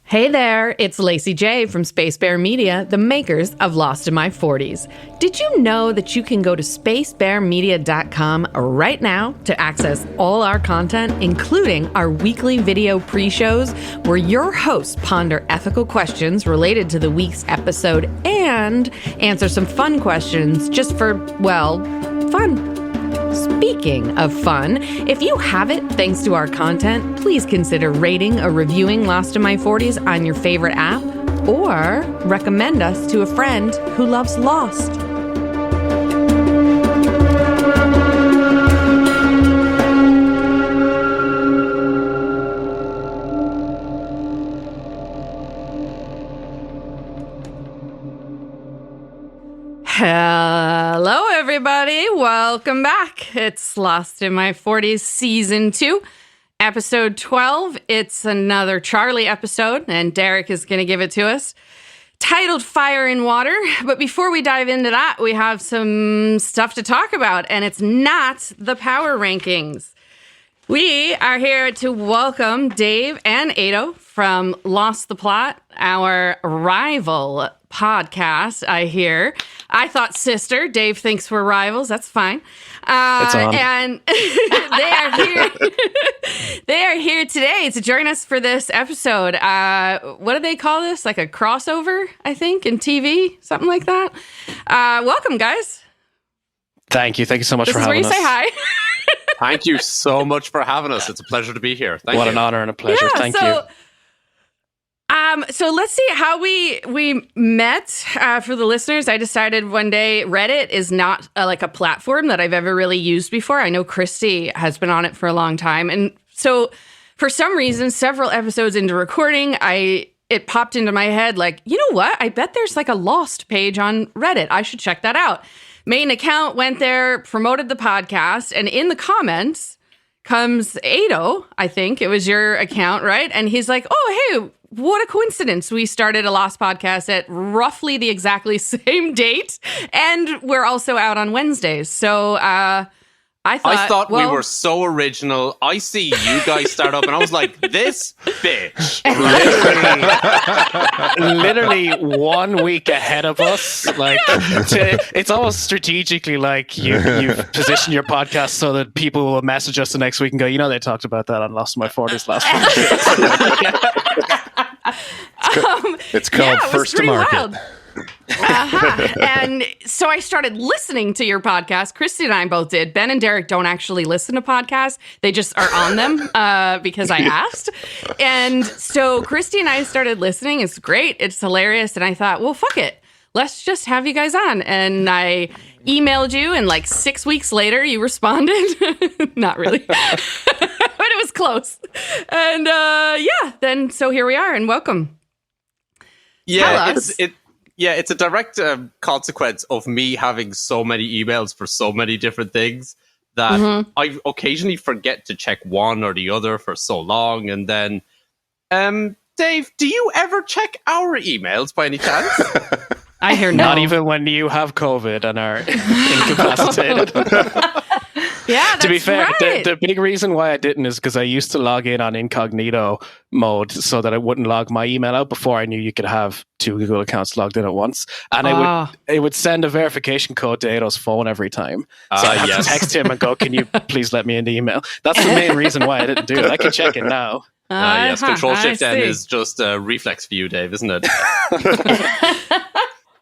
Hey there, it's Lacy J from Space Bear Media, the makers of Lost in My 40s. Did you know that you can go to spacebearmedia.com right now to access all our content, including our weekly video pre-shows where your hosts ponder ethical questions related to the week's episode and answer some fun questions just for, well, fun. Speaking of fun, if you have it thanks to our content, please consider rating or reviewing Lost in My 40s on your favorite app, or recommend us to a friend who loves Lost. Hello, everybody. Welcome back. It's Lost in My 40s Season 2, Episode 12. It's another Charlie episode, and Derek is going to give it to us, titled Fire and Water. But before we dive into that, we have some stuff to talk about, and it's not the power rankings. We are here to welcome Dave and Ado from Lost the Plot, our rival podcast, I hear. I thought sister. Dave thinks we're rivals. That's fine. It's on. And they are here. They are here today to join us for this episode. What do they call this? Like a crossover, I think, in TV, something like that. Welcome, guys. Thank you. Thank you so much for having us. This is where you say hi. Thank you so much for having us. It's a pleasure to be here. Thank you. What an honor and a pleasure. Yeah, Thank you. So let's see how we met. For the listeners, I decided one day Reddit is not like a platform that I've ever really used before. I know Christy has been on it for a long time. And so for some reason, several episodes into recording, it popped into my head like, you know what? I bet there's like a Lost page on Reddit. I should check that out. Main account, went there, promoted the podcast, and in the comments comes Ado, I think. It was your account, right? And he's like, oh, hey, what a coincidence. We started a Lost podcast at roughly the exactly same date, and we're also out on Wednesdays. So I thought we were so original. I see you guys start up, and I was like, this bitch. Literally 1 week ahead of us. Like, it's almost strategically like you've positioned your podcast so that people will message us the next week and go, you know, they talked about that on Lost in My 40s last week. It's called First to Market. And so I started listening to your podcast. Christy and I both did. Ben and Derek don't actually listen to podcasts. They just are on them because I asked. And so Christy and I started listening. It's great. It's hilarious. And I thought, well, fuck it. Let's just have you guys on. And I emailed you, and like 6 weeks later, you responded. Not really. But it was close. And then so here we are, and welcome. Yeah, it's a direct consequence of me having so many emails for so many different things that I occasionally forget to check one or the other for so long. And then, Dave, do you ever check our emails by any chance? I hear no. Not even when you have COVID and are incapacitated. Yeah, that's to be fair, right. the big reason why I didn't is because I used to log in on incognito mode so that I wouldn't log my email out before I knew you could have 2 Google accounts logged in at once. And it would send a verification code to Ado's phone every time. So I had to text him and go, can you please let me in the email? That's the main reason why I didn't do it. I can check it now. Yes, Control-Shift-N is just a reflex for you, Dave, isn't it?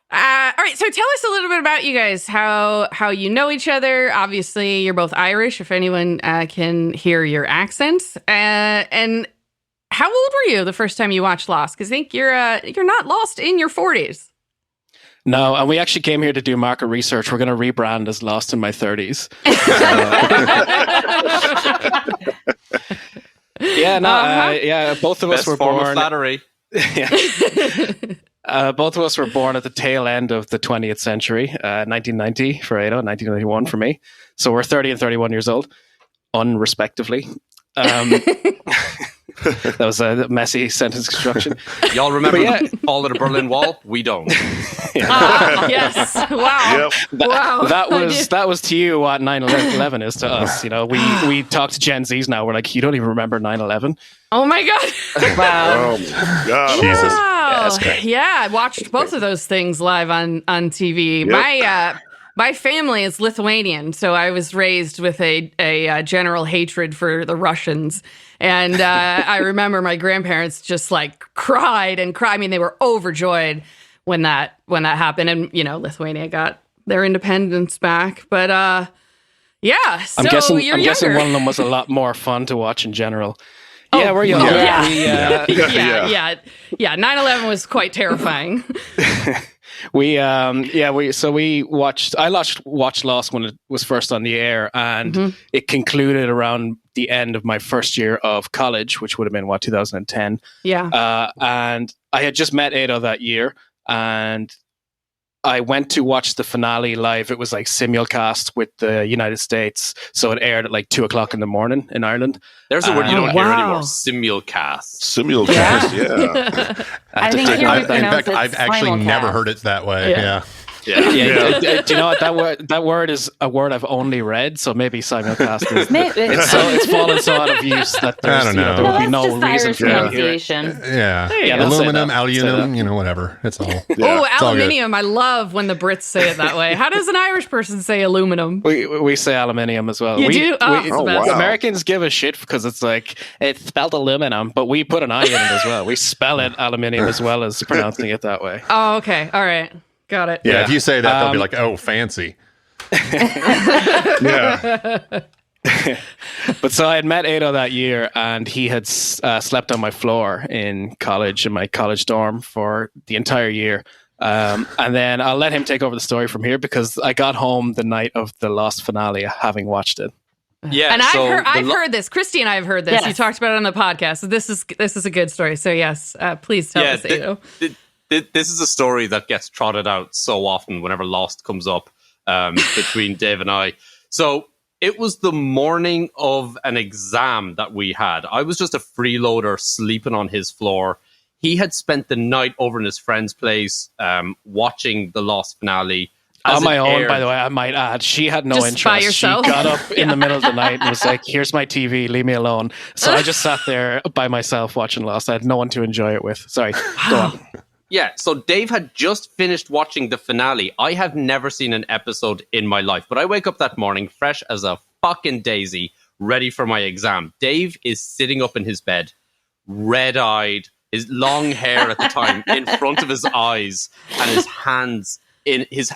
All right, so tell us a little bit about you guys, how you know each other. Obviously, you're both Irish, if anyone can hear your accents. And how old were you the first time you watched Lost? Because I think you're not Lost in your 40s. No, and we actually came here to do market research. We're going to rebrand as Lost in My 30s. Both of us Best were form born. Of flattery. Both of us were born at the tail end of the 20th century, 1990 for Ado, 1991 for me. So we're 30 and 31 years old, unrespectively. That was a messy sentence construction. Y'all remember the fall of the Berlin Wall? We don't. Yes. Wow. Yep. Wow. That was to you what 9/11 is to us. You know, we talk to Gen Zs now. We're like, you don't even remember 9/11? Oh my God. Wow. Oh my God. Jesus. Wow. Yeah, I watched both of those things live on TV. Yep. My family is Lithuanian, so I was raised with a general hatred for the Russians. And I remember my grandparents just like cried and cried. I mean, they were overjoyed when that happened. And, you know, Lithuania got their independence back. But yeah, so I'm you're guessing younger. one of them was a lot more fun to watch in general. Oh, yeah, we're young. Yeah. 9/11 was quite terrifying. I watched Lost when it was first on the air, and it concluded around the end of my first year of college, which would have been 2010. Yeah. And I had just met Ada that year, and I went to watch the finale live. It was like simulcast with the United States, so it aired at like 2:00 in the morning in Ireland. There's a word you don't hear anymore: simulcast. Simulcast, yeah. I think in fact, I've actually never heard it that way. Yeah. Do you know what that word is? A word I've only read, so maybe simulcast is. It's fallen so out of use that I don't know. there would be no just reason Irish for it. pronunciation. Yeah, aluminum, aluminum, whatever. It's all. Aluminium. I love when the Brits say it that way. How does an Irish person say aluminum? We say aluminium as well. You do? Wow. Americans give a shit because it's like it's spelled aluminum, but we put an I in it as well. We spell it aluminium as well as pronouncing it that way. Oh, okay. All right. Got it. Yeah, if you say that, they'll be like, "Oh, fancy." Yeah. But so I had met Ado that year, and he had slept on my floor in college, in my college dorm for the entire year. And then I'll let him take over the story from here because I got home the night of the Lost finale, having watched it. Yeah, and I've heard this. Christy and I have heard this. Yes. You talked about it on the podcast. So this is a good story. So yes, please tell us, Ado. This is a story that gets trotted out so often whenever Lost comes up between Dave and I. So it was the morning of an exam that we had. I was just a freeloader sleeping on his floor. He had spent the night over in his friend's place watching the Lost finale. On my own, by the way, I might add. She had no just interest. By yourself? She got up in the middle of the night and was like, here's my TV, leave me alone. So I just sat there by myself watching Lost. I had no one to enjoy it with. Sorry, go on. Yeah, so Dave had just finished watching the finale. I have never seen an episode in my life, but I wake up that morning fresh as a fucking daisy, ready for my exam. Dave is sitting up in his bed, red-eyed, his long hair at the time in front of his eyes, and his hands in his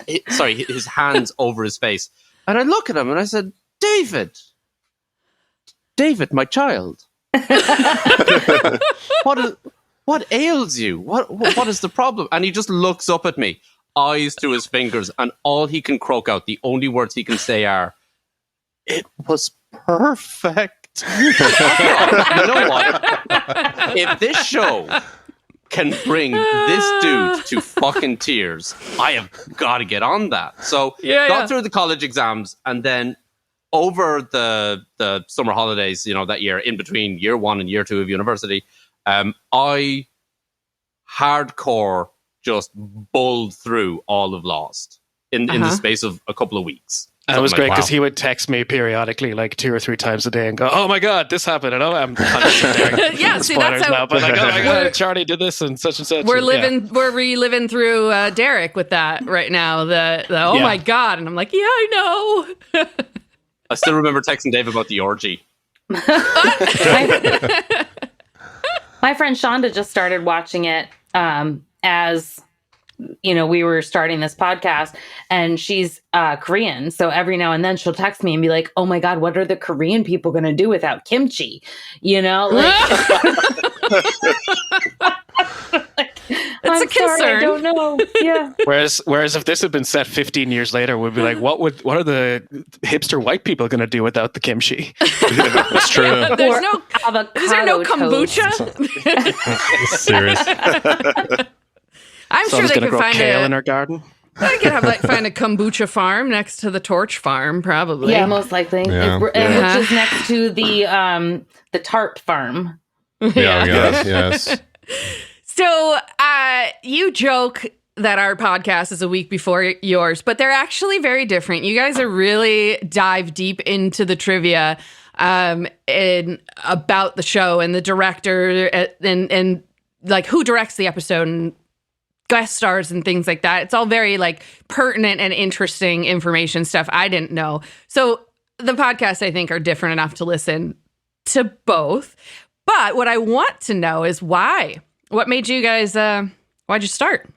hands over his face. And I look at him and I said, David, my child. What ails you? What is the problem? And he just looks up at me, eyes to his fingers, and all he can croak out, the only words he can say are, "It was perfect." You know what? If this show can bring this dude to fucking tears, I have got to get on that. So got through the college exams, and then over the summer holidays, that year, in between year 1 and year 2 of university, I hardcore just bowled through all of Lost in the space of a couple of weeks. And it was great because he would text me periodically, like 2 or 3 times a day, and go, "Oh my god, this happened!" And I'm yeah, see, that's how, now, but like, "Oh my god, Charlie did this and such and such." We're reliving through Derek with that right now. The oh my god, and I'm like, yeah, I know. I still remember texting Dave about the orgy. My friend Shonda just started watching it as, we were starting this podcast, and she's Korean. So every now and then she'll text me and be like, oh my God, what are the Korean people going to do without kimchi? It's a concern. Sorry, I don't know. Yeah. Whereas if this had been set 15 years later, we'd be like, what are the hipster white people going to do without the kimchi? That's true. Is there no kombucha? Serious. I'm sure they could find kale in our garden. They could find a kombucha farm next to the Torch farm, probably. Yeah, most likely. Yeah. Which is next to the the tarp farm. Yes. So you joke that our podcast is a week before yours, but they're actually very different. You guys are really dive deep into the trivia in about the show and the director and like who directs the episode and guest stars and things like that. It's all very like pertinent and interesting information stuff I didn't know. So the podcasts, I think, are different enough to listen to both. But what I want to know is why. What made you guys, why'd you start?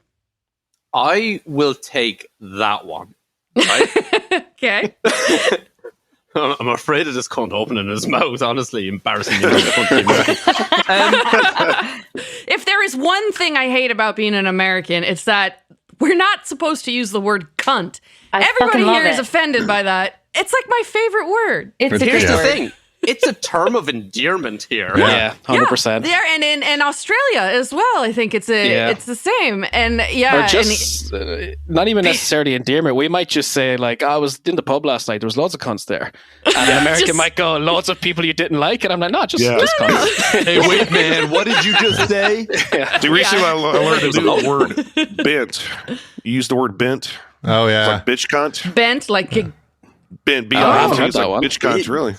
I will take that one. Right? Okay. I'm afraid of this cunt opening his mouth, honestly. Embarrassing me. If there is one thing I hate about being an American, it's that we're not supposed to use the word cunt. Everybody here is offended by that. It's like my favorite word. It's a Here's good the word. thing. It's a term of endearment here. Yeah, 100%. Yeah, and in Australia as well, I think it's the same. And or just not even necessarily endearment. We might just say like, I was in the pub last night. There was loads of cunts there, and an American might go, loads of people you didn't like, and I'm like, no, just cunts. Hey, wait, man, what did you just say? See, recently I learned a new word, bent. You use the word bent. Oh yeah, like bitch cunt. Bent, like bent. B I I haven't N heard T. It's that like one. bitch cunt, really.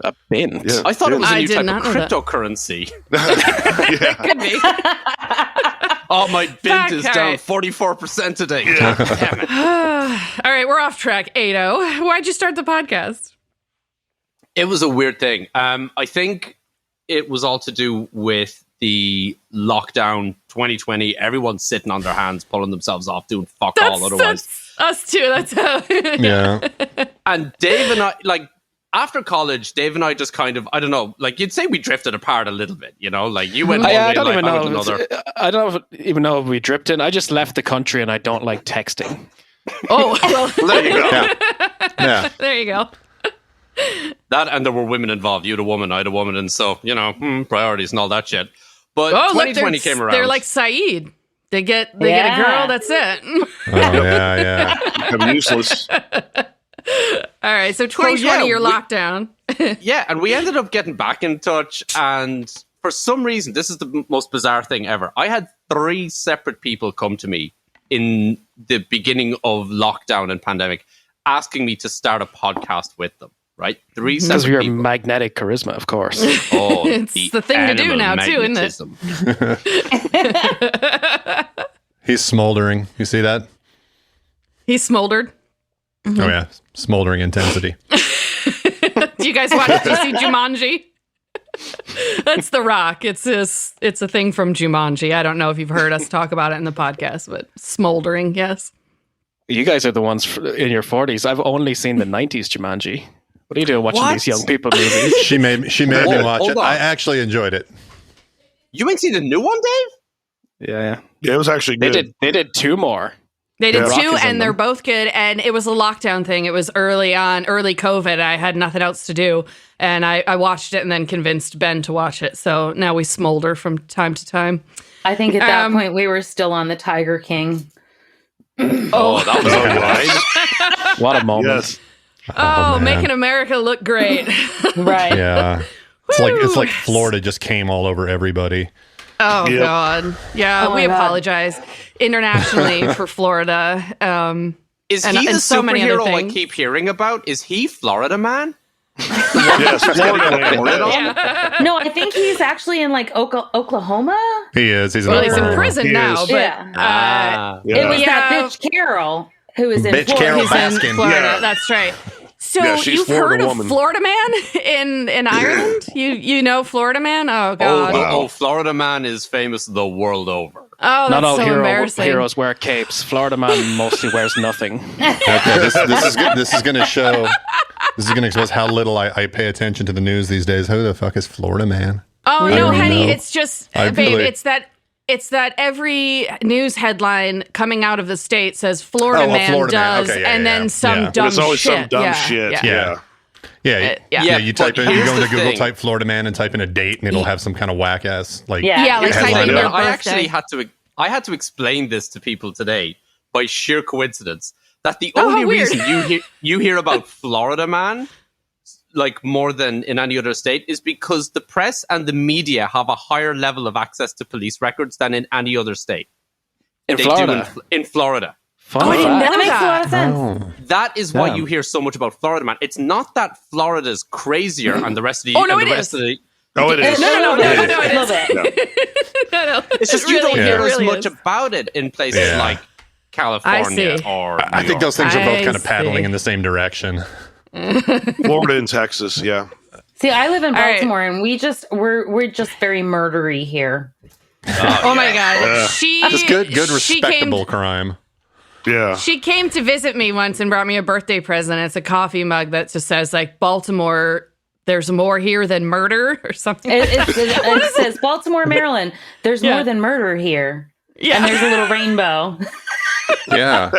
A bint. Yeah. I thought it was a I new did type not of know that. cryptocurrency. Could be. Oh, my bint is Fuck, down all right. 44% today. Yeah. God damn it. All right, we're off track. Ado, why'd you start the podcast? It was a weird thing. I think it was all to do with the lockdown 2020. Everyone's sitting on their hands, pulling themselves off, doing fuck all otherwise. That's us too. That's how. yeah. And Dave and I, like, after college, Dave and I just kind of, I don't know, like you'd say we drifted apart a little bit, you know? Like you went one way, I don't like, even I went know. another. I don't even know if we drifted. I just left the country, and I don't like texting. Oh, well, There you go. Yeah. there you go. That, and there were women involved. You had a woman, I had a woman, and so, you know, priorities and all that shit. But Oh, 2020 came around. They're like Saeed. They get a girl. That's it. Oh yeah. I'm useless. All right. So 2020, you're locked down. Yeah, and we ended up getting back in touch, and for some reason, this is the most bizarre thing ever. I had 3 separate people come to me in the beginning of lockdown and pandemic asking me to start a podcast with them, right? 3 Because separate of your people. magnetic charisma, of course. Oh, It's the thing to do now, too, isn't it? Magnetism. He's smoldering. You see that? He's smoldered. Oh yeah, smoldering intensity. Do you guys watch? Do you see Jumanji? That's The Rock. It's a thing from Jumanji. I don't know if you've heard us talk about it in the podcast, but smoldering, yes. You guys are the ones in your 40s. I've only seen the 90s Jumanji. What are you doing watching these young people movies? She made me watch hold it. on. I actually enjoyed it. You ain't seen the new one, Dave? Yeah. Yeah, it was actually good. They did 2 more. They did Yeah. 2, Rock is in and they're them. both good. And it was a lockdown thing. It was early COVID. I had nothing else to do. And I watched it and then convinced Ben to watch it. So now we smolder from time to time. I think at that point we were still on the Tiger King. Oh, that was all right. What a moment. Yes. Oh, man. making America look great. Right. Yeah. It's like Florida just came all over everybody. Oh, Yep. God. Yeah, Oh we my God. apologize internationally for Florida. Is And- he the and so many other superhero I things. keep hearing about? Is he Florida Man? Yes, Florida Man. Yeah. No, I think he's actually in like Oklahoma. He is. He's in Well, he's in Oklahoma. prison He now, is. but Yeah. Yeah. It was Yeah. that bitch Carol who is in Bitch Florida. Carol he's in Baskin. Florida. Yeah. That's right. So Yeah, she's you've Florida heard of woman. Florida Man in Ireland? You know Florida Man? Oh, God. wow. Florida Man is famous the world over. Oh, Not that's all so embarrassing. heroes wear capes. Florida Man mostly wears nothing. Okay, this is good. This is going to show. This is going to expose how little I pay attention to the news these days. Who the fuck is Florida Man? Oh, I no, don't honey. know. It's just, I babe, really- it's that every news headline coming out of the state says Florida Oh, well, Man Florida Man. does, Okay, yeah, and yeah, then yeah. some Yeah. But dumb it's always shit. some dumb Yeah, shit. yeah. Yeah. Yeah, yeah. You type but in, you here's go into the Google, thing. type Florida Man, and type in a date, and it'll have some kind of whack ass like Yeah. Like headline typing about your it. I birthday. actually had to explain this to people today by sheer coincidence that the Oh, how only weird. reason you hear about Florida Man like more than in any other state is because the press and the media have a higher level of access to police records than in any other state. In Florida. In Florida. I didn't know that makes a lot of sense. That is why you hear so much about Florida, man. It's not that Florida's crazier and the rest of the... Oh, no, and it the is. rest of the, No, it is. No, I love it. No. it's just you really- don't hear it as really much is. about it in places Yeah. like California see. or I New think those things are both I kind of paddling see. in the same direction. Florida and Texas, yeah. See, I live in All right. Baltimore, and we're just very murdery here. Oh my God. Yeah. Just good, she respectable crime. Yeah. She came to visit me once and brought me a birthday present. It's a coffee mug that just says like Baltimore, there's more here than murder or something. It says Baltimore, Maryland. There's Yeah. more than murder here. Yeah. And there's a little rainbow. Yeah.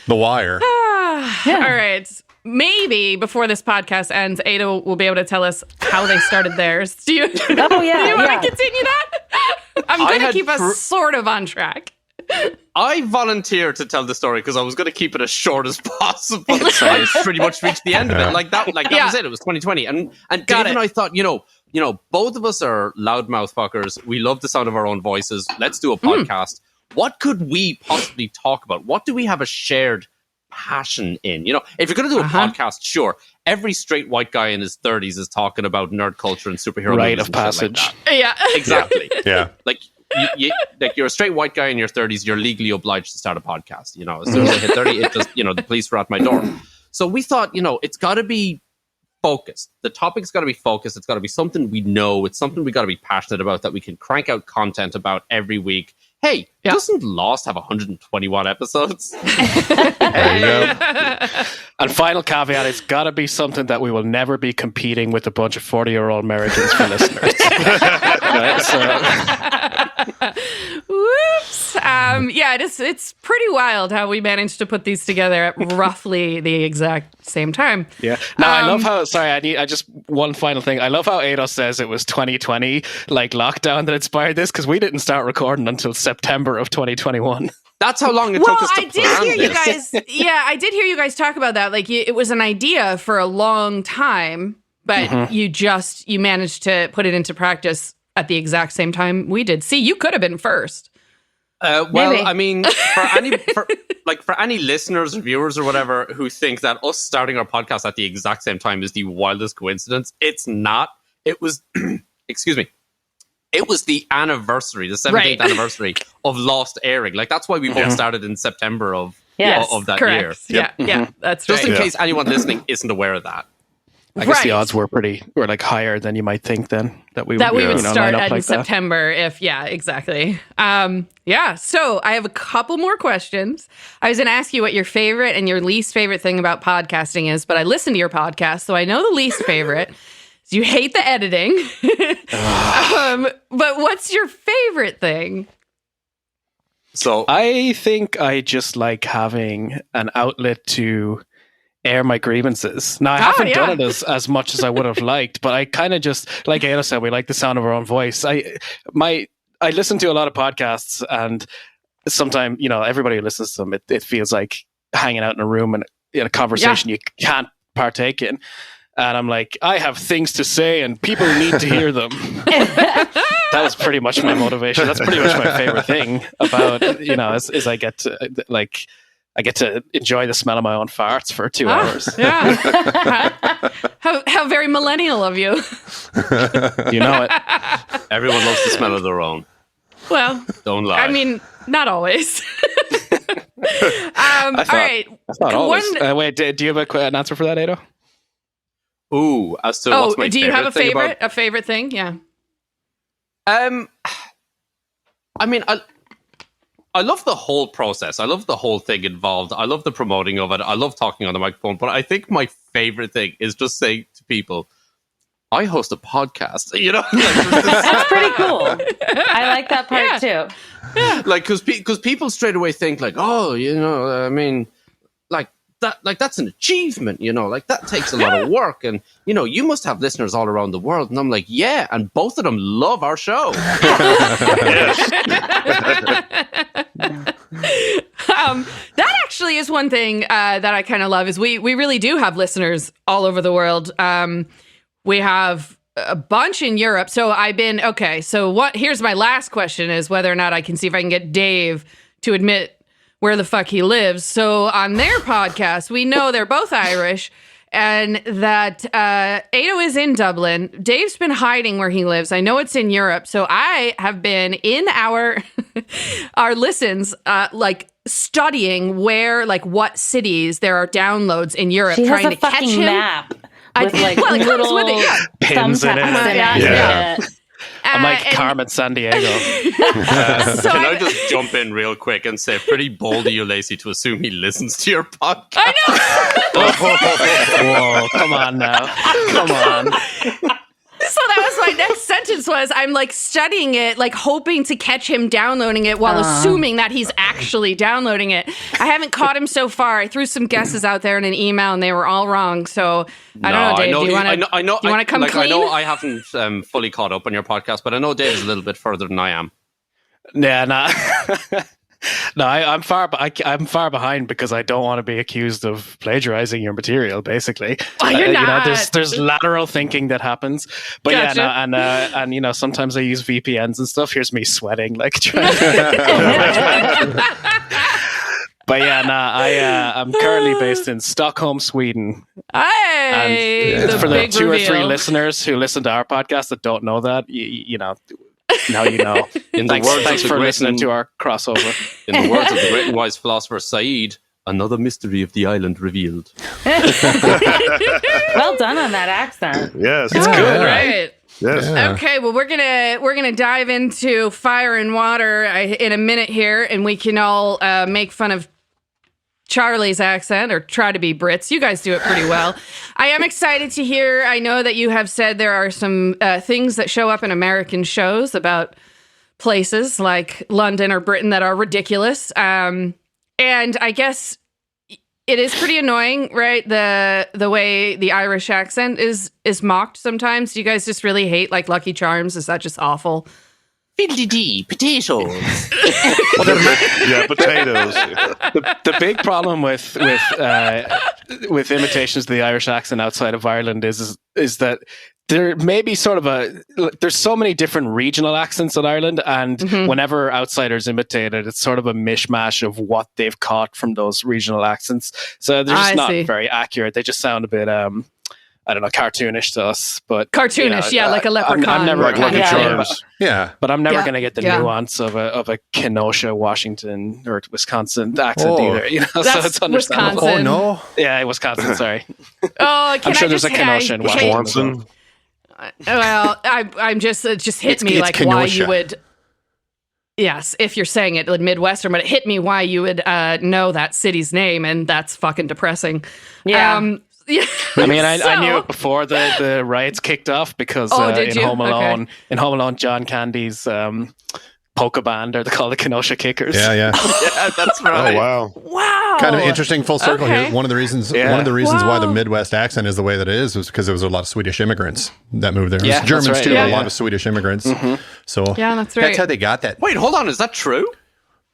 The Wire. Yeah. All right. Maybe before this podcast ends, Ada will be able to tell us how they started theirs. Do you, Oh, yeah. do you want yeah. to continue that? I'm I going to had keep us sort of on track. I volunteered to tell the story because I was going to keep it as short as possible. I pretty much reached the end of it. Like that Yeah. was it. It was 2020. And Got Dave it. and I thought, you know, both of us are loudmouth fuckers. We love the sound of our own voices. Let's do a podcast. What could we possibly talk about? What do we have a shared passion in? You know, if you're going to do a podcast, sure. Every straight white guy in his 30s is talking about nerd culture and superhero Rite movies of and shit like passage. that. Yeah. Exactly. Yeah. Like like you're a straight white guy in your 30s, you're legally obliged to start a podcast. You know, as soon as I hit 30, it just, you know, the police were at my door. So we thought, you know, it's got to be focused. The topic's got to be focused. It's got to be something we know. It's something we got to be passionate about that we can crank out content about every week. Hey, doesn't Lost have 121 episodes? There you go. And final caveat, it's got to be something that we will never be competing with a bunch of 40-year-old Americans for listeners. Right, so, Whoops. Yeah, it's pretty wild how we managed to put these together at roughly the exact same time. yeah. Now, I love how, sorry, I just, one final thing. I love how Ada says it was 2020, like lockdown that inspired this, because we didn't start recording until September of 2021. That's how long it Well, took us to I did plan hear you this. guys. Yeah, I did hear you guys talk about that. Like, it was an idea for a long time, but you managed to put it into practice at the exact same time we did. See, you could have been first. Well, Maybe. I mean, for any listeners or viewers or whatever who think that us starting our podcast at the exact same time is the wildest coincidence, it's not. It was, excuse me, it was the anniversary, the 17th anniversary of Lost airing. Like, that's why we both started in September of that Correct. year. Yeah, that's Just right. in case anyone listening isn't aware of that. I guess the Right. odds were like higher than you might think then that we would start line up in like that. September exactly. So I have a couple more questions. I was going to ask you what your favorite and your least favorite thing about podcasting is, but I listened to your podcast, so I know the least favorite. You hate the editing. But what's your favorite thing? So I think I just like having an outlet to air my grievances. Now, I haven't done it as much as I would have liked, but I kind of just, like Ada said, we like the sound of our own voice. I listen to a lot of podcasts, and sometimes, you know, everybody who listens to them, it feels like hanging out in a room and in a conversation you can't partake in. And I'm like, I have things to say and people need to hear them. That was pretty much my motivation. That's pretty much my favorite thing about, you know, is I get to enjoy the smell of my own farts for 2 hours. Yeah. How very millennial of you. You know it. everyone loves the smell of their own. Well, Don't lie. I mean, not always. All right. That's not always. Wait, do you have an answer for that, Ada? Ooh, as to what's my do you have a thing favorite? about- A favorite thing? Yeah. I mean, I love the whole process. I love the whole thing involved. I love the promoting of it. I love talking on the microphone. But I think my favorite thing is just saying to people, I host a podcast. You know, That's pretty cool. I like that part too. Yeah. like because people straight away think like, oh, you know, I mean, that's an achievement, you know, like that takes a lot of work, and you know, you must have listeners all around the world. And I'm like, yeah, and both of them love our show. That actually is is one thing that I kind of love is we really do have listeners all over the world. We have a bunch in Europe. So here's my last question is whether or not I can see if I can get Dave to admit where the fuck he lives. So on their podcast, we know they're both Irish and that Ado is in Dublin. Dave's been hiding where he lives. I know it's in Europe. So I have been in our listens, studying where, what cities there are downloads in Europe, she trying has a to catch him. Map with it little with it, pins in it. Yeah. I'm like Carmen San Diego. Can I just jump in real quick and say, pretty bold of you, Lacy, to assume he listens to your podcast. I know. Whoa, come on now. Come on. So that was my next sentence was I'm studying it, hoping to catch him downloading it while assuming that he's actually downloading it. I haven't caught him so far. I threw some guesses out there in an email and they were all wrong. So I don't know, Dave. Do you want to come clean? I know I haven't fully caught up on your podcast, but I know Dave is a little bit further than I am. Yeah, nah. No, I'm far behind because I don't want to be accused of plagiarizing your material. Basically, you're not. There's lateral thinking that happens, but gotcha. and sometimes I use VPNs and stuff. Here's me sweating trying. But I'm currently based in Stockholm, Sweden. Hey, and for the 2 reveal. or 3 listeners who listen to our podcast that don't know that, now you know. Thanks for listening to our crossover. In the words of the great and wise philosopher Said, another mystery of the island revealed. Well done on that accent. Yes. It's good, right? Yes. Yeah. Okay, well, we're gonna dive into fire and water in a minute here, and we can all make fun of Charlie's accent or try to be Brits. You guys do it pretty well. I am excited to hear. I know that you have said there are some things that show up in American shows about places like London or Britain that are ridiculous. And I guess it is pretty annoying, right? The way the Irish accent is mocked sometimes. Do you guys just really hate Lucky Charms? Is that just awful? Fiddly-dee, potatoes. Yeah, potatoes. The big problem with imitations of the Irish accent outside of Ireland is that there may be sort of there's so many different regional accents in Ireland, and whenever outsiders imitate it, it's sort of a mishmash of what they've caught from those regional accents. So they're just not very accurate. They just sound a bit I don't know, cartoonish to us, but cartoonish, like a leprechaun. I'm never like Lucky Charms. But I'm never going to get the nuance of a Kenosha, Washington, or Wisconsin accent either. So it's understandable. Wisconsin. Oh no! Yeah, Wisconsin. Sorry. I'm sure there's a Kenosha in Washington. Well, I'm just it just hit me it's why Kenosha. you would. Yes, if you're saying it Midwestern, but it hit me why you would know that city's name, and that's fucking depressing. Yeah. Yeah. I mean, I knew it before the riots kicked off because did you? Home Alone, John Candy's polka band, or they call the Kenosha Kickers. Yeah. Yeah, that's right. Oh, wow. Wow. Kind of interesting full circle here. One of the reasons why the Wow. Midwest accent is the way that it is was because there was a lot of Swedish immigrants that moved there. Yeah, It was Germans that's right. too, Yeah. a lot of Swedish immigrants. So Yeah, that's right. That's how they got that. Wait, hold on. Is that true?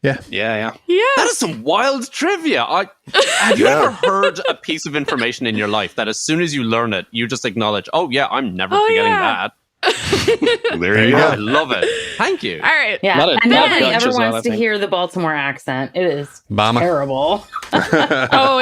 Yeah. Yeah. That is some wild trivia. Have you ever heard a piece of information in your life that as soon as you learn it, you just acknowledge, oh yeah, I'm never forgetting that. There you I go. love it. Thank you. All right. Yeah. Lot of And nobody Dutch ever as well, I wants to think. hear the Baltimore accent. It is Bama. terrible. Oh,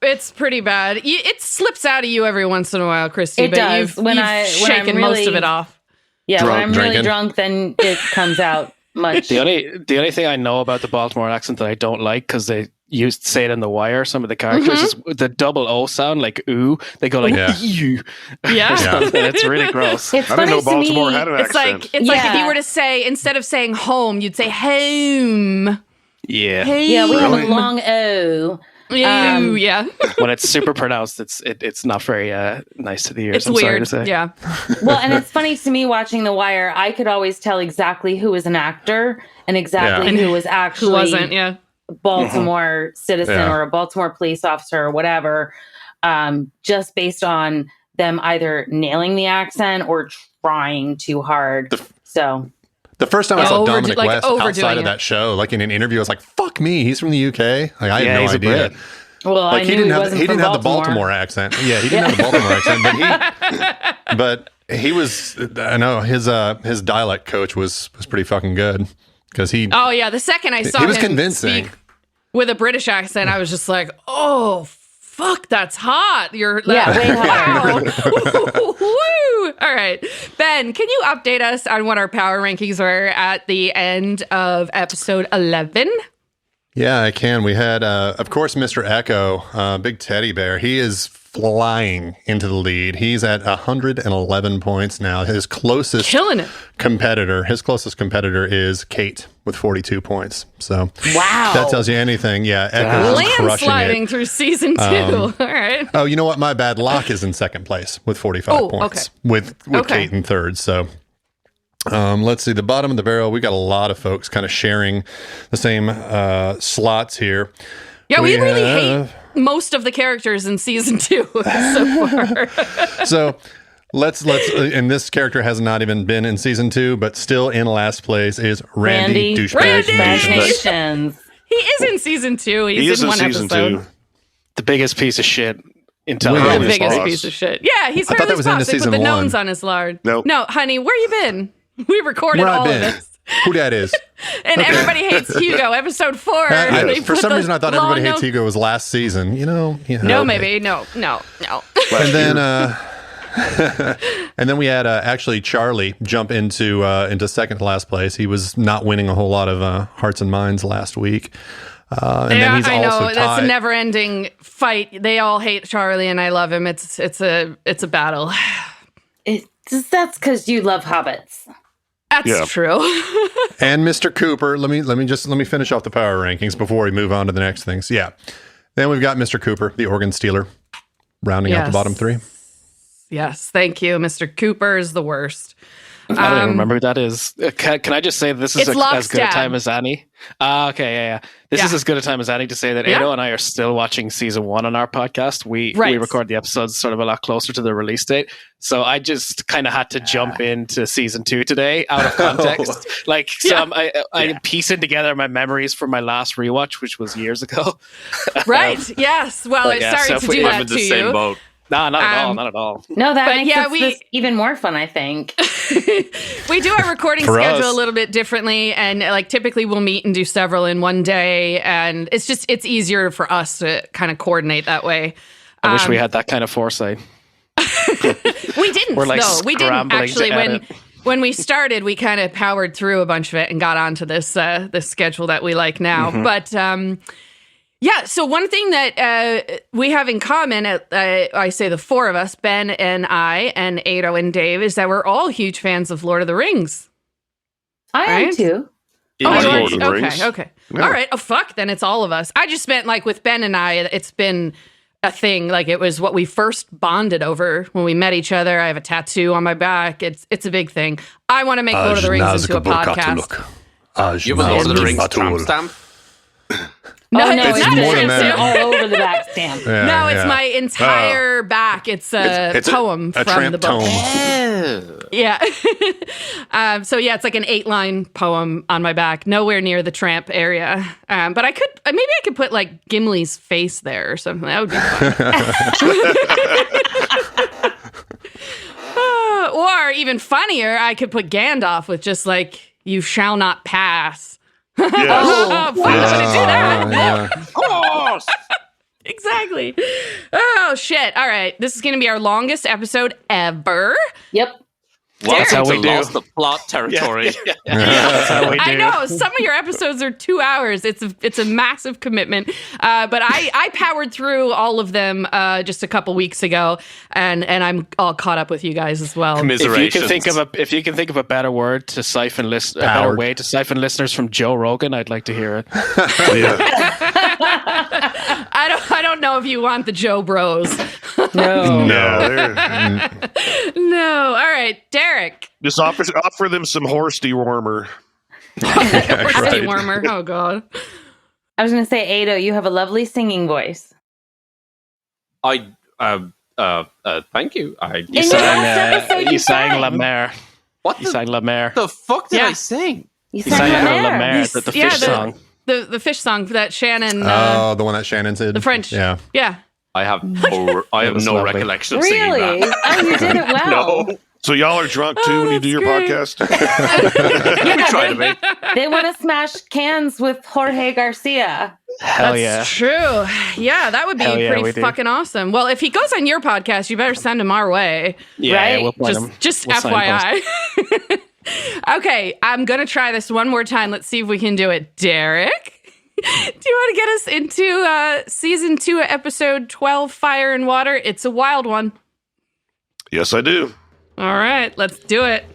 it's pretty bad. It slips out of you every once in a while, Christy. It but does. You've When I'm shaken most of really- it off. Yeah, when I'm Drinking. really drunk, then it comes out much. The only thing I know about the Baltimore accent that I don't like, because they used to say it in The Wire, some of the characters, is the double O sound, like ooh. They go like Yeah. ew. Yeah. It's really gross. It's I funny didn't know to me. Baltimore had an It's accent. like if Yeah. you were to say, instead of saying home, you'd say home. Yeah. Yeah, we have Really? a long O. Yeah. When it's super pronounced, it's not very nice to the ears. It's I'm weird. sorry to say. Yeah. Well, and it's funny to me watching The Wire. I could always tell exactly who was an actor and exactly Yeah. who was actually Who wasn't? Yeah. Baltimore citizen Yeah. or a Baltimore police officer or whatever, just based on them either nailing the accent or trying too hard. So The first time I saw Dominic like, West outside of that show, like in an interview, I was like, "Fuck me, he's from the UK." Like I had no idea. Well, like I knew he didn't have the Baltimore accent. Yeah, he didn't have the Baltimore accent, but he was. I know his dialect coach was pretty fucking good because he. Oh yeah, the second I saw him convincing. speak with a British accent, I was just like, "Oh fuck, that's hot." You're way wow. Woo! All right, Ben, can you update us on what our power rankings were at the end of episode 11? Yeah, I can. We had, of course, Mr. Echo, big teddy bear. He is flying into the lead. He's at 111 points now. His closest competitor is Kate with 42 points. So wow, that tells you anything. Yeah, Echo's landsliding through season 2. All right. Oh, you know what? My bad. Locke is in second place with 45 points. With Kate in third. So. Let's see, the bottom of the barrel, we got a lot of folks kind of sharing the same slots here. Yeah, we really hate most of the characters in season 2 so far. So let's and this character has not even been in season 2, but still in last place is Randy Douchebag Nations. He is in season 2. He's in one episode. 2. The biggest piece of shit. The biggest piece of shit. Yeah, he's I thought that was into season 1. Put the gnomes on his lard. Nope. No, honey, where you been? We recorded all of this. Who that is? And Everybody Hates Hugo, episode 4. For some reason, I thought Everybody Hates Hugo was last season. No, maybe. No. And then, and then we had actually Charlie jump into second to last place. He was not winning a whole lot of hearts and minds last week. Then he's I know also that's a never-ending fight. They all hate Charlie, and I love him. It's a battle. That's because you love hobbits. That's true. And Mr. Cooper, let me finish off the power rankings before we move on to the next things. Yeah. Then we've got Mr. Cooper, the organ stealer, rounding out the bottom 3. Yes, thank you. Mr. Cooper is the worst. I don't even remember who that is. Can I just say this is as good a time as any? Okay, yeah. This is as good a time as any to say that Ado and I are still watching season 1 on our podcast. We record the episodes sort of a lot closer to the release date. So I just kind of had to jump into season 2 today out of context. I'm piecing together my memories from my last rewatch, which was years ago. Right, yes. Well, sorry to do that to you. Boat. No, not at all. No, that makes this even more fun, I think. We do our recording schedule a little bit differently, and like typically we'll meet and do several in one day, and it's easier for us to kind of coordinate that way. I wish we had that kind of foresight. We didn't. We didn't actually. When we started, we kind of powered through a bunch of it and got onto this schedule that we like now. Mm-hmm. But yeah, so one thing that we have in common, I say the 4 of us, Ben and I and Ado and Dave, is that we're all huge fans of Lord of the Rings. I am too. Lord of the Rings. Okay. Yeah. All right. Oh, fuck. Then it's all of us. I just meant like with Ben and I, it's been a thing. Like it was what we first bonded over when we met each other. I have a tattoo on my back. It's a big thing. I want to make Lord of the Rings into a podcast. You have a Lord of the Rings tramp stamp? No, it's not more than that. All over the back stamp. No, it's my entire back. It's a poem from the book. Yeah. So yeah, it's like an 8-line poem on my back, nowhere near the tramp area. But I could put like Gimli's face there or something. That would be fun. Or even funnier, I could put Gandalf with just like, "You shall not pass." Yes. Why would I do that? Yeah. Of course. Exactly. Oh, shit. All right. This is going to be our longest episode ever. Yep. That's how we do. Lost the plot territory. That's how we do. I know. Some of your episodes are 2 hours. It's a massive commitment. But I powered through all of them just a couple weeks ago, and I'm all caught up with you guys as well. If you can think of a better word to siphon better way to siphon listeners from Joe Rogan, I'd like to hear it. I don't know if you want the Joe Bros. No. No. All right, Derek. Just offer them some horse dewormer. Dewormer. Oh God. I was going to say, Ado, you have a lovely singing voice. Thank you. You sang La Mer. What the fuck did I sing? You sang La Mer. The fish song. The fish song that Shannon. The one that Shannon did. The French. Yeah. I have no recollection of singing that. Really? Oh, you did it well. No. So y'all are drunk too when you do your podcast? We try to be. They want to smash cans with Jorge Garcia. Hell That's true. Yeah, that would be pretty fucking awesome. Well, if he goes on your podcast, you better send him our way. Yeah, right? we'll play him. Just FYI. Okay, I'm going to try this one more time. Let's see if we can do it. Derek, do you want to get us into season 2, episode 12, Fire and Water? It's a wild one. Yes, I do. All right, let's do it.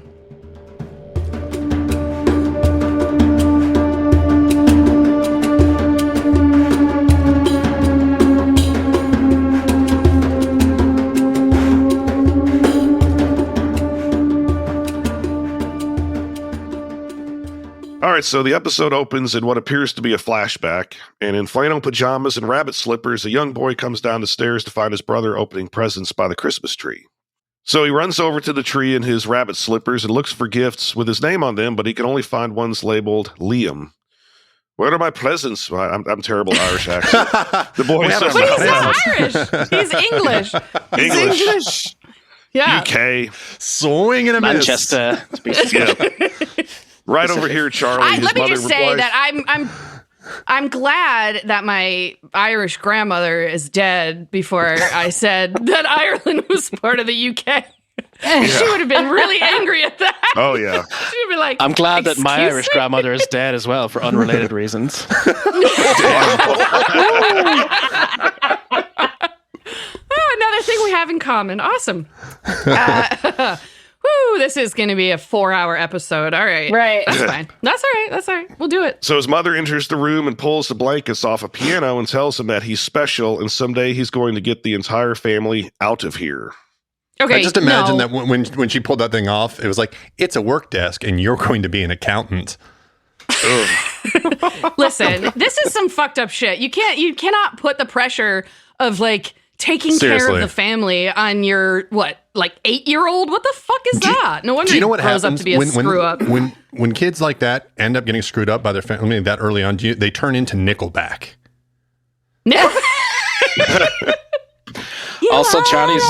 All right, so the episode opens in what appears to be a flashback, and in flannel pajamas and rabbit slippers, a young boy comes down the stairs to find his brother opening presents by the Christmas tree. So he runs over to the tree in his rabbit slippers and looks for gifts with his name on them, but he can only find ones labeled Liam. Where are my presents? Well, I'm terrible at Irish accent. The boy says, but he's not Irish. He's English. English. Yeah. UK. Swing and a miss. Manchester. Yeah. Right over here, Charlie. Let me just say that I'm glad that my Irish grandmother is dead before I said that Ireland was part of the UK. She would have been really angry at that. Oh, yeah. She would be like, I'm glad that my Irish grandmother is dead as well for unrelated reasons. Another thing we have in common. Awesome. This is going to be a 4-hour episode. All right. Right. That's fine. That's all right. We'll do it. So his mother enters the room and pulls the blankets off a piano and tells him that he's special and someday he's going to get the entire family out of here. Okay. I just imagine that when she pulled that thing off, it was like, it's a work desk and you're going to be an accountant. Listen, this is some fucked up shit. You cannot put the pressure of like taking care of the family on your 8-year-old. What the fuck is that? No wonder he grows up to be a screw up. When kids like that end up getting screwed up by their family that early on, they turn into Nickelback. Also, Charlie's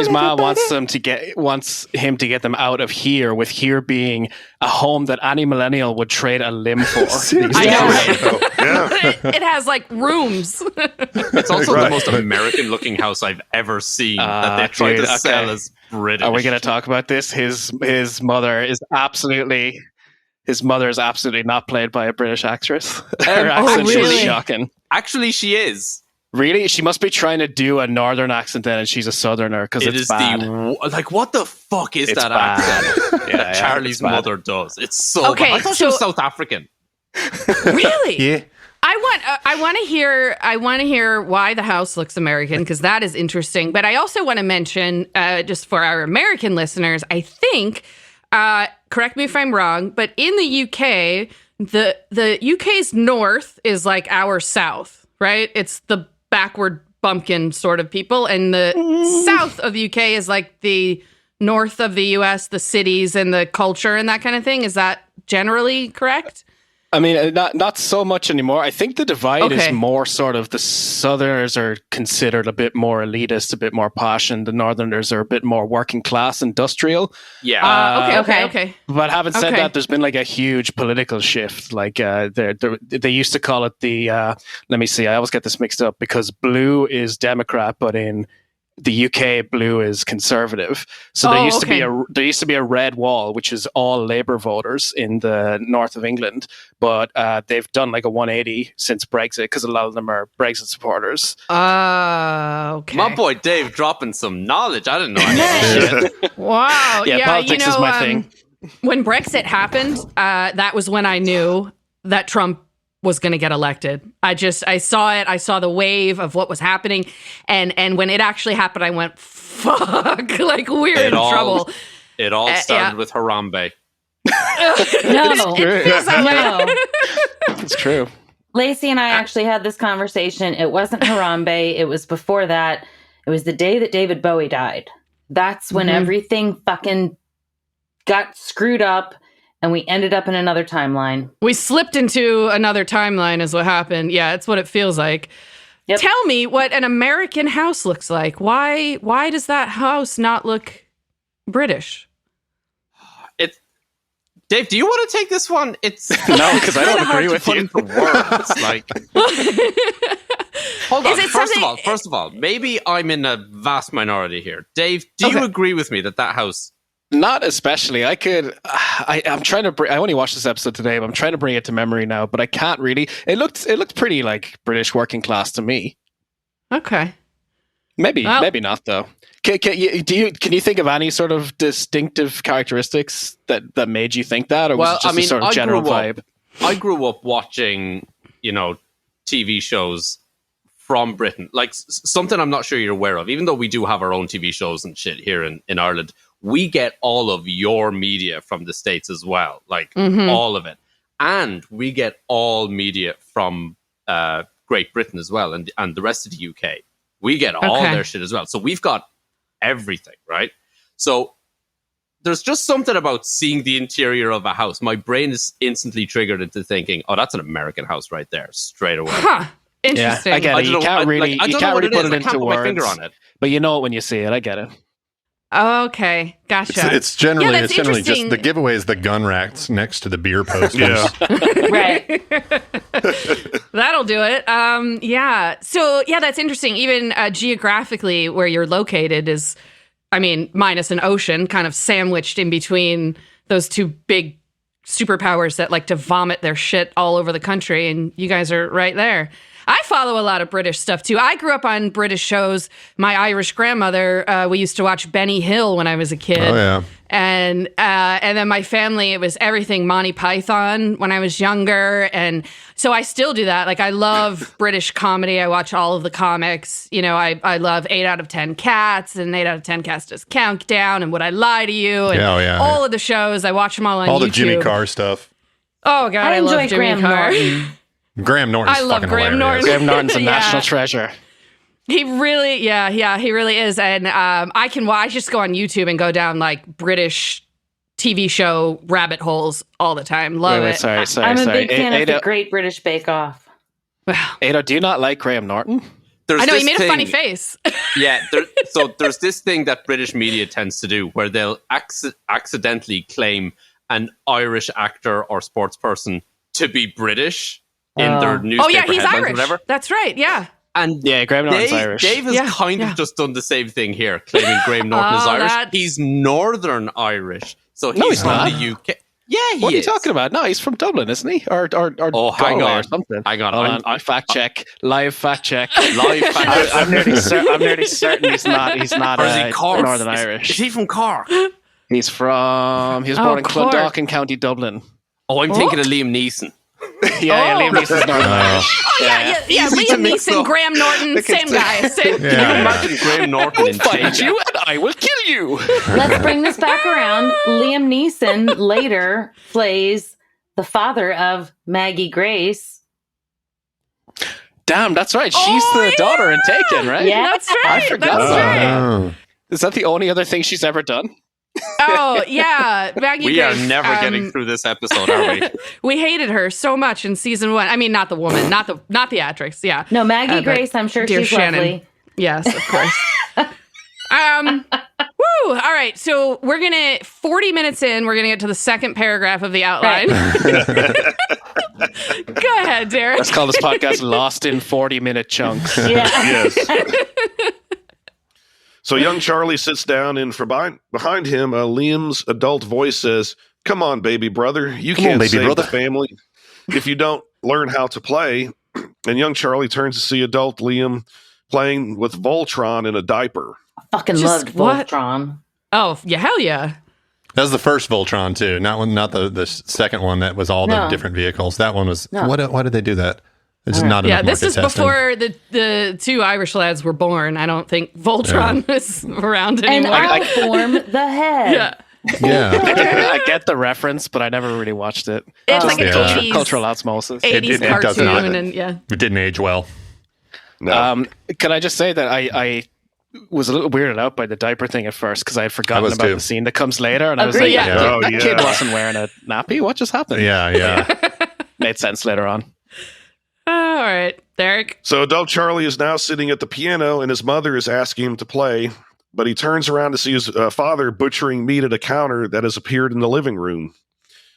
mom wants him to get them out of here, with here being a home that any millennial would trade a limb for. I know, right? Yeah. It has like rooms. It's also the most American-looking house I've ever seen that they tried to sell as British. Are we going to talk about this? His mother is absolutely not played by a British actress. Her accent is shocking. Actually, she is. Really? She must be trying to do a northern accent then, and she's a southerner because it's bad. What the fuck is that accent that Charlie's mother does? It's so bad. I thought she was South African. Really? Yeah. I want to hear why the house looks American, because that is interesting. But I also want to mention, just for our American listeners, I think, correct me if I'm wrong, but in the UK, the UK's north is like our south, right? It's the backward bumpkin sort of people, and the south of the UK is like the north of the US, the cities and the culture and that kind of thing. Is that generally correct? I mean, not so much anymore. I think the divide is more sort of the Southerners are considered a bit more elitist, a bit more posh, and the Northerners are a bit more working class, industrial. Yeah. Okay. But having said that, there's been like a huge political shift. Like they used to call it the. Let me see. I always get this mixed up because blue is Democrat, but in the UK, blue is conservative. So there used to be a red wall, which is all Labour voters in the north of England. But they've done like a 180 since Brexit because a lot of them are Brexit supporters. Okay. My boy Dave dropping some knowledge. I didn't know any shit. Wow. Yeah, politics is my thing. When Brexit happened, that was when I knew that Trump was going to get elected. I saw it. I saw the wave of what was happening. And when it actually happened, I went, fuck, like we're in trouble. It all started with Harambe. No. It's true. Lacy and I actually had this conversation. It wasn't Harambe. It was before that. It was the day that David Bowie died. that's when everything fucking got screwed up and we ended up in another timeline. We slipped into another timeline is what happened. Yeah, it's what it feels like. Yep. Tell me what an American house looks like. Why does that house not look British? Dave, do you want to take this one? It's no, because I don't agree with you. Words. Like, hold on. First of all, maybe I'm in a vast minority here. Dave, do you agree with me that house? Not especially. I'm trying to. I only watched this episode today, but I'm trying to bring it to memory now. But I can't really. It looked pretty like British working class to me. Okay. Maybe not though. Can you think of any sort of distinctive characteristics that made you think that, or was it just a sort of general vibe? I grew up watching, TV shows from Britain, like something I'm not sure you're aware of. Even though we do have our own TV shows and shit here in Ireland, we get all of your media from the States as well, like all of it, and we get all media from Great Britain as well, and the rest of the UK. We get all their shit as well. So we've got everything, right? So there's just something about seeing the interior of a house. My brain is instantly triggered into thinking, oh, that's an American house right there, straight away. Huh. Interesting. Yeah, I get it. You can't really put it into words. My finger on it. But you know it when you see it. I get it. Okay, gotcha. It's generally just the giveaway is the gun racks next to the beer posters. Yeah. Right. That'll do it. Yeah. So yeah, that's interesting. Even geographically, where you're located is, minus an ocean, kind of sandwiched in between those two big superpowers that like to vomit their shit all over the country, and you guys are right there. I follow a lot of British stuff, too. I grew up on British shows. My Irish grandmother, we used to watch Benny Hill when I was a kid. Oh, yeah. And then my family, it was everything Monty Python when I was younger. And so I still do that. Like, I love British comedy. I watch all of the comics. I love 8 out of 10 Cats and 8 out of 10 Cats Does Countdown and Would I Lie to You? And all of the shows. I watch them all on YouTube. All the Jimmy Carr stuff. Oh, God, I love Jimmy Carr. Graham Norton's fucking hilarious. Graham Norton's a national treasure. He really, he really is. And I just go on YouTube and go down like British TV show rabbit holes all the time. Love it. Sorry. I'm a big fan of the Great British Bake Off. Ada, do you not like Graham Norton? I know, he made a funny face. Yeah, so there's this thing that British media tends to do where they'll accidentally claim an Irish actor or sports person to be British in their newspaper he's headlines Irish. Or whatever. That's right, yeah. And Graham Norton's Irish. Dave has kind of just done the same thing here, claiming Graham Norton is Irish. He's Northern Irish, so he's from the UK. Yeah, what are you talking about? No, he's from Dublin, isn't he? Or hang on, or something. Hang on. I fact check. Live fact check. I'm nearly certain he's not. He's not. Or is he Cork? Northern Irish. Is he from Cork? He was born in Clondalkin, County Dublin. Oh, I'm thinking of Liam Neeson. Liam Neeson's Northern Irish. Liam Neeson, Graham Norton, same guy. Can you imagine Graham Norton in find you and I will kill you? Let's bring this back around. Liam Neeson later plays the father of Maggie Grace. Damn, that's right. She's the daughter in Taken, right? Yeah, that's right. I forgot. Right. Is that the only other thing she's ever done? Oh, yeah. Maggie we Grace, are never getting through this episode, are we? We hated her so much in season 1. I mean, not the woman, not the actress. Yeah. No, Maggie Grace, I'm sure she's Shannon. lovely. Yes, of course. Woo! All right. So 40 minutes in, we're going to get to the second paragraph of the outline. Right. Go ahead, Derek. Let's call this podcast Lost in 40-minute Chunks. Yeah. Yes. So young Charlie sits down, and behind him, Liam's adult voice says, "Come on, baby brother. You can't save the family if you don't learn how to play." And young Charlie turns to see adult Liam playing with Voltron in a diaper. I fucking loved Voltron. Oh, yeah, hell yeah. That was the first Voltron, too. Not the second one that was all the different vehicles. That one was... No. Why did they do that? It's not enough this is testing. before the two Irish lads were born. I don't think Voltron was around anymore. And I'll form the head. Yeah. I get the reference, but I never really watched it. It's like an 80s, cultural osmosis. 80s it does not. And, It didn't age well. No. Can I just say that I was a little weirded out by the diaper thing at first because I had forgotten about the scene that comes later, and I was Agreed. like, Yeah. that kid wasn't wearing a nappy. What just happened? Yeah. Made sense later on. All right, Derek. So adult Charlie is now sitting at the piano, and his mother is asking him to play, but he turns around to see his father butchering meat at a counter that has appeared in the living room.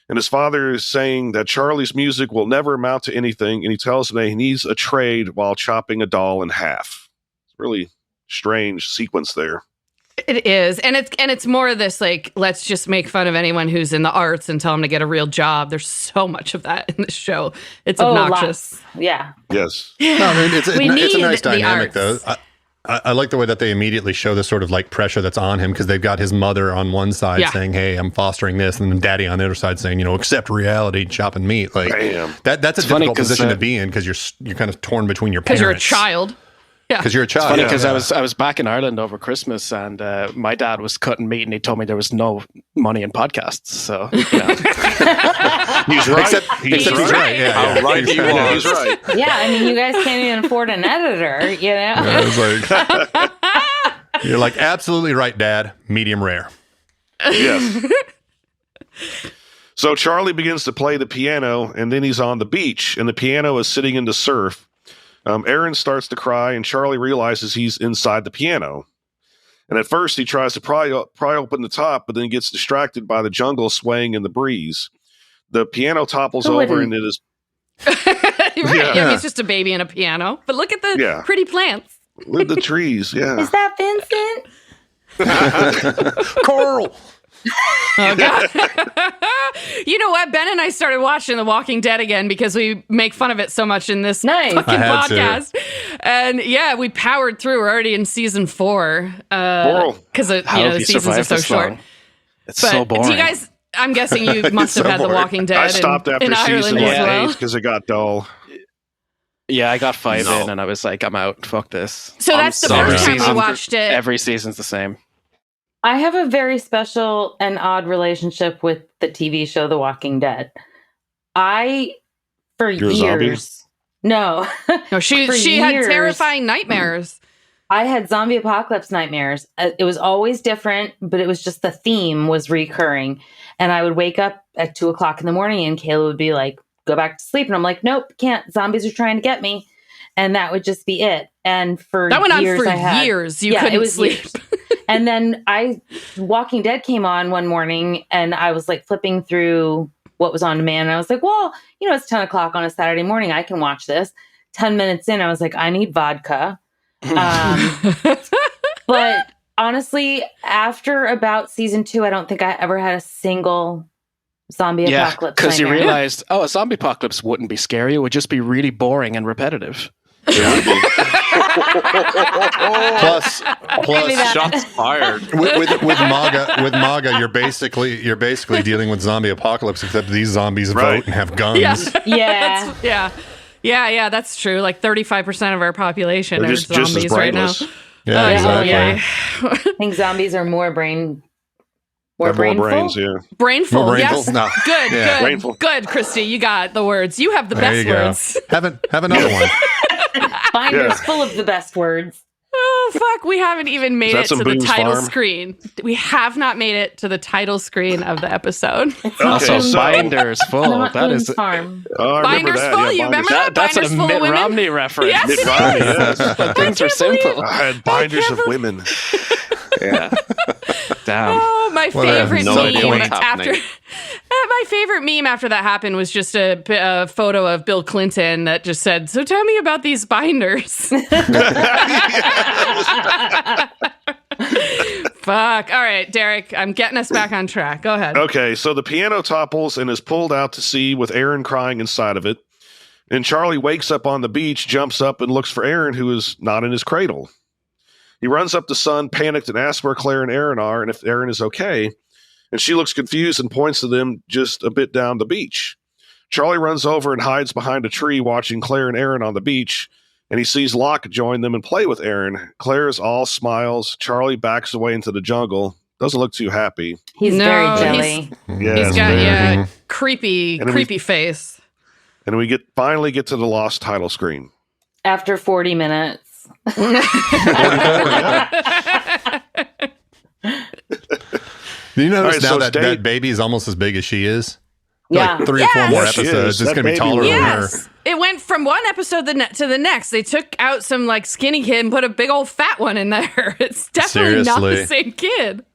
And his father is saying that Charlie's music will never amount to anything, and he tells him that he needs a trade while chopping a doll in half. It's really strange sequence there. It is, and it's more of this like, let's just make fun of anyone who's in the arts and tell them to get a real job. There's so much of that in the show. It's obnoxious. Lots. Yeah. Yes. No, I mean, it's a nice dynamic, though. arts. I like the way that they immediately show this sort of like pressure that's on him because they've got his mother on one side saying, "Hey, I'm fostering this," and then daddy on the other side saying, accept reality, chopping meat. Like that's a difficult position to be in because you're kind of torn between your parents. Because you're a child. Yeah. Because you're a child. Funny because I was back in Ireland over Christmas, and my dad was cutting meat, and he told me there was no money in podcasts. So he's right. Except he's right. Yeah, How right he was. He's right. Yeah, I mean, you guys can't even afford an editor, you know? I was like, you're like, absolutely right, Dad. Medium rare. Yes. So Charlie begins to play the piano, and then he's on the beach, and the piano is sitting in the surf. Aaron starts to cry, and Charlie realizes he's inside the piano. And at first, he tries to pry open the top, but then gets distracted by the jungle swaying in the breeze. The piano topples over, and it is... Right. Yeah. I mean, it's just a baby and a piano. But look at the pretty plants. Look at the trees, yeah. Is that Vincent? Coral! Oh, God. You know what? Ben and I started watching The Walking Dead again because we make fun of it so much in this fucking podcast. And yeah, we powered through. We're already in season 4 because the seasons are so short. It's so boring. Do you guys? I'm guessing you must have had The Walking Dead. I stopped after season 8 because it got dull. Yeah, I got 5 in, and I was like, I'm out. Fuck this. So that's the first time we watched it. Every season's the same. I have a very special and odd relationship with the TV show The Walking Dead. For years. No. No, she had terrifying nightmares. I had zombie apocalypse nightmares. It was always different, but it was just the theme was recurring. And I would wake up at 2:00 in the morning and Kayla would be like, go back to sleep. And I'm like, nope, can't. Zombies are trying to get me. And that would just be it. And for that went years, on for years. You couldn't sleep. And then Walking Dead came on one morning and I was like flipping through what was on demand. And I was like, well, it's 10:00 on a Saturday morning. I can watch this. 10 minutes in, I was like, I need vodka. But honestly, after about season 2, I don't think I ever had a single zombie apocalypse. Because you realized, a zombie apocalypse wouldn't be scary. It would just be really boring and repetitive. plus shots fired. With MAGA, you're basically dealing with zombie apocalypse, except these zombies vote and have guns. Yeah. That's true. Like 35% of our population are just as zombies right now. Yeah, exactly. I think zombies are more brainful. Brains, yeah. Brainful, yes. No. Good, Yeah. good, Christy. You got the words. You have the best words. Have another one. Binders full of the best words. Oh, fuck. We haven't even made it to the Boone's title Farm? screen. We have not made it to the title screen of the episode. Also, Binders full. Not That Boone's is Farm. Oh, I remember Binders that. full. Yeah, You remember that? that's Binders a full Mitt of women? Romney reference. Yes, Mitt it Romney, is. yes. But things are simple. I had binders of women. Yeah. Damn. Oh, my favorite no idea meme what's after happening. my favorite meme after that happened was just a photo of Bill Clinton that just said, "So tell me about these binders." Fuck. All right, Derek, I'm getting us back on track. Go ahead. Okay, so the piano topples and is pulled out to sea with Aaron crying inside of it. And Charlie wakes up on the beach, jumps up, and looks for Aaron, who is not in his cradle. He runs up to Sun, panicked, and asks where Claire and Aaron are and if Aaron is okay. And she looks confused and points to them just a bit down the beach. Charlie runs over and hides behind a tree watching Claire and Aaron on the beach, and he sees Locke join them and play with Aaron. Claire is all smiles. Charlie backs away into the jungle. Doesn't look too happy. He's very jelly. He's got creepy face. And we finally get to the lost title screen. After 40 minutes. Do you notice now that baby is almost as big as she is? Yeah. Like 3 or 4 more episodes. It's going to be taller than her. It went from one episode to the next. They took out some like skinny kid and put a big old fat one in there. It's definitely not the same kid.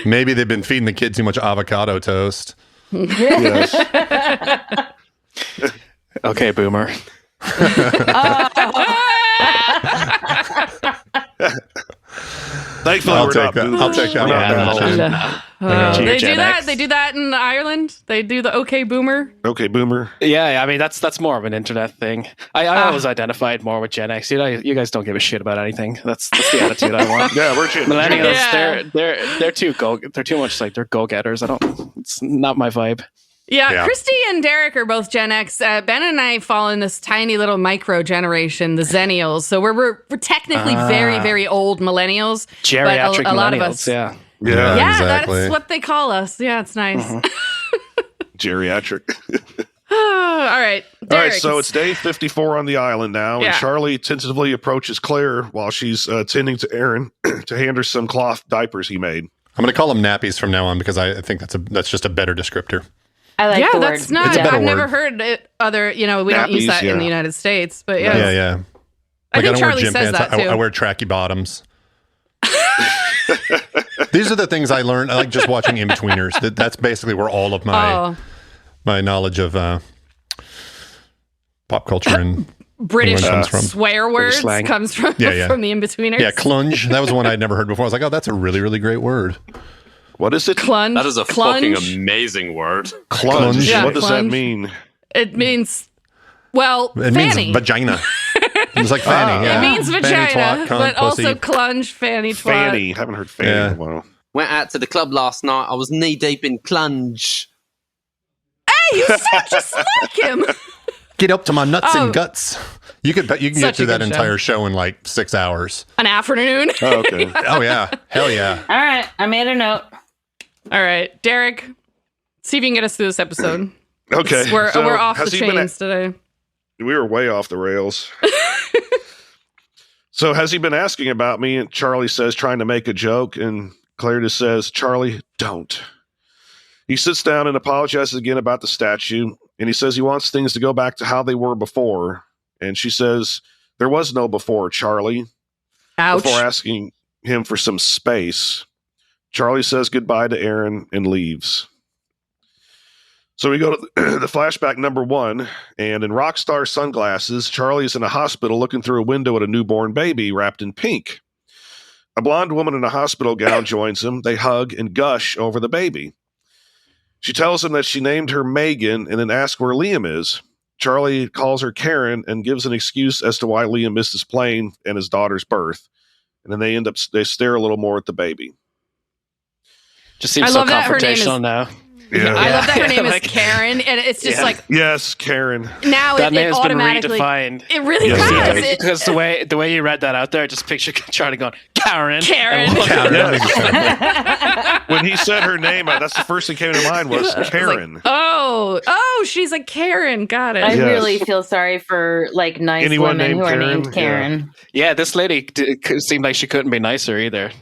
Maybe they've been feeding the kid too much avocado toast. Yes. Okay, boomer. Thankfully, I'll take that. They do that. They do that in Ireland. They do the okay boomer. Okay, boomer. Yeah, I mean that's more of an internet thing. I always identified more with Gen X. You guys don't give a shit about anything. That's the attitude I want. Yeah, we're millennials. Yeah. They're too much like they're go getters. It's not my vibe. Yeah, Christy and Derek are both Gen X. Ben and I fall in this tiny little micro generation, the Zennials. So we're technically very, very old millennials. Geriatric but a lot millennials, of us. Yeah, exactly. That's what they call us. Yeah, it's nice. Geriatric. All right, Derek, all right. So it's day 54 on the island now, and Charlie tentatively approaches Claire while she's tending to Aaron to hand her some cloth diapers he made. I'm going to call them nappies from now on because I think that's just a better descriptor. I like the that's word. not. I've never heard it. We don't use that in the United States, but yeah. I think don't Charlie wear gym says pants. that too. I wear tracky bottoms. These are the things I learned. I like just watching In-Betweeners. That's basically where all of my knowledge of pop culture and British comes from. Swear words comes from from the In-Betweeners. Yeah, clunge. That was one I'd never heard before. I was like, oh, that's a really, really great word. What is it? Clunge. That is a fucking amazing word. Clunge. Yeah. What does that mean? It means, fanny. Means vagina. It's like fanny. It means vagina, fanny, twat, cunt, but pussy. also clunge, fanny, twat. Fanny. Haven't heard fanny in a while. Went out to the club last night. I was knee deep in clunge. Hey, you sound just like him. Get up to my nuts and guts. You can get through that entire show in like 6 hours. An afternoon. Oh, okay. Oh yeah, hell yeah. All right, I made a note. All right, Derek, see if you can get us through this episode. Okay. We're off the chains today. We were way off the rails. So has he been asking about me? And Charlie says, trying to make a joke, and Claire just says, Charlie, don't. He sits down and apologizes again about the statue, and he says he wants things to go back to how they were before. And she says, there was no before, Charlie. Ouch. Before asking him for some space. Charlie says goodbye to Aaron and leaves. So we go to the flashback number 1, and in rock star sunglasses, Charlie's in a hospital looking through a window at a newborn baby wrapped in pink. A blonde woman in a hospital gown joins him. They hug and gush over the baby. She tells him that she named her Megan and then asks where Liam is. Charlie calls her Karen and gives an excuse as to why Liam missed his plane and his daughter's birth. And then they stare a little more at the baby. Just seems so confrontational now. Yeah. I love that her name is Karen, and it's just like yes, Karen. Now that name has automatically been redefined. It really has. Because the way you read that out there, I just picture Charlie going, Karen. When he said her name, that's the first thing came to mind was Karen. Like, she's a Karen. Got it. I really feel sorry for like nice Anyone women who Karen? are named Karen. Yeah, this lady seemed like she couldn't be nicer either.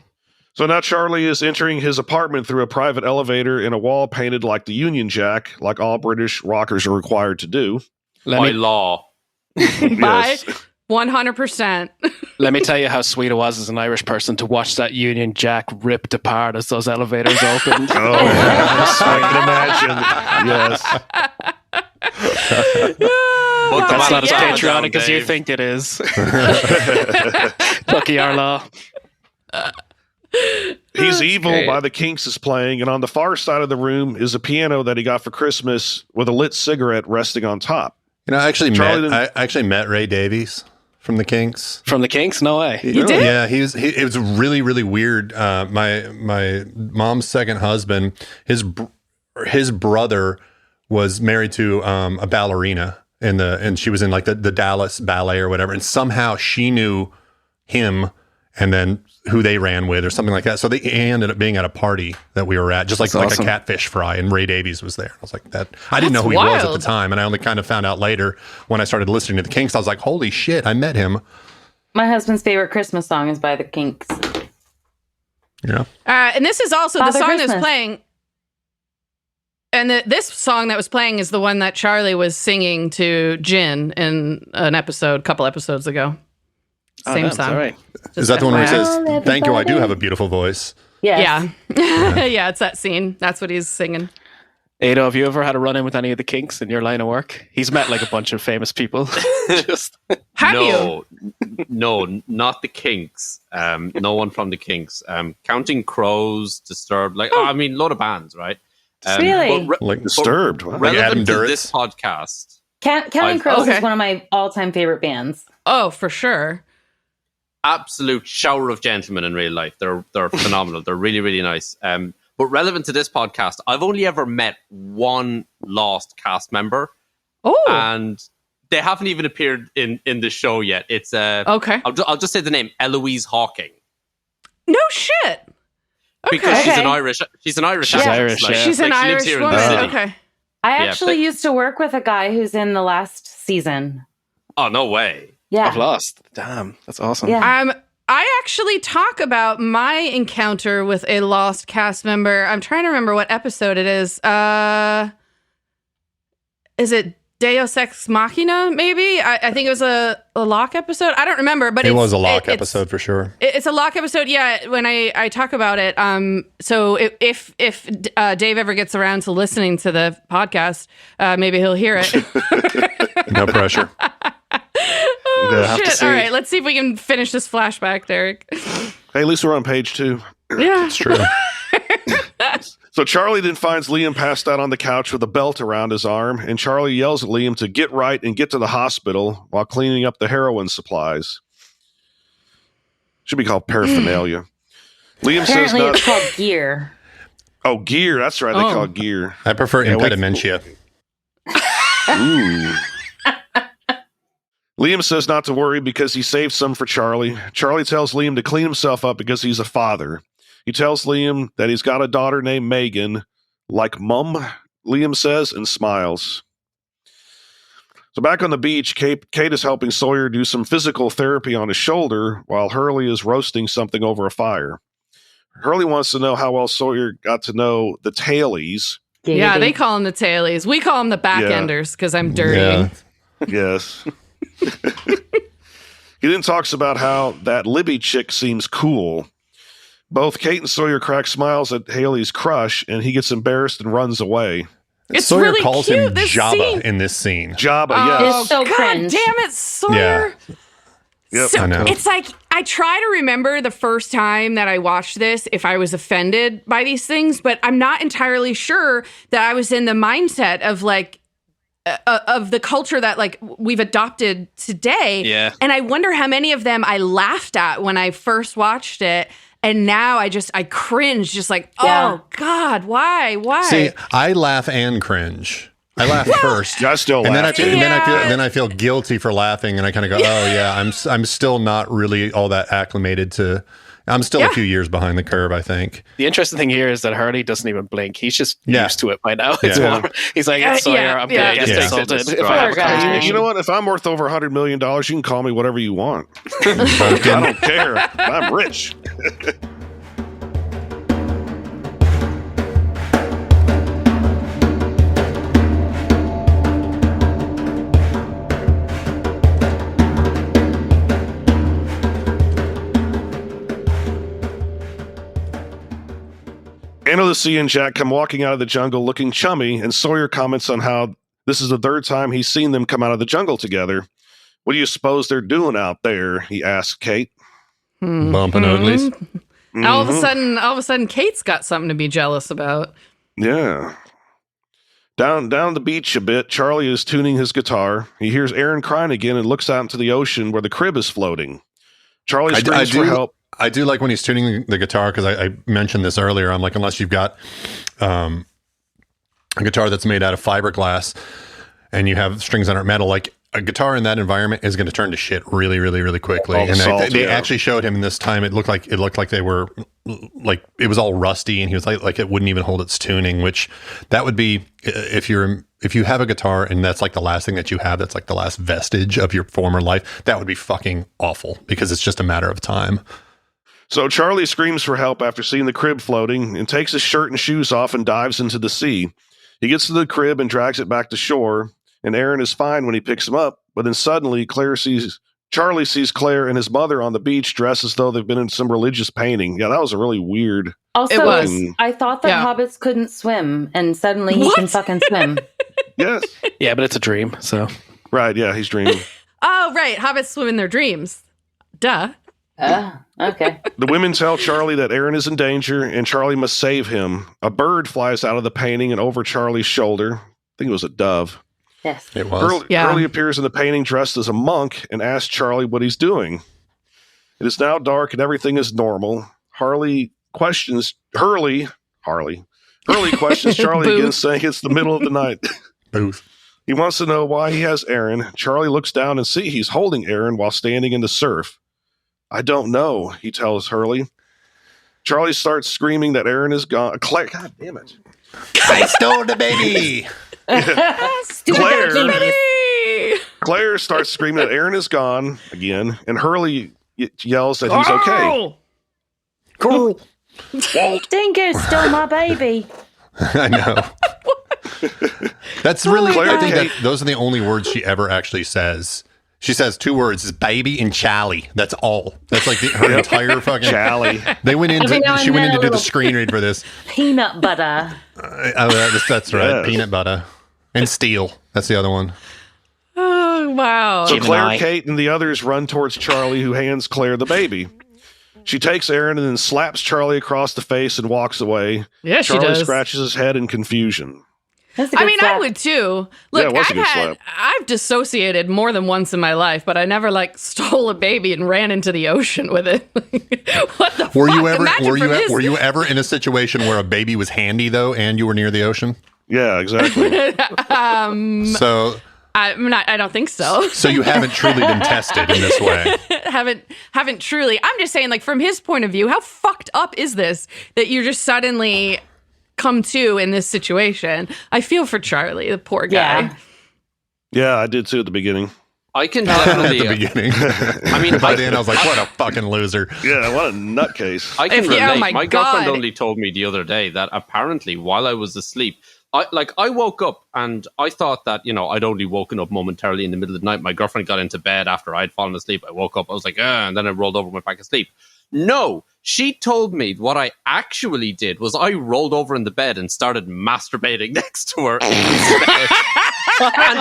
So now Charlie is entering his apartment through a private elevator in a wall painted like the Union Jack, like all British rockers are required to do. By law. By 100%. Let me tell you how sweet it was as an Irish person to watch that Union Jack ripped apart as those elevators opened. Oh, yes, I can imagine. Yes. That's not as patriotic as you think it is. Lucky Arlaw. He's Evil by the Kinks is playing, and on the far side of the room is a piano that he got for Christmas with a lit cigarette resting on top. I actually met Ray Davies from the Kinks. From the Kinks? No way. You did? Yeah, it was really, really weird. My mom's second husband, his brother was married to a ballerina and she was in like the Dallas Ballet or whatever, and somehow she knew him and then who they ran with or something like that. So they ended up being at a party that we were at, just like a catfish fry, and Ray Davies was there. I was like, that. I didn't know who he was at the time, and I only kind of found out later when I started listening to the Kinks. I was like, holy shit, I met him. My husband's favorite Christmas song is by the Kinks. Yeah. And this is also Father the song Christmas. that's playing. And this song that was playing is the one that Charlie was singing to Jin in an episode, a couple episodes ago. Same song. All right. Is that the one where he says, Everybody. "Thank you, I do have a beautiful voice"? Yes. Yeah. Yeah, it's that scene. That's what he's singing. Ado, have you ever had a run-in with any of the Kinks in your line of work? He's met like a bunch of famous people. Just Have you? No, not the Kinks. No one from the Kinks. Counting Crows, Disturbed, I mean, load of bands, right? Really? Like Disturbed. Wow. Like Adam Relevant to Duritz? this podcast. Counting Crows Okay. is one of my all-time favorite bands. Oh, for sure. Absolute shower of gentlemen in real life. They're phenomenal. They're really, really nice. But relevant to this podcast, I've only ever met one lost cast member. Oh. And they haven't even appeared in the show yet. It's Okay. I'll just say the name, Eloise Hawking. No shit. Okay. Because she's Okay. an Irish actress. She's Irish, yeah. She's an she lives Irish here in the woman. city. Okay. I Yeah, actually but- used to work with a guy who's in the last season. Oh, no way. Yeah. I've lost. Damn, that's awesome. Yeah. I actually talk about my encounter with a lost cast member. I'm trying to remember what episode it is. Is it Deus Ex Machina, maybe? I think it was a Locke episode. I don't remember, but It was a Locke episode for sure. It's a Locke episode, yeah. When I talk about it, so if Dave ever gets around to listening to the podcast, maybe he'll hear it. No pressure. have to Shit! see. All right, let's see if we can finish this flashback, Derek. Hey, at least we're on page 2. Yeah, It's true. So Charlie then finds Liam passed out on the couch with a belt around his arm, and Charlie yells at Liam to get right and get to the hospital while cleaning up the heroin supplies. Should be called paraphernalia. Liam says Apparently not. it's called gear. Oh, gear. That's right. They call it gear. I prefer impedimentia. Ooh. Liam says not to worry because he saved some for Charlie. Charlie tells Liam to clean himself up because he's a father. He tells Liam that he's got a daughter named Megan, like Mum, Liam says, and smiles. So back on the beach, Kate is helping Sawyer do some physical therapy on his shoulder while Hurley is roasting something over a fire. Hurley wants to know how well Sawyer got to know the tailies. yeah. They call them the tailies. We call them the backenders because I'm dirty. Yeah. Yes. He then talks about how that Libby chick seems cool. Both Kate and Sawyer crack smiles at Haley's crush, and he gets embarrassed and runs away. It's Sawyer really calls cute, him this Jabba scene. in this scene. Jabba, Oh, yes. It's so God cringe. damn it, Sawyer. Yep. So I know. it's like I try to remember the first time that I watched this if I was offended by these things, but I'm not entirely sure that I was in the mindset of like of the culture that like we've adopted today. Yeah. And I wonder how many of them I laughed at when I first watched it. And now I cringe, just like, Yeah. oh God, why? See, I laugh and cringe. I laugh first. I still And then I laugh. feel, then I feel guilty for laughing, and I kind of go, "Oh yeah, I'm still not really all that acclimated to. I'm still a few years behind the curve, I think." The interesting thing here is that Hurley doesn't even blink. He's just used to it by now. It's Yeah. more, he's like, it's Sawyer, I'm going to get Yeah. insulted. Yeah. If I have a Poor guy. conversation. You know what? If I'm worth over $100 million, you can call me whatever you want. I don't care. I'm rich. Anna, Lacy, and Jack come walking out of the jungle looking chummy, and Sawyer comments on how this is the third time he's seen them come out of the jungle together. What do you suppose they're doing out there? He asks Kate. Bumping uglies. All of a sudden, Kate's got something to be jealous about. Yeah. Down the beach a bit, Charlie is tuning his guitar. He hears Aaron crying again and looks out into the ocean where the crib is floating. Charlie screams for help. I do like when he's tuning the guitar, because I mentioned this earlier. I'm like, unless you've got a guitar that's made out of fiberglass and you have strings that aren't metal, like a guitar in that environment is going to turn to shit really, really, really quickly. And they actually showed him in this time. It looked like they were like it was all rusty, and he was like it wouldn't even hold its tuning. Which that would be if you have a guitar and that's like the last thing that you have. That's like the last vestige of your former life. That would be fucking awful because it's just a matter of time. So Charlie screams for help after seeing the crib floating and takes his shirt and shoes off and dives into the sea. He gets to the crib and drags it back to shore, and Aaron is fine when he picks him up, but then suddenly Charlie sees Claire and his mother on the beach dressed as though they've been in some religious painting. Yeah, that was a really weird... Also, I thought that hobbits couldn't swim, and suddenly he can fucking swim. Yes. Yeah, but it's a dream, so... Right, yeah, he's dreaming. Oh, right. Hobbits swim in their dreams. Duh. Okay. The women tell Charlie that Aaron is in danger and Charlie must save him. A bird flies out of the painting and over Charlie's shoulder. I think it was a dove. Yes. It was. Hurley appears in the painting dressed as a monk and asks Charlie what he's doing. It is now dark and everything is normal. Hurley questions Charlie again, saying it's the middle of the night. Booth. He wants to know why he has Aaron. Charlie looks down and sees he's holding Aaron while standing in the surf. I don't know, he tells Hurley. Charlie starts screaming that Aaron is gone. Claire, God damn it. I stole the baby. Claire starts screaming that Aaron is gone again, and Hurley yells that he's okay. Cool. Dingo stole my baby. I know. That's really, I think that those are the only words she ever actually says. She says 2 words: is baby and Charlie. That's all. That's like her entire fucking Charlie. She went in to do the screen read for this. Peanut butter. That's right. Yes. Peanut butter and steel. That's the other one. Oh wow! So Claire, Kate, and the others run towards Charlie, who hands Claire the baby. She takes Aaron and then slaps Charlie across the face and walks away. Yeah, Charlie she does. Scratches his head in confusion. I mean, I would too. Look, I've dissociated more than once in my life, but I never stole a baby and ran into the ocean with it. What the fuck? Were you ever in a situation where a baby was handy though, and you were near the ocean? Yeah, exactly. So I don't think so. So you haven't truly been tested in this way. haven't truly. I'm just saying, from his point of view, how fucked up is this that you're just suddenly come to in this situation? I feel for Charlie, the poor guy. Yeah, I did too at the beginning. I can definitely... at the beginning. I mean, by then I was like, what a fucking loser. Yeah, what a nutcase. I can relate. My girlfriend only told me the other day that apparently while I was asleep, I woke up and I thought that, I'd only woken up momentarily in the middle of the night. My girlfriend got into bed after I'd fallen asleep. I woke up, I was like, and then I rolled over and went back asleep. No, she told me what I actually did was I rolled over in the bed and started masturbating next to her. And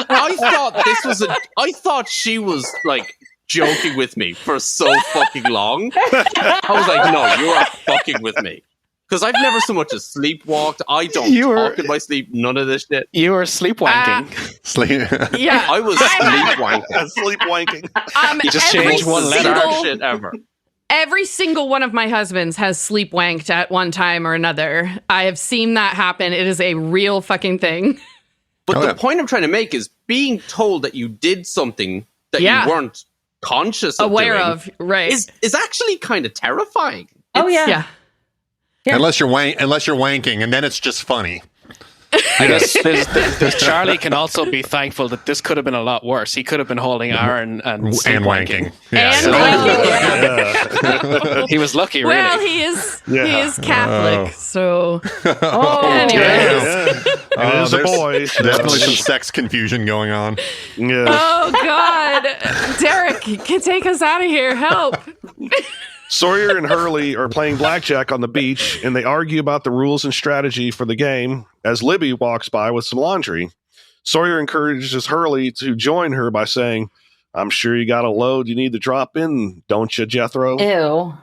I thought she was joking with me for so fucking long. I was like, no, you are fucking with me. Because I've never so much as sleepwalked. I don't talk in my sleep. None of this shit. You were sleepwanking. Yeah. I was sleepwanking. Sleepwanking. You just changed one letter. Shit ever. Every single one of my husbands has sleepwanked at one time or another. I have seen that happen. It is a real fucking thing. But the point I'm trying to make is being told that you did something that you weren't conscious of aware of, right? Is actually kind of terrifying. Yeah. Unless you're wanking, and then it's just funny. I guess Charlie can also be thankful that this could have been a lot worse. He could have been holding Aaron and wanking. And he was lucky, really. Well, he is Catholic, so. Anyways. It is a boy. Definitely some sex confusion going on. Yes. Oh, God. Derek, can take us out of here. Help. Sawyer and Hurley are playing blackjack on the beach, and they argue about the rules and strategy for the game as Libby walks by with some laundry. Sawyer encourages Hurley to join her by saying, I'm sure you got a load you need to drop in, don't you, Jethro? Ew.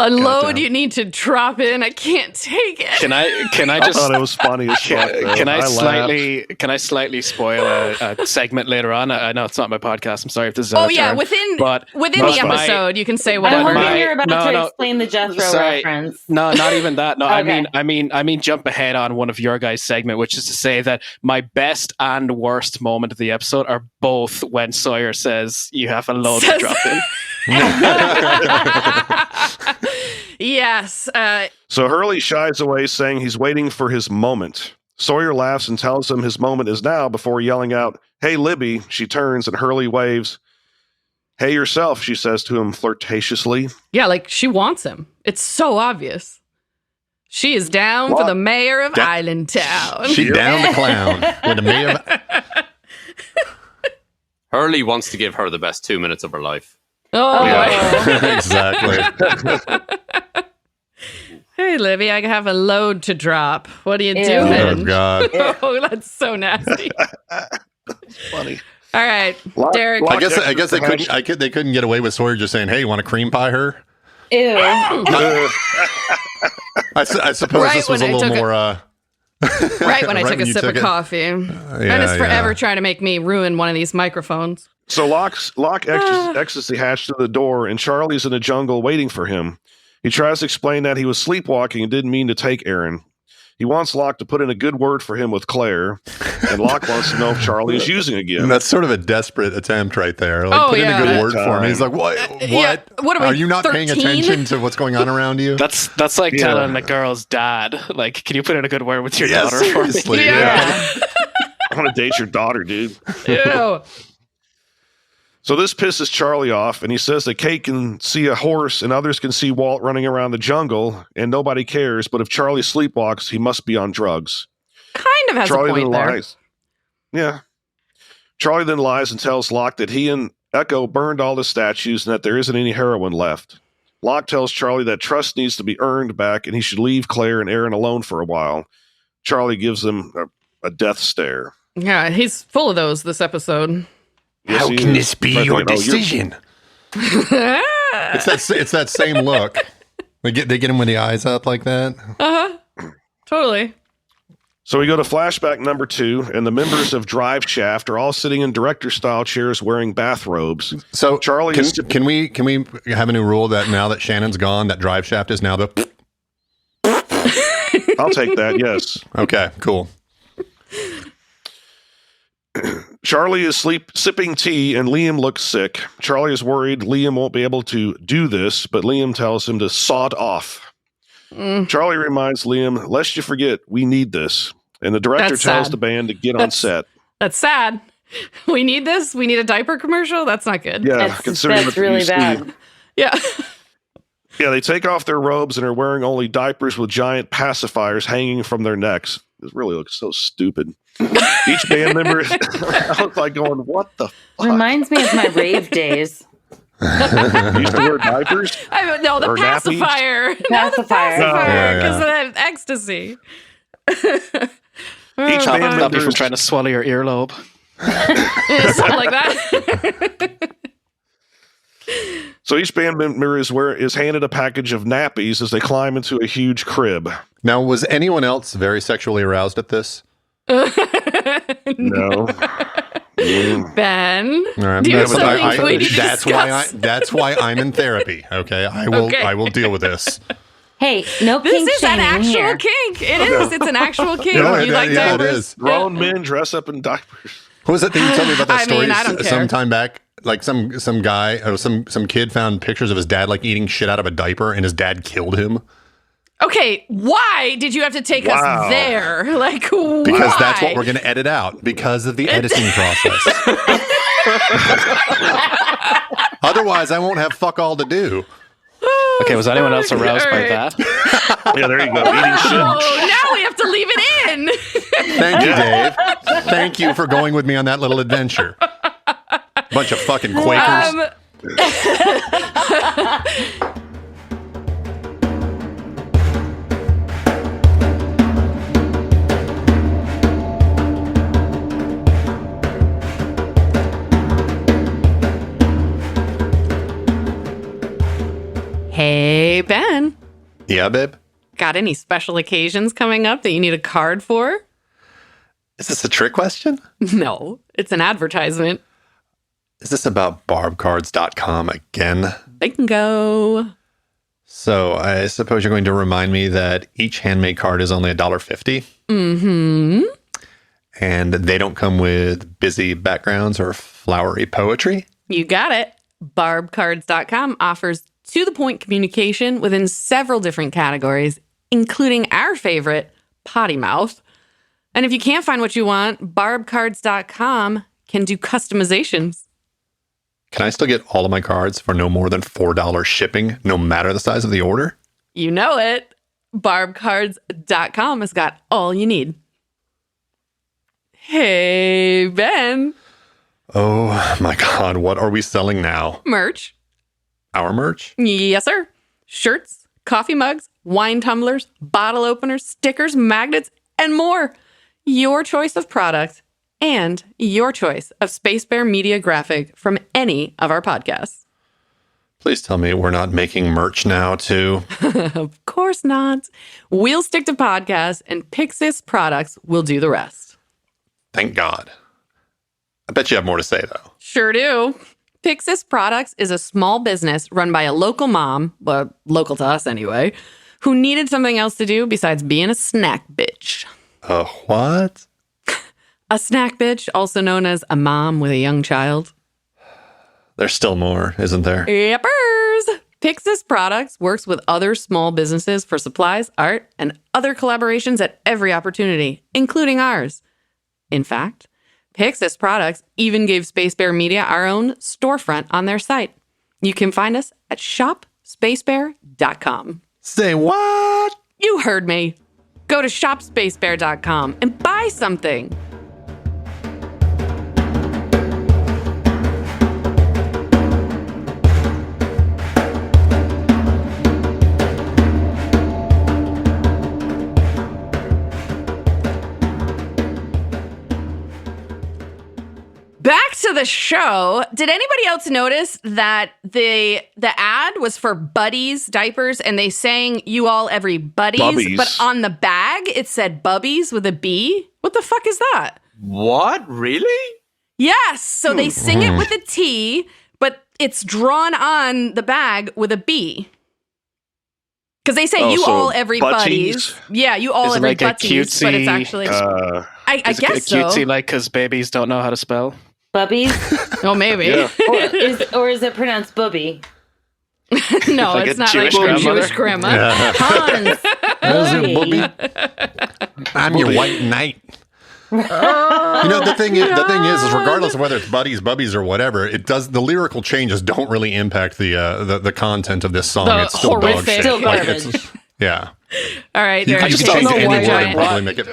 load you need to drop in. I can't take it. Can I just? I thought it was funny as fuck. Can I slightly spoil a segment later on? I know it's not my podcast. I'm sorry if this is. Within the episode, you can say whatever. I you're about to explain the Jethro reference. No, not even that. No, Okay. I mean, jump ahead on one of your guys' segment, which is to say that my best and worst moment of the episode are both when Sawyer says you have a load to drop in. Yes. So Hurley shies away, saying he's waiting for his moment. Sawyer laughs and tells him his moment is now before yelling out, "Hey, Libby." She turns and Hurley waves. "Hey, yourself," she says to him flirtatiously. Yeah, like she wants him. It's so obvious. She is down for the mayor of Island Town. She down the clown with the mayor of... Hurley wants to give her the best 2 minutes of her life. Oh, yeah. Exactly. Hey, Libby, I have a load to drop. What are you doing? Oh, God. Oh, that's so nasty. That's funny. All right, Derek. I guess they couldn't get away with Sawyer just saying, "Hey, you want to cream pie her?" Ew. I suppose this was a little more... right when I took a sip of coffee. And it's forever trying to make me ruin one of these microphones. So Locke exits the hatch to the door, and Charlie's in the jungle waiting for him. He tries to explain that he was sleepwalking and didn't mean to take Aaron. He wants Locke to put in a good word for him with Claire, and Locke wants to know if Charlie is using again. And that's sort of a desperate attempt right there. Like, put in a good word for him. He's like, what? Yeah. What are you not 13? Paying attention to what's going on around you? That's like telling a girl's dad, like, can you put in a good word with your daughter seriously, for me? Yeah. I want to date your daughter, dude. Ew. So this pisses Charlie off, and he says that Kate can see a horse and others can see Walt running around the jungle, and nobody cares, but if Charlie sleepwalks, he must be on drugs. Kind of has Charlie a point then there. Lies. Yeah. Charlie then lies and tells Locke that he and Echo burned all the statues and that there isn't any heroin left. Locke tells Charlie that trust needs to be earned back and he should leave Claire and Aaron alone for a while. Charlie gives him a death stare. Yeah, he's full of those this episode. How can this be your decision? It's that same look. They get him with the eyes up like that. Totally. So we go to flashback number 2, and the members of Drive Shaft are all sitting in director-style chairs wearing bathrobes. So Charlie, can we have a new rule that now that Shannon's gone, that Drive Shaft is now the? I'll take that. Yes. Okay. Cool. Charlie is sipping tea, and Liam looks sick. Charlie is worried Liam won't be able to do this, but Liam tells him to sod off. Charlie reminds Liam, lest you forget, we need this. And the director tells the band to get on set. That's sad. We need this? We need a diaper commercial? That's not good. Yeah, that's really bad. Yeah. Yeah, they take off their robes and are wearing only diapers with giant pacifiers hanging from their necks. It really looks so stupid. Each band member is like going, what the fuck? Reminds me of my rave days. You used to wear diapers? No, the pacifier. No, the pacifier, because of that ecstasy. Each band member from trying to swallow your earlobe. Something like that. So each band member is handed a package of nappies as they climb into a huge crib. Now, was anyone else very sexually aroused at this? No. Ben, all right. do you have something we need to discuss? That's why I'm in therapy. Okay, I will deal with this. Hey, no kink This is an actual here. kink. It is. It's an actual kink. No, You like diapers? it is. Grown men dress up in diapers. What was that thing you told me about that story I don't care. some time back? Like some guy or some kid found pictures of his dad like eating shit out of a diaper, and his dad killed him. Okay, why did you have to take us there? Like, why? Because that's what we're going to edit out because of the editing process. Otherwise, I won't have fuck all to do. Okay, was anyone else aroused by that? Yeah, there you go. Eating shit. Oh, now we have to leave it in. Thank you, Dave. Thank you for going with me on that little adventure. Bunch of fucking Quakers. Hey, Hey, Ben. Yeah, babe? Got any special occasions coming up that you need a card for? Is this a trick question? No, it's an advertisement. Is this about barbcards.com again? Bingo. So I suppose you're going to remind me that each handmade card is only $1.50. Mm-hmm. And they don't come with busy backgrounds or flowery poetry? You got it. Barbcards.com offers to-the-point communication within several different categories, including our favorite, potty mouth. And if you can't find what you want, barbcards.com can do customizations. Can I still get all of my cards for no more than $4 shipping, no matter the size of the order? You know it. Barbcards.com has got all you need. Hey, Ben. Oh my God, what are we selling now? Merch. Our merch? Yes, sir. Shirts, coffee mugs, wine tumblers, bottle openers, stickers, magnets, and more. Your choice of product and your choice of Space Bear Media graphic from any of our podcasts. Please tell me we're not making merch now, too. Of course not. We'll stick to podcasts, and Pixis products will do the rest. Thank God. I bet you have more to say, though. Sure do. Pixis Products is a small business run by a local mom, well, local to us anyway, who needed something else to do besides being a snack bitch. A what? A snack bitch, also known as a mom with a young child. There's still more, isn't there? Yepers! Pixis Products works with other small businesses for supplies, art, and other collaborations at every opportunity, including ours. In fact, Pixis Products even gave Space Bear Media our own storefront on their site. You can find us at shopspacebear.com. Say what? You heard me. Go to shopspacebear.com and buy something. Back to the show. Did anybody else notice that the ad was for Buddies diapers and they sang "You all everybody's," Bubbies. but on the bag it said Bubbies with a B? What the fuck is that? What? Really? Yes. So they sing it with a T, but it's drawn on the bag with a B. Because they say "You so all everybody's." butties? Yeah, "You all Is it like a everybody's," but it's cutesy, actually. I Is guess it cutesy so. like because babies don't know how to spell? Bubbies? Oh, maybe. Yeah. or is it pronounced bubby? No, Like it's a not Jewish like your grandmother? Jewish grandma. Yeah. Hans. Bubby. I'm your white knight. You know, the thing is, regardless of whether it's buddies, bubbies, or whatever, it does. The lyrical changes don't really impact the content of this song. The It's still dog horrific- shit. Still Like, garbage. it's- yeah. All right, You there can you just go. don't change know any why word giant- and probably make it.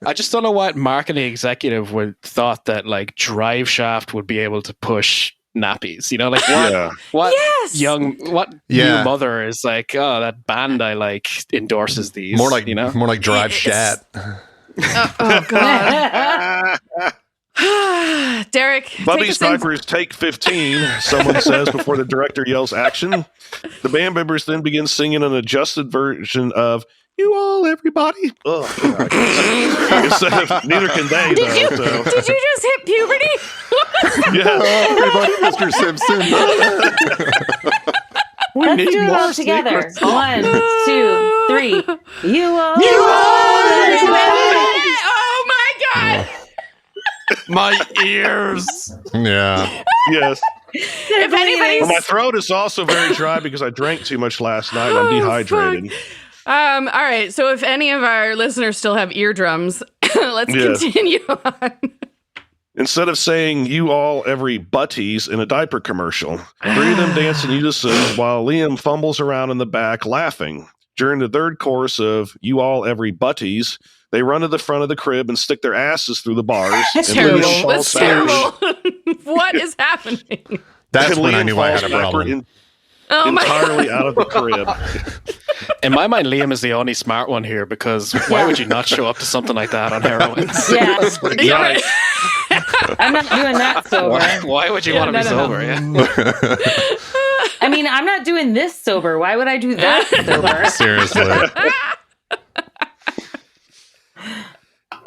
I just don't know what marketing executive would thought that like Drive Shaft would be able to push nappies. You know, like what? Yeah. What Yes! new mother is like? Oh, that band I like endorses these. More like drive It's- shat. Oh God, Derek, take Bubby us in. Snipers take 15, someone says before the director yells action. The band members then begin singing an adjusted version of "You All Everybody." Oh, God. Instead of "Neither Can They," Did you though. just hit puberty? Yeah. Everybody, Mr. Simpson. Let's do it all together. 1, 2, 3. You all. Oh my God! My ears. Yeah. Yes. If anybody's Well, my throat is also very dry because I drank too much last night. I'm dehydrated. all right. So if any of our listeners still have eardrums, let's Yes. continue on. Instead of saying "You all everybodies" in a diaper commercial, 3 of them dance in unison while Liam fumbles around in the back laughing. During the third chorus of "You all everybodies," they run to the front of the crib and stick their asses through the bars. That's and terrible. Liam falls That's backwards- terrible. What is happening? That's and when I Liam knew I had falls a problem. backward Oh my entirely out of the crib. In my mind, Liam is the only smart one here because why would you not show up to something like that on heroin? Yeah. Yeah. I'm not doing that sober. Why would you want to be no. sober? Yeah. I mean, I'm not doing this sober. Why would I do that sober? Seriously.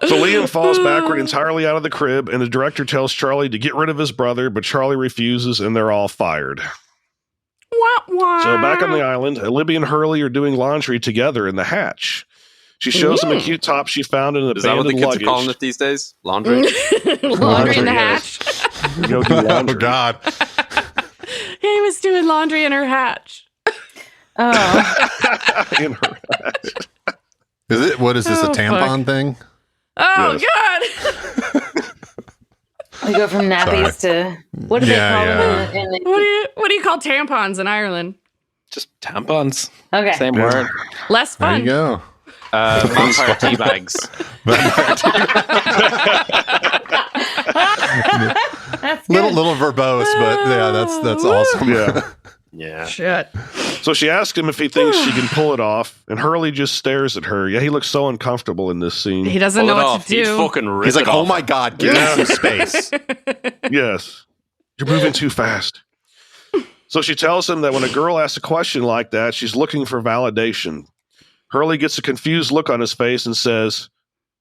So Liam falls backward entirely out of the crib, and the director tells Charlie to get rid of his brother, but Charlie refuses, and they're all fired. Wah, wah. So back on the island, Libby and Hurley are doing laundry together in the hatch. She shows him a cute top she found in an Is that what the abandoned kids luggage. are calling it these days? Laundry? Laundry in the yes. hatch. Go do laundry. Oh, God. He was doing laundry in her hatch. Oh. In her hatch. What is this, a tampon thing? Oh, Yes. God. We go from nappies to what do they call them in the What do you call tampons in Ireland? Just tampons. Okay. Same word. Less There fun. you go. Vampire tea bags. That's good. Little verbose, but yeah, that's awesome. Yeah. Yeah. Shit. So she asks him if he thinks she can pull it off, and Hurley just stares at her. Yeah, he looks so uncomfortable in this scene. He doesn't Pull know it what off. to He'd do. fucking rip He's like, it oh off. my God, give me some space. Yes. You're moving too fast. So she tells him that when a girl asks a question like that, she's looking for validation. Hurley gets a confused look on his face and says,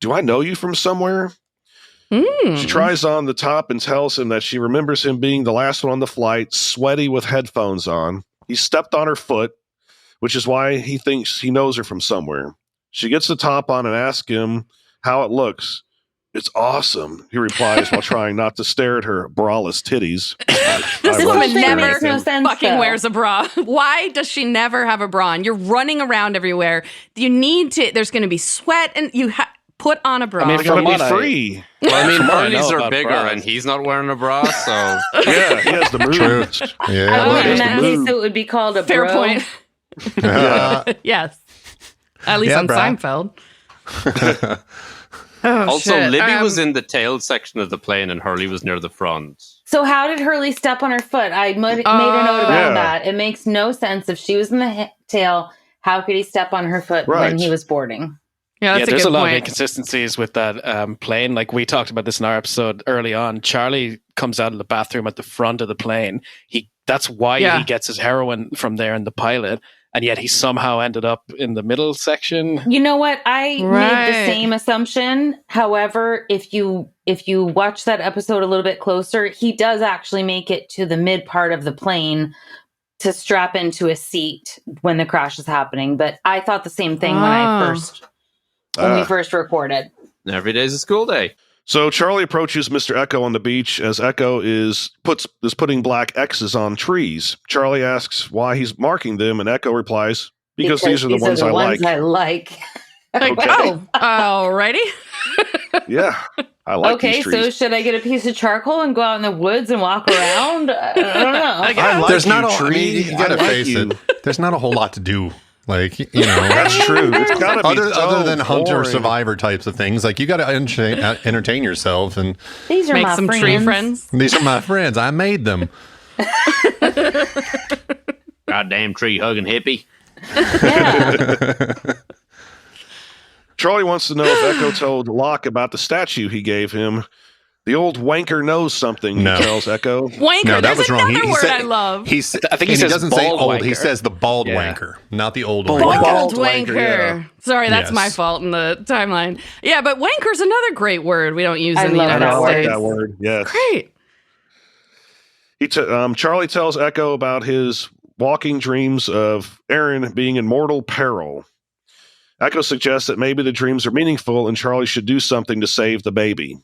"Do I know you from somewhere?" She tries on the top and tells him that she remembers him being the last one on the flight, sweaty with headphones on. He stepped on her foot, which is why he thinks he knows her from somewhere. She gets the top on and asks him how it looks. "It's awesome," he replies while trying not to stare at her braless titties. This This woman whole thing never makes no sense, fucking though. wears a bra. Why does she never have a bra on? You're running around everywhere. You need to, there's going to be sweat and you put on a bra. I mean, It's gotta From be what I- free. Well, I mean, From what I know Hurley's are about bigger bras. and he's not wearing a bra, so. Yeah, he has the True. moves. Yeah. Oh, in Yes, that the case, move. it would be called a Fair bro. point. Yes. At least Yeah, on brah. Seinfeld. Oh, Also, shit. Libby was in the tail section of the plane and Hurley was near the front. So how did Hurley step on her foot? I made a note about Yeah. that. It makes no sense. If she was in the tail, how could he step on her foot Right. when he was boarding? Yeah, that's There's a a good lot of point. inconsistencies with that plane. Like we talked about this in our episode early on. Charlie comes out of the bathroom at the front of the plane. That's why he gets his heroin from there in the pilot, and yet he somehow ended up in the middle section. You know what? I made Right. the same assumption. However, if you watch that episode a little bit closer, he does actually make it to the mid part of the plane to strap into a seat when the crash is happening. But I thought the same thing when we first recorded. Every day's a school day. So Charlie approaches Mr. Echo on the beach as Echo is putting black X's on trees. Charlie asks why he's marking them, and Echo replies, because these are the ones I like. I like. Like, Okay. oh, alrighty. Yeah, I like Okay, these trees. so should I get a piece of charcoal and go out in the woods and walk around? I don't know. I like There's not you, a, I mean, you gotta I like face you. it. There's not a whole lot to do. Like, That's true. It's gotta be other than hunter boring. survivor types of things, like you got to entertain yourself, and These are Make my some friends. tree friends. these are my friends. I made them. Goddamn tree hugging hippie. Yeah. Charlie wants to know if Echo told Locke about the statue he gave him. The old wanker knows something, No. he tells Echo. Wanker. No, that There's was wrong. another He word said- I love. I think he and says doesn't say bald old. He wanker. says the bald Yeah. wanker, not the old Bald wanker. Bald wanker, wanker. yeah. Sorry, that's Yes. my fault in the timeline. Yeah, but wanker's another great word we don't use I in the love United I that like States. that word. Yes. Great. Charlie tells Echo about his walking dreams of Aaron being in mortal peril. Echo suggests that maybe the dreams are meaningful and Charlie should do something to save the baby.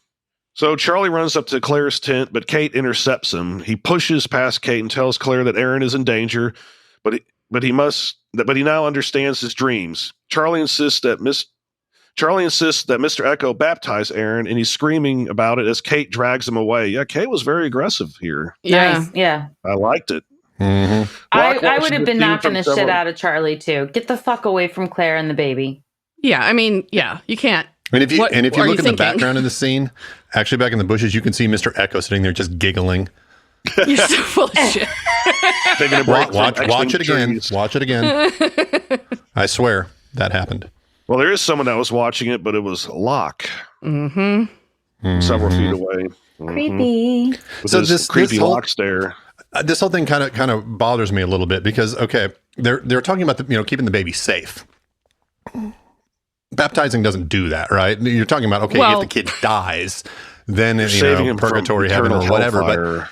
So Charlie runs up to Claire's tent, but Kate intercepts him. He pushes past Kate and tells Claire that Aaron is in danger, but he now understands his dreams. Charlie insists that Mr. Echo baptize Aaron, and he's screaming about it as Kate drags him away. Yeah, Kate was very aggressive here. Yeah. Nice. Yeah. I liked it. Mm-hmm. I would have been knocking from the shit several- out of Charlie too. Get the fuck away from Claire and the baby. Yeah, I mean, yeah, you can't. And if you What look are at you the thinking? background of the scene, actually back in the bushes, you can see Mr. Echo sitting there just giggling. You're so full of shit. Taking a break Watch from it again. trees. Watch it again. I swear that happened. Well, there is someone that was watching it, but it was Locke, Mm-hmm. several feet away. Creepy. With So his this creepy whole- Locke stare. This whole thing kind of bothers me a little bit because, okay, they're talking about keeping the baby safe. Baptizing doesn't do that, right? You're talking about, okay, if the kid dies, then purgatory, heaven, or whatever. But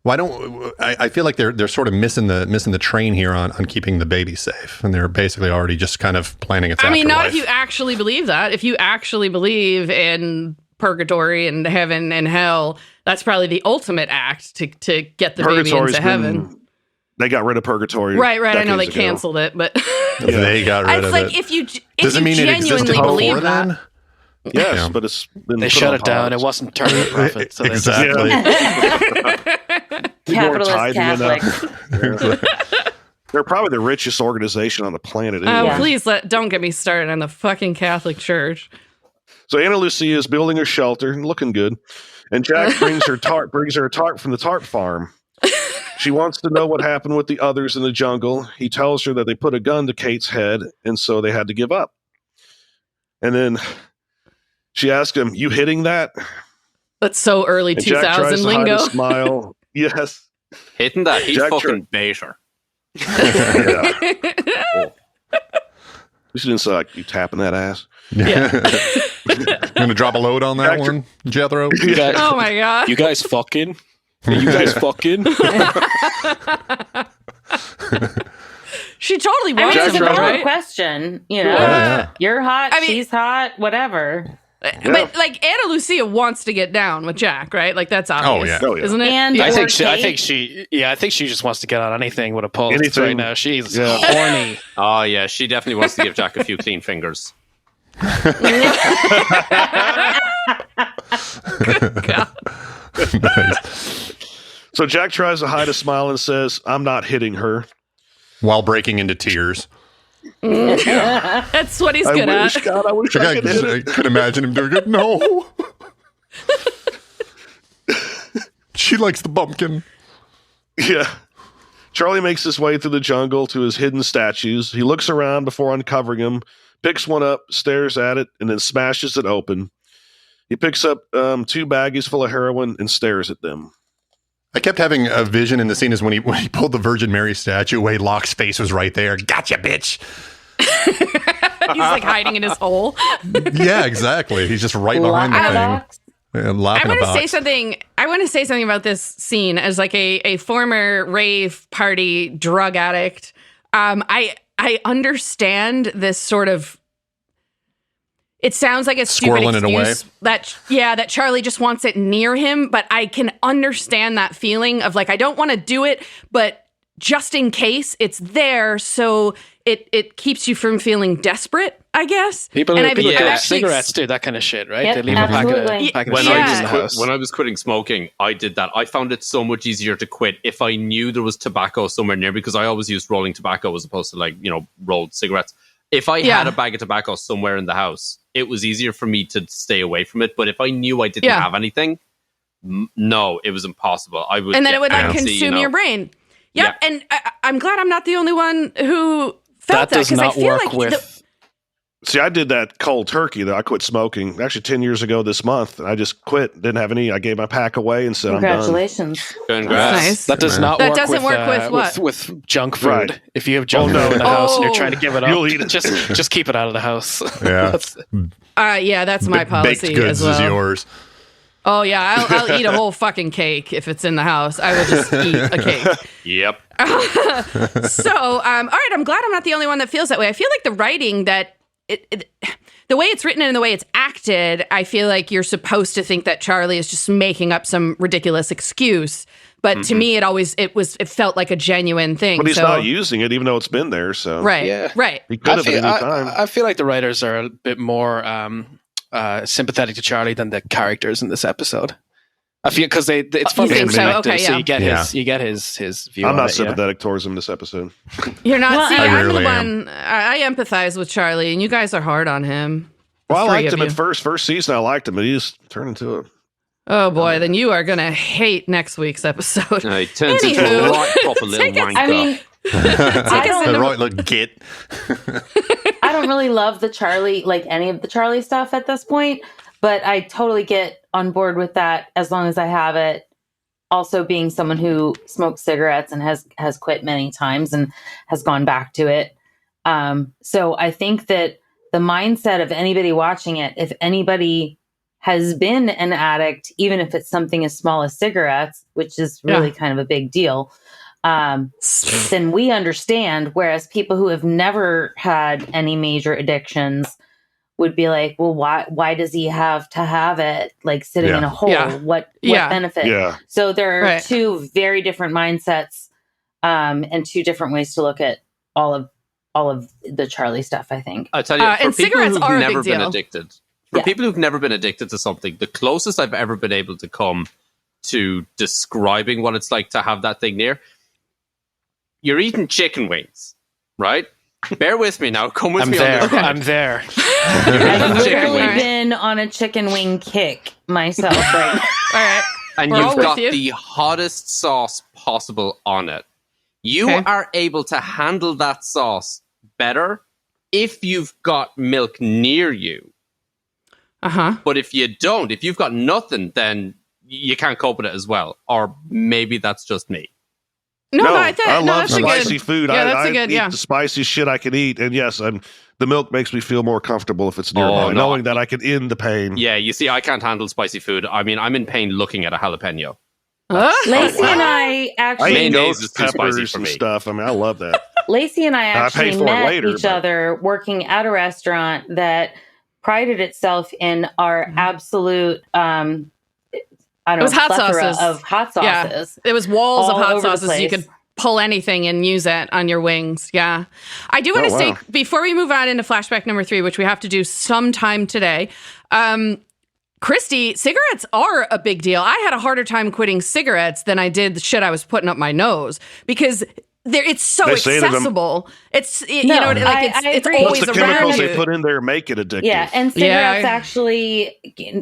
why don't I feel like they're sort of missing the train here on keeping the baby safe, and they're basically already just kind of planning its afterlife. Not if you actually believe that. If you actually believe in purgatory and heaven and hell, that's probably the ultimate act to get the baby into heaven. They got rid of purgatory. Right. I know they canceled it, but they got rid of it. If you genuinely believe that. Yes, but they shut it down. It wasn't turning a profit. So exactly. Capitalist Catholic. They're probably the richest organization on the planet. Anyway. Please don't get me started on the fucking Catholic Church. So Ana Lucia is building her shelter and looking good, and Jack brings her a tart from the tart farm. She wants to know what happened with the others in the jungle. He tells her that they put a gun to Kate's head, and so they had to give up. And then she asks him, "You hitting that?" That's so early and 2000 Jack tries to lingo. hide a smile. Yes, hitting that. He's Jack fucking Baser. You didn't say like you tapping that ass. Yeah. Gonna drop a load on that one, Jethro. Oh my god! You guys fucking. You guys fucking. She totally wants it's a valid right? question. You're hot, she's hot, whatever. But like Ana Lucia wants to get down with Jack, right? Like that's obvious, isn't it? And I think she just wants to get on anything with a pulse right now. She's horny. Oh yeah, she definitely wants to give Jack a few clean fingers. Good God. Nice. So Jack tries to hide a smile and says, "I'm not hitting her," while breaking into tears. That's what he's good at. God, I wish I could imagine him doing it. No. She likes the bumpkin. Yeah. Charlie makes his way through the jungle to his hidden statues. He looks around before uncovering them, picks one up, stares at it, and then smashes it open. He picks up 2 baggies full of heroin and stares at them. I kept having a vision in the scene is when he pulled the Virgin Mary statue away, Locke's face was right there. Gotcha, bitch. He's like hiding in his hole. Yeah, exactly. He's just right behind the thing. And laughing about. I want to say something about this scene as like a former rave party drug addict. I understand this sort of. It sounds like a stupid excuse that Charlie just wants it near him, but I can understand that feeling of like, I don't want to do it, but just in case it's there, so it keeps you from feeling desperate, I guess. People who cigarettes do that kind of shit, right? Yep, they leave a packet of cigarettes in the house. When I was quitting smoking, I did that. I found it so much easier to quit if I knew there was tobacco somewhere near, because I always used rolling tobacco as opposed to rolled cigarettes. If I had a bag of tobacco somewhere in the house, it was easier for me to stay away from it. But if I knew I didn't have anything, no, it was impossible. I would, and then it would consume your brain. Yep. Yeah. And I'm glad I'm not the only one who felt that. Does not work with. See, I did that cold turkey. That I quit smoking actually 10 years ago this month. I just quit. Didn't have any. I gave my pack away and said, "Congratulations." I'm done. Congrats. Nice. That does not that work. Doesn't work with what? With junk food. Right. If you have junk food in the house and you're trying to give it up, you'll eat it. Just keep it out of the house. Yeah. That's my policy. Baked goods as well. is yours. Oh yeah, I'll eat a whole fucking cake if it's in the house. I will just eat a cake. Yep. So, all right. I'm glad I'm not the only one that feels that way. I feel like the writing that the way it's written and the way it's acted, I feel like you're supposed to think that Charlie is just making up some ridiculous excuse. But to me, it felt like a genuine thing. But he's not using it, even though it's been there. So right. He could have at any time. I feel like the writers are a bit more sympathetic to Charlie than the characters in this episode. I feel because it's fun. You get his view. I'm not sympathetic towards him this episode. You're not. Well, I'm the one. I empathize with Charlie, and you guys are hard on him. Well, I liked him at first season. I liked him, but he just turned into a. Oh boy, then you are gonna hate next week's episode. He turns into a right proper little wanker. I mean, I don't really love the Charlie, like any of the Charlie stuff at this point, but I totally get on board with that as long as I have it also being someone who smokes cigarettes and has quit many times and has gone back to it. So I think that the mindset of anybody watching it, if anybody has been an addict, even if it's something as small as cigarettes, which is really kind of a big deal, then we understand. Whereas people who have never had any major addictions would be like, well, why does he have to have it like sitting in a hole? What benefit? Yeah. So there are two very different mindsets, and two different ways to look at all of the Charlie stuff, I think. I tell you, for people who've never been addicted, people who've never been addicted to something, the closest I've ever been able to come to describing what it's like to have that thing near, you're eating chicken wings, right? Bear with me now. Come with me on this ride. I'm there. I've literally been on a chicken wing kick myself right now. All right. And you've got the hottest sauce possible on it. You are able to handle that sauce better if you've got milk near you. But if you don't, if you've got nothing, then you can't cope with it as well. Or maybe that's just me. No, I love spicy food. I eat the spiciest shit I can eat. And yes, the milk makes me feel more comfortable if it's nearby, knowing that I can end the pain. Yeah, you see, I can't handle spicy food. I mean, I'm in pain looking at a jalapeno. Lacey and I actually... Mayonnaise is too spicy for me. Stuff. I mean, I love that. Lacey and I actually met each other working at a restaurant that prided itself in our absolute... it was hot sauces. Of hot sauces. Yeah. It was walls of hot sauces. You could pull anything and use it on your wings. Yeah. I do want to say, before we move on into flashback number 3, which we have to do sometime today, Christy, cigarettes are a big deal. I had a harder time quitting cigarettes than I did the shit I was putting up my nose because it's so accessible. It's always around the chemicals they put in there make it addictive. Yeah, and cigarettes actually,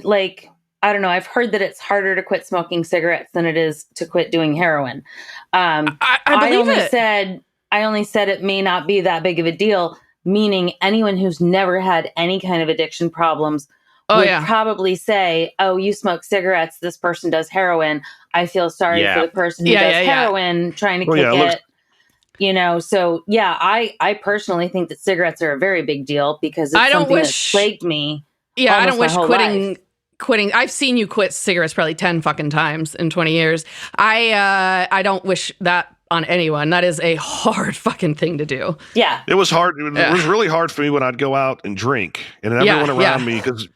like, I don't know. I've heard that it's harder to quit smoking cigarettes than it is to quit doing heroin. I believe I only said it may not be that big of a deal, meaning anyone who's never had any kind of addiction problems would probably say, oh, you smoke cigarettes, this person does heroin. I feel sorry for the person who does heroin trying to kick it. You know, so I personally think that cigarettes are a very big deal because it's something that plagued me. Yeah, I don't wish quitting. I've seen you quit cigarettes probably 10 fucking times in 20 years. I don't wish that on anyone. That is a hard fucking thing to do. Yeah. It was hard. It was really hard for me when I'd go out and drink and everyone around me, because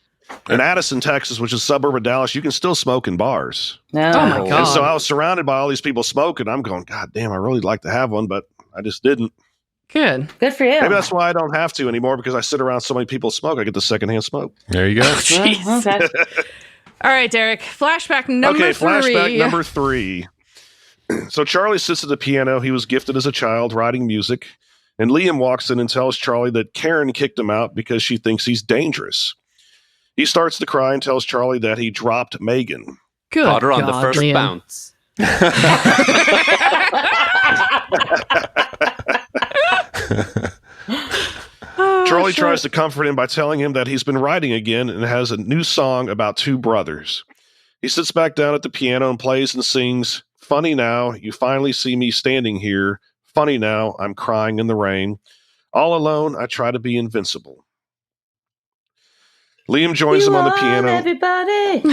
in Addison, Texas, which is suburban Dallas, you can still smoke in bars. Oh my God. And so I was surrounded by all these people smoking. I'm going, God damn, I really like to have one, but I just didn't. Good for you. Maybe that's why I don't have to anymore, because I sit around so many people smoke. I get the secondhand smoke. There you go. Oh, okay. All right, Derek. Flashback number 3. Flashback number 3. So Charlie sits at the piano. He was gifted as a child writing music. And Liam walks in and tells Charlie that Karen kicked him out because she thinks he's dangerous. He starts to cry and tells Charlie that he dropped Megan. Good. Caught her on the first bounce. Charlie tries to comfort him by telling him that he's been writing again and has a new song about 2 brothers. He sits back down at the piano and plays and sings, "Funny now, you finally see me standing here. Funny now, I'm crying in the rain. All alone, I try to be invincible." Liam joins him on the piano. Everybody.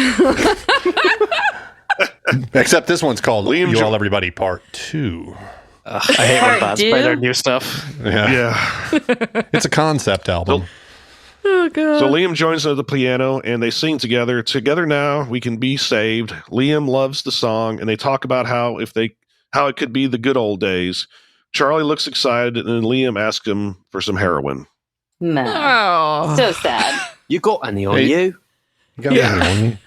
Except this one's called You All Everybody Part 2. I hate when bands play their new stuff. Yeah. It's a concept album. Oh, God. So Liam joins at the piano and they sing together. Together now we can be saved. Liam loves the song and they talk about how it could be the good old days. Charlie looks excited and Liam asks him for some heroin. No. So sad. You got any on you? You got any on you?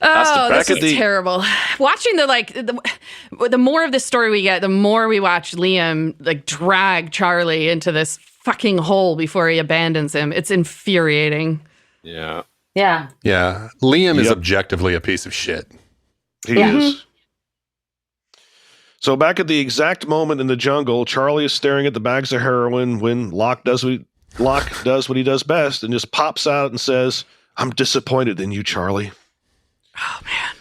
Oh, this is terrible. Watching the more of this story we get, the more we watch Liam drag Charlie into this fucking hole before he abandons him. It's infuriating. Yeah. Yeah. Yeah. Liam is objectively a piece of shit. He is. So back at the exact moment in the jungle, Charlie is staring at the bags of heroin when Locke does what he does best and just pops out and says, "I'm disappointed in you, Charlie." Oh, man.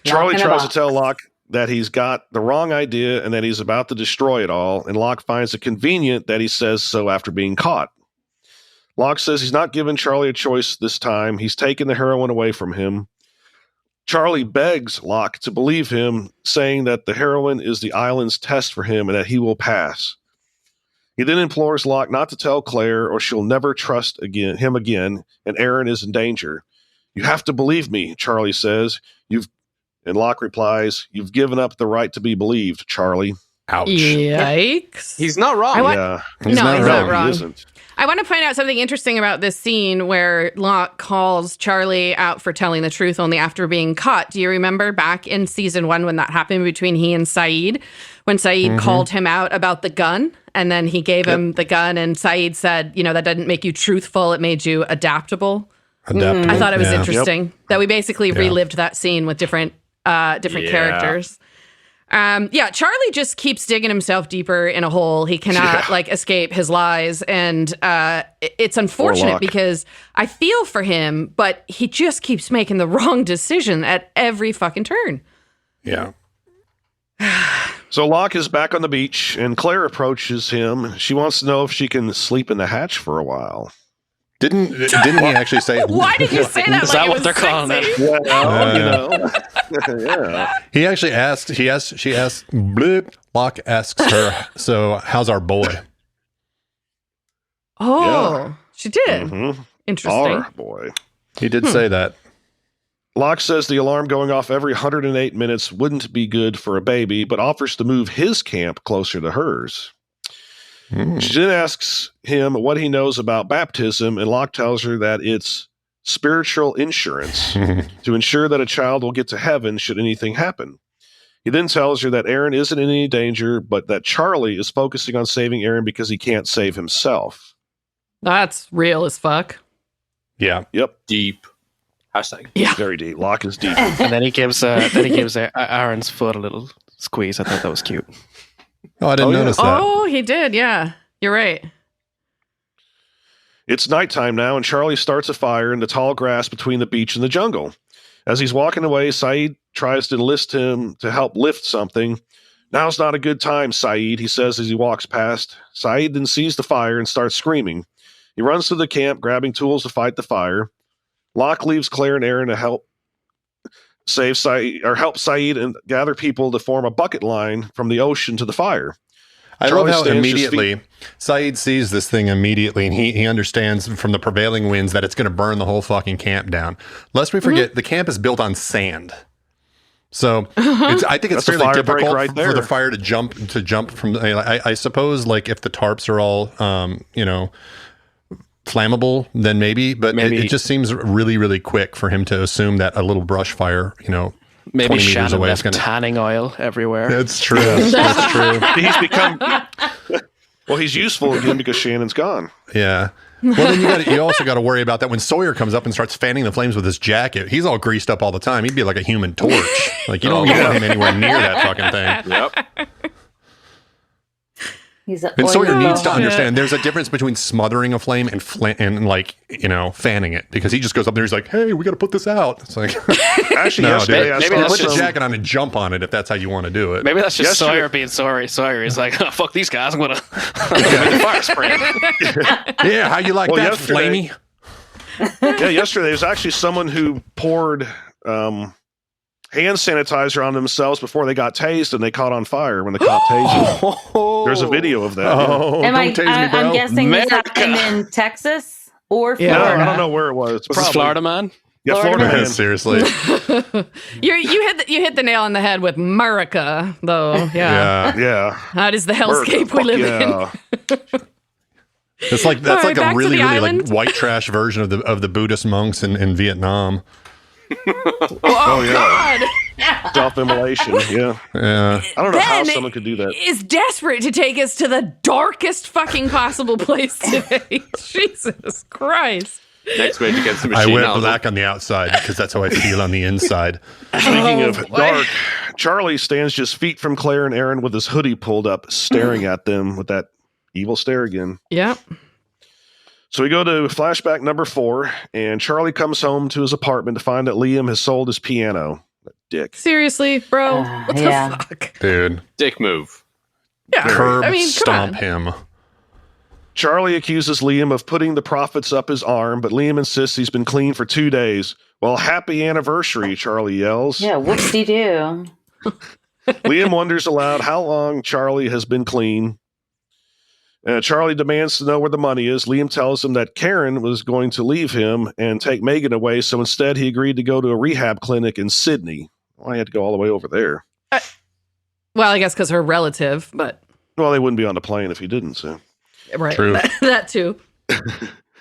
Charlie tries to tell Locke that he's got the wrong idea and that he's about to destroy it all, and Locke finds it convenient that he says so after being caught. Locke says he's not giving Charlie a choice this time. He's taken the heroin away from him. Charlie begs Locke to believe him, saying that the heroin is the island's test for him and that he will pass. He then implores Locke not to tell Claire or she'll never trust him again, and Aaron is in danger. You have to believe me, Charlie says. And Locke replies, you've given up the right to be believed, Charlie. Ouch. Yikes. He's not wrong. He's not wrong. He isn't. I want to point out something interesting about this scene where Locke calls Charlie out for telling the truth only after being caught. Do you remember back in season 1 when that happened between he and Saeed? When Saeed called him out about the gun, and then he gave him the gun, and Saeed said, that didn't make you truthful, it made you adaptable. I thought it was interesting that we basically relived that scene with different characters. Charlie just keeps digging himself deeper in a hole. He cannot escape his lies, and it's unfortunate because I feel for him, but he just keeps making the wrong decision at every fucking turn. Yeah. So Locke is back on the beach, and Claire approaches him. She wants to know if she can sleep in the hatch for a while. Didn't he actually say? Why did you say that? Is that what they're calling it? He actually asked. She asked. Bloop. Locke asks her. So, how's our boy? Oh, she did. Interesting. Our boy. He did say that. Locke says the alarm going off every 108 minutes wouldn't be good for a baby, but offers to move his camp closer to hers. She then asks him what he knows about baptism, and Locke tells her that it's spiritual insurance to ensure that a child will get to heaven should anything happen. He then tells her that Aaron isn't in any danger, but that Charlie is focusing on saving Aaron because he can't save himself. That's real as fuck. Yeah. Yep. Deep. Hashtag. Yeah. Very deep. Locke is deep. And then he gives Aaron's foot a little squeeze. I thought that was cute. Oh, I didn't notice that. Oh, he did. Yeah. You're right. It's nighttime now, and Charlie starts a fire in the tall grass between the beach and the jungle. As he's walking away, Saeed tries to enlist him to help lift something. Now's not a good time, Saeed, he says as he walks past. Saeed then sees the fire and starts screaming. He runs to the camp, grabbing tools to fight the fire. Locke leaves Claire and Aaron to help Saeed and gather people to form a bucket line from the ocean to the fire. I love how immediately Saeed sees this thing immediately, and he understands from the prevailing winds that it's going to burn the whole fucking camp down. Lest we forget, the camp is built on sand. So I think it's fairly difficult for the fire to jump from. I suppose if the tarps are all flammable, then maybe. But it just seems really, really quick for him to assume that a little brush fire, maybe 20 meters away left tanning oil everywhere. That's true. That's true. He's become he's useful again because Shannon's gone. Yeah. Well, then you also got to worry about that when Sawyer comes up and starts fanning the flames with his jacket. He's all greased up all the time. He'd be like a Human Torch. You don't want him anywhere near that fucking thing. Yep. And Sawyer needs to understand there's a difference between smothering a flame and fanning it, because he just goes up there. He's like, "Hey, we got to put this out." It's like, actually, yesterday maybe put the jacket on and jump on it if that's how you want to do it. Maybe that's just Sawyer being sorry. Sawyer is like, oh, "Fuck these guys! I'm gonna make the fire spray." Yeah, how you like that, Flamey? Yesterday there was actually someone who poured hand sanitizer on themselves before they got tased, and they caught on fire when the cop tased them. There's a video of that. I'm guessing this happened in Texas or Florida. No, I don't know where it was. Was this Florida man? Yeah, Florida man. Seriously. you hit the nail on the head with America, though. Yeah. That is the hellscape we live in. It's like that's a really white trash version of the Buddhist monks in Vietnam. God. Self-immolation, yeah. I don't know how someone could do that. Is desperate to take us to the darkest fucking possible place today. Jesus Christ. Next way to get some machine. I wear black on the outside because that's how I feel on the inside. Speaking of dark, Charlie stands just feet from Claire and Aaron with his hoodie pulled up, staring at them with that evil stare again. Yep. So we go to flashback number 4, and Charlie comes home to his apartment to find that Liam has sold his piano. dick. Seriously, bro? What the fuck? Dude. Dick move. Yeah. Curb I mean, stomp him. Charlie accuses Liam of putting the profits up his arm, but Liam insists he's been clean for 2 days. Well, happy anniversary, Charlie yells. Yeah, whoopsie-doo. Liam wonders aloud how long Charlie has been clean. Charlie demands to know where the money is. Liam tells him that Karen was going to leave him and take Megan away, so instead he agreed to go to a rehab clinic in Sydney. Well, I had to go all the way over there. Well, I guess because her relative, but... Well, they wouldn't be on the plane if he didn't, so... Right, True. That too.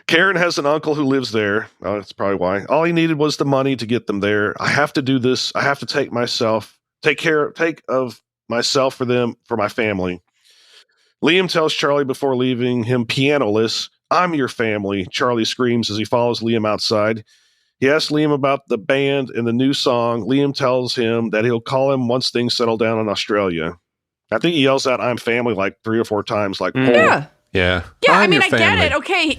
Karen has an uncle who lives there. Oh, that's probably why. All he needed was the money to get them there. I have to do this. I have to take of myself for my family. Liam tells Charlie before leaving him pianoless, "I'm your family," Charlie screams as he follows Liam outside. He asks Liam about the band and the new song. Liam tells him that he'll call him once things settle down in Australia. I think he yells out, "I'm family," like 3 or 4 times. Like, Yeah. Yeah. Yeah, I mean, I get it. Okay.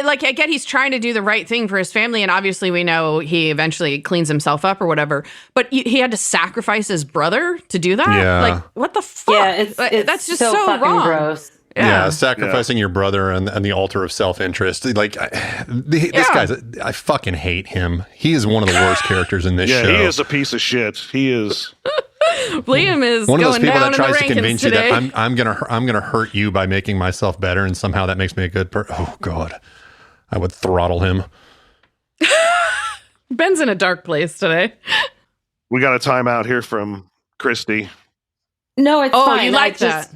I get he's trying to do the right thing for his family. And obviously, we know he eventually cleans himself up or whatever. But he had to sacrifice his brother to do that? Yeah. Like, what the fuck? Yeah, it's that's just so fucking wrong. gross. Yeah, sacrificing your brother and the altar of self-interest. Like, this guy's, I fucking hate him. He is one of the worst characters in this show. Yeah, he is a piece of shit. He is. Liam is one of those going people down that in the tries to convince you today. that I'm gonna hurt you by making myself better, and somehow that makes me a good person. Oh God, I would throttle him. Ben's in a dark place today. We got a timeout here from Christy. No, it's fine. You like that?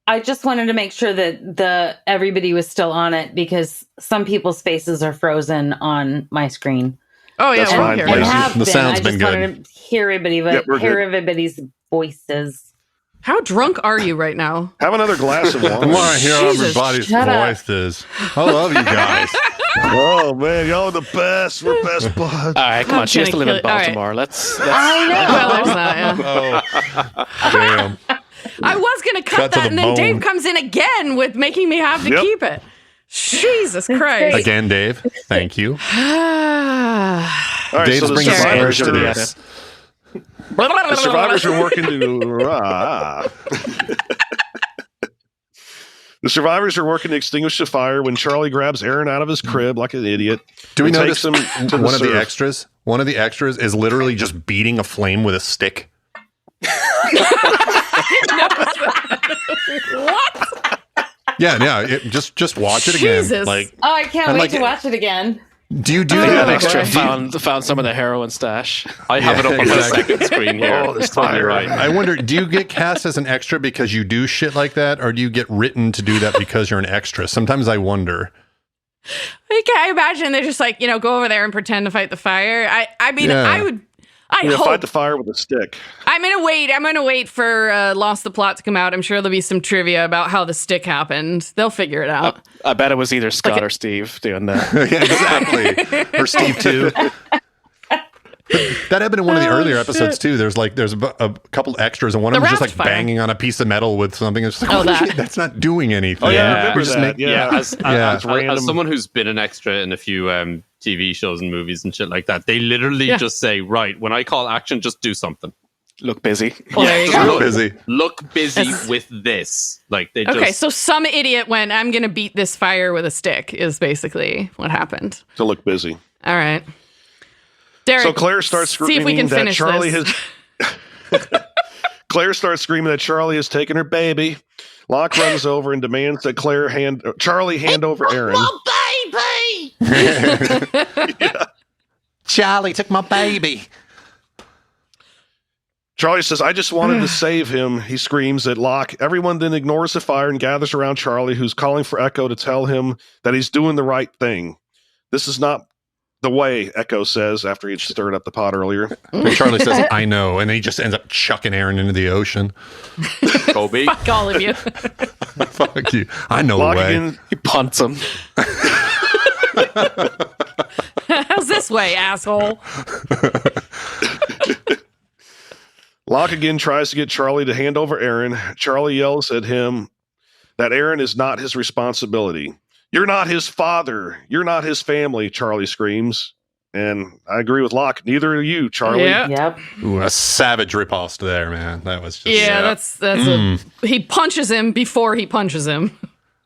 I just wanted to make sure that everybody was still on it because some people's faces are frozen on my screen. Oh yeah, That's we're fine. here. Yeah. The sound's been good. I just wanted to hear everybody's voices. How drunk are you right now? Have another glass of I wine. want to hear Jesus, everybody's shut up. voices. I love you guys. Oh man, y'all are the best. We're best buds. All right, come on. She has to live in kill it. All right. Baltimore. Let's I know. Well, there's that. Yeah. Oh, damn. I was gonna cut Cut to that, the and then bone. Dave comes in again with making me have to Yep. keep it. Jesus Christ! Again, Dave. Thank you. All right, Dave's so the bringing survivors, survivors to are, this. the survivors are working to. The survivors are working to extinguish the fire when Charlie grabs Aaron out of his crib like an idiot. Do we and notice takes him to one of the surf. extras? One of the extras is literally just beating a flame with a stick. What? Yeah. Just watch it again. Jesus. Like, Oh, I can't And wait like- to watch it again. do you do I that got extra. extra? Found some of the heroin stash. I have it up on exactly. my second screen here. Oh, It's totally right. I wonder, do you get cast as an extra because you do shit like that, or do you get written to do that because you're an extra? Sometimes I wonder. I imagine they're just like, go over there and pretend to fight the fire. I mean, Yeah. I would. I Yeah, hope. fight the fire with a stick. I'm gonna wait for Lost the Plot to come out. I'm sure there'll be some trivia about how the stick happened. They'll figure it out. I bet it was either Scott or Steve doing that. Yeah, exactly. Or Steve too. But that happened in one of the earlier episodes too. There's a couple extras, and one of The them was just raft like fire. banging on a piece of metal with something. It's like, Oh, holy that. shit, that's not doing anything. Oh yeah, Yeah. I remember We're just that. making- Yeah, As random. someone who's been an extra in a few TV shows and movies and shit like that, they literally Yeah. just say, right, when I call action, just do something. Look busy. Well, there you just go. Real busy. Look busy Yes. with this. Like they Okay, just so some idiot went, I'm gonna beat this fire with a stick, is basically what happened. to look busy. All right. Derek, So Claire starts see if we can screaming that finish Charlie this. has. Claire starts screaming that Charlie has taken her baby. Locke runs over and demands that Charlie hand over Aaron. Charlie took my baby. Charlie says, "I just wanted to save him." He screams at Locke. Everyone then ignores the fire and gathers around Charlie, who's calling for Echo to tell him that he's doing the right thing. This is not the way, Echo says after he'd stirred up the pot earlier. And Charlie says, I know. And then he just ends up chucking Aaron into the ocean. Kobe. Fuck all of you. Fuck you. I know Locke the way. again, He punts him. How's this way, asshole? Locke again tries to get Charlie to hand over Aaron. Charlie yells at him that Aaron is not his responsibility. "You're not his father. You're not his family," Charlie screams. And I agree with Locke. Neither are you, Charlie. Yeah. Yep. Ooh, a savage riposte there, man. That was just... Yeah, that's he punches him before he punches him.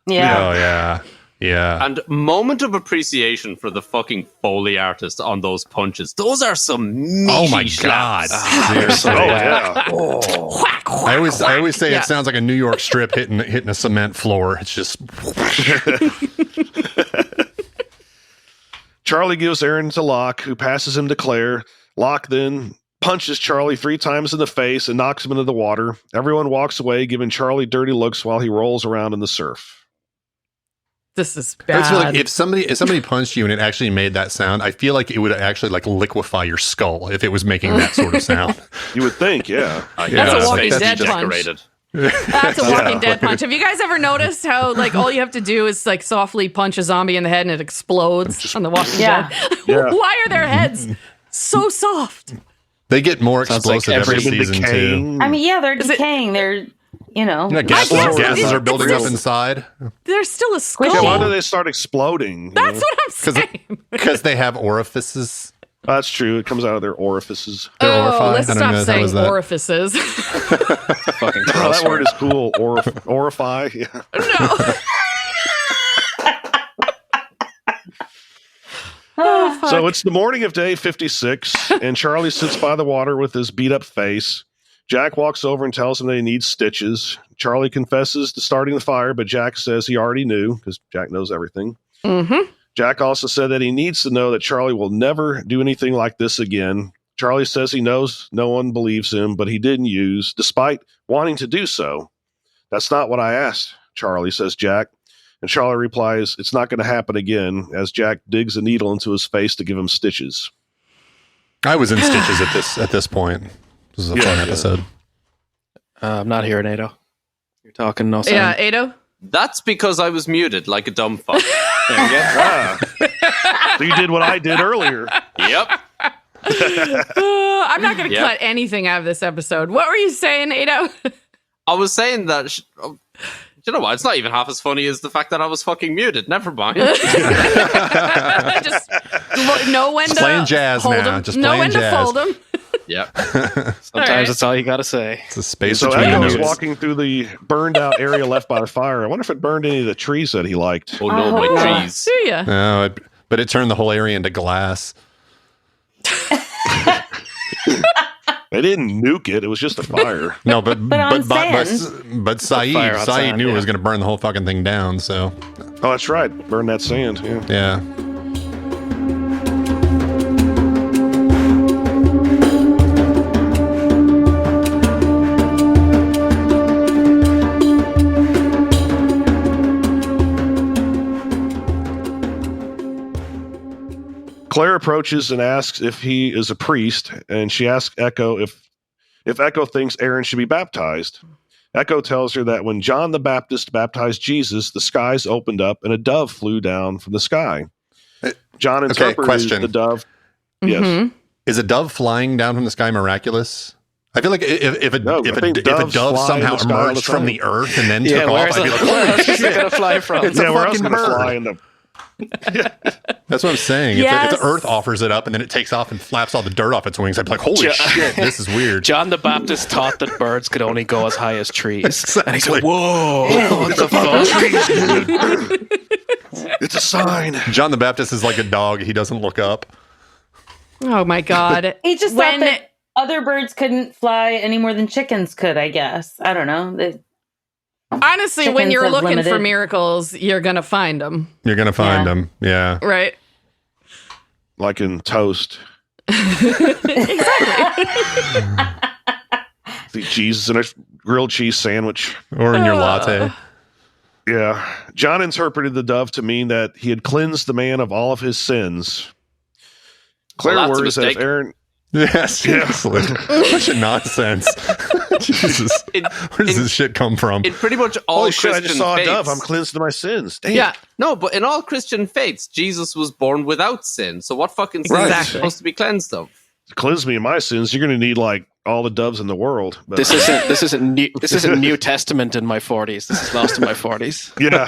Yeah. Oh, yeah. Yeah. And moment of appreciation for the fucking Foley artist on those punches. Those are some meaty Oh my slaps. God. Oh, yeah. Whack, I always say Yeah. it sounds like a New York strip hitting a cement floor. It's just... Charlie gives Aaron to Locke, who passes him to Claire. Locke then punches Charlie 3 times in the face and knocks him into the water. Everyone walks away, giving Charlie dirty looks while he rolls around in the surf. This is I bad. just feel like if somebody punched you and it actually made that sound, I feel like it would actually like liquefy your skull if it was making that sort of sound. You would think, yeah. That's a Walking Dead punch. Decorated. That's a Walking Dead punch. Have you guys ever noticed how like all you have to do is like softly punch a zombie in the head and it explodes on the Walking Dead? Yeah. Why are their heads so soft? They get more Sounds like explosive every season too. I mean, yeah, they're decaying. They're, Gases are building up inside There's still a skull. Yeah, why do they start exploding? That's what I'm saying. because they have orifices. That's true. It comes out of their orifices. They're Oh, orified. let's I don't know stop if that was saying that. orifices. Fucking Oh, gross that word is cool. Orify. Yeah. No. Oh, fuck. So it's the morning of day 56, and Charlie sits by the water with his beat up face. Jack walks over and tells him that he needs stitches. Charlie confesses to starting the fire, but Jack says he already knew, because Jack knows everything. Mm-hmm. Jack also said that he needs to know that Charlie will never do anything like this again. Charlie says he knows no one believes him, but he didn't use, despite wanting to do so. That's not what I asked, Charlie, says Jack. And Charlie replies, it's not going to happen again, as Jack digs a needle into his face to give him stitches. I was in stitches at this point. This is a fun episode. I'm not hearing Ado. You're talking no sound. Yeah, Ado? That's because I was muted like a dumb fuck. So you did what I did earlier. Yep. I'm not going to cut anything out of this episode. What were you saying, Ado? I was saying that... you know what? It's not even half as funny as the fact that I was fucking muted. Never mind. Just know when to playing jazz hold now. them. Just know playing when jazz. to fold them. Yep. Sometimes that's all you got to say. It's a space So between Echo the was notes. walking through the burned out area left by the fire. I wonder if it burned any of the trees that he liked. Oh no, my Oh. trees. Do ya? No, but it turned the whole area into glass. They didn't nuke it. It was just a fire. No, but on Saeed fire on sand, knew it yeah. was going to burn the whole fucking thing down. So Oh, that's right. Burn that sand. Yeah. yeah. Claire approaches and asks if he is a priest, and she asks Echo if Echo thinks Aaron should be baptized. Echo tells her that when John the Baptist baptized Jesus, the skies opened up and a dove flew down from the sky. John interpreted question. the dove. Yes. Mhm. Is a dove flying down from the sky miraculous? I feel like if a dove fly somehow in the sky all the emerged from time. the earth and then Yeah, took off, I'd be like, where holy else is it shit. going to fly from? It's a Where else fucking gonna bird. fly in the That's what I'm saying. Yes. If the earth offers it up and then it takes off and flaps all the dirt off its wings, I'd be like, holy shit, this is weird. John the Baptist thought that birds could only go as high as trees. Exactly. And he said, whoa, what the fuck? It's a sign. John the Baptist is like a dog. He doesn't look up. Oh my God. He just When- thought that other birds couldn't fly any more than chickens could, I guess. I don't know. Honestly, when Chickens you're have looking for limited- miracles, you're going to find them. You're going to find Yeah. him. Yeah. Right? Like in toast. Exactly. The Jesus in a grilled cheese sandwich. Or in your latte. Yeah. John interpreted the dove to mean that he had cleansed the man of all of his sins. Claire Well, that's a worries as mistake. Aaron. Yeah, seriously. Such a nonsense. Jesus. Where does this shit come from? In pretty much all Holy shit, I Christian just saw a faiths. dove. I'm cleansed of my sins. Damn. Yeah. No, but in all Christian faiths, Jesus was born without sin. So what fucking sin is Exactly. he supposed to be cleansed of? cleanse me of my sins, you're going to need like all the doves in the world. But, this isn't New Testament in my 40s. This is lost in my 40s. Yeah.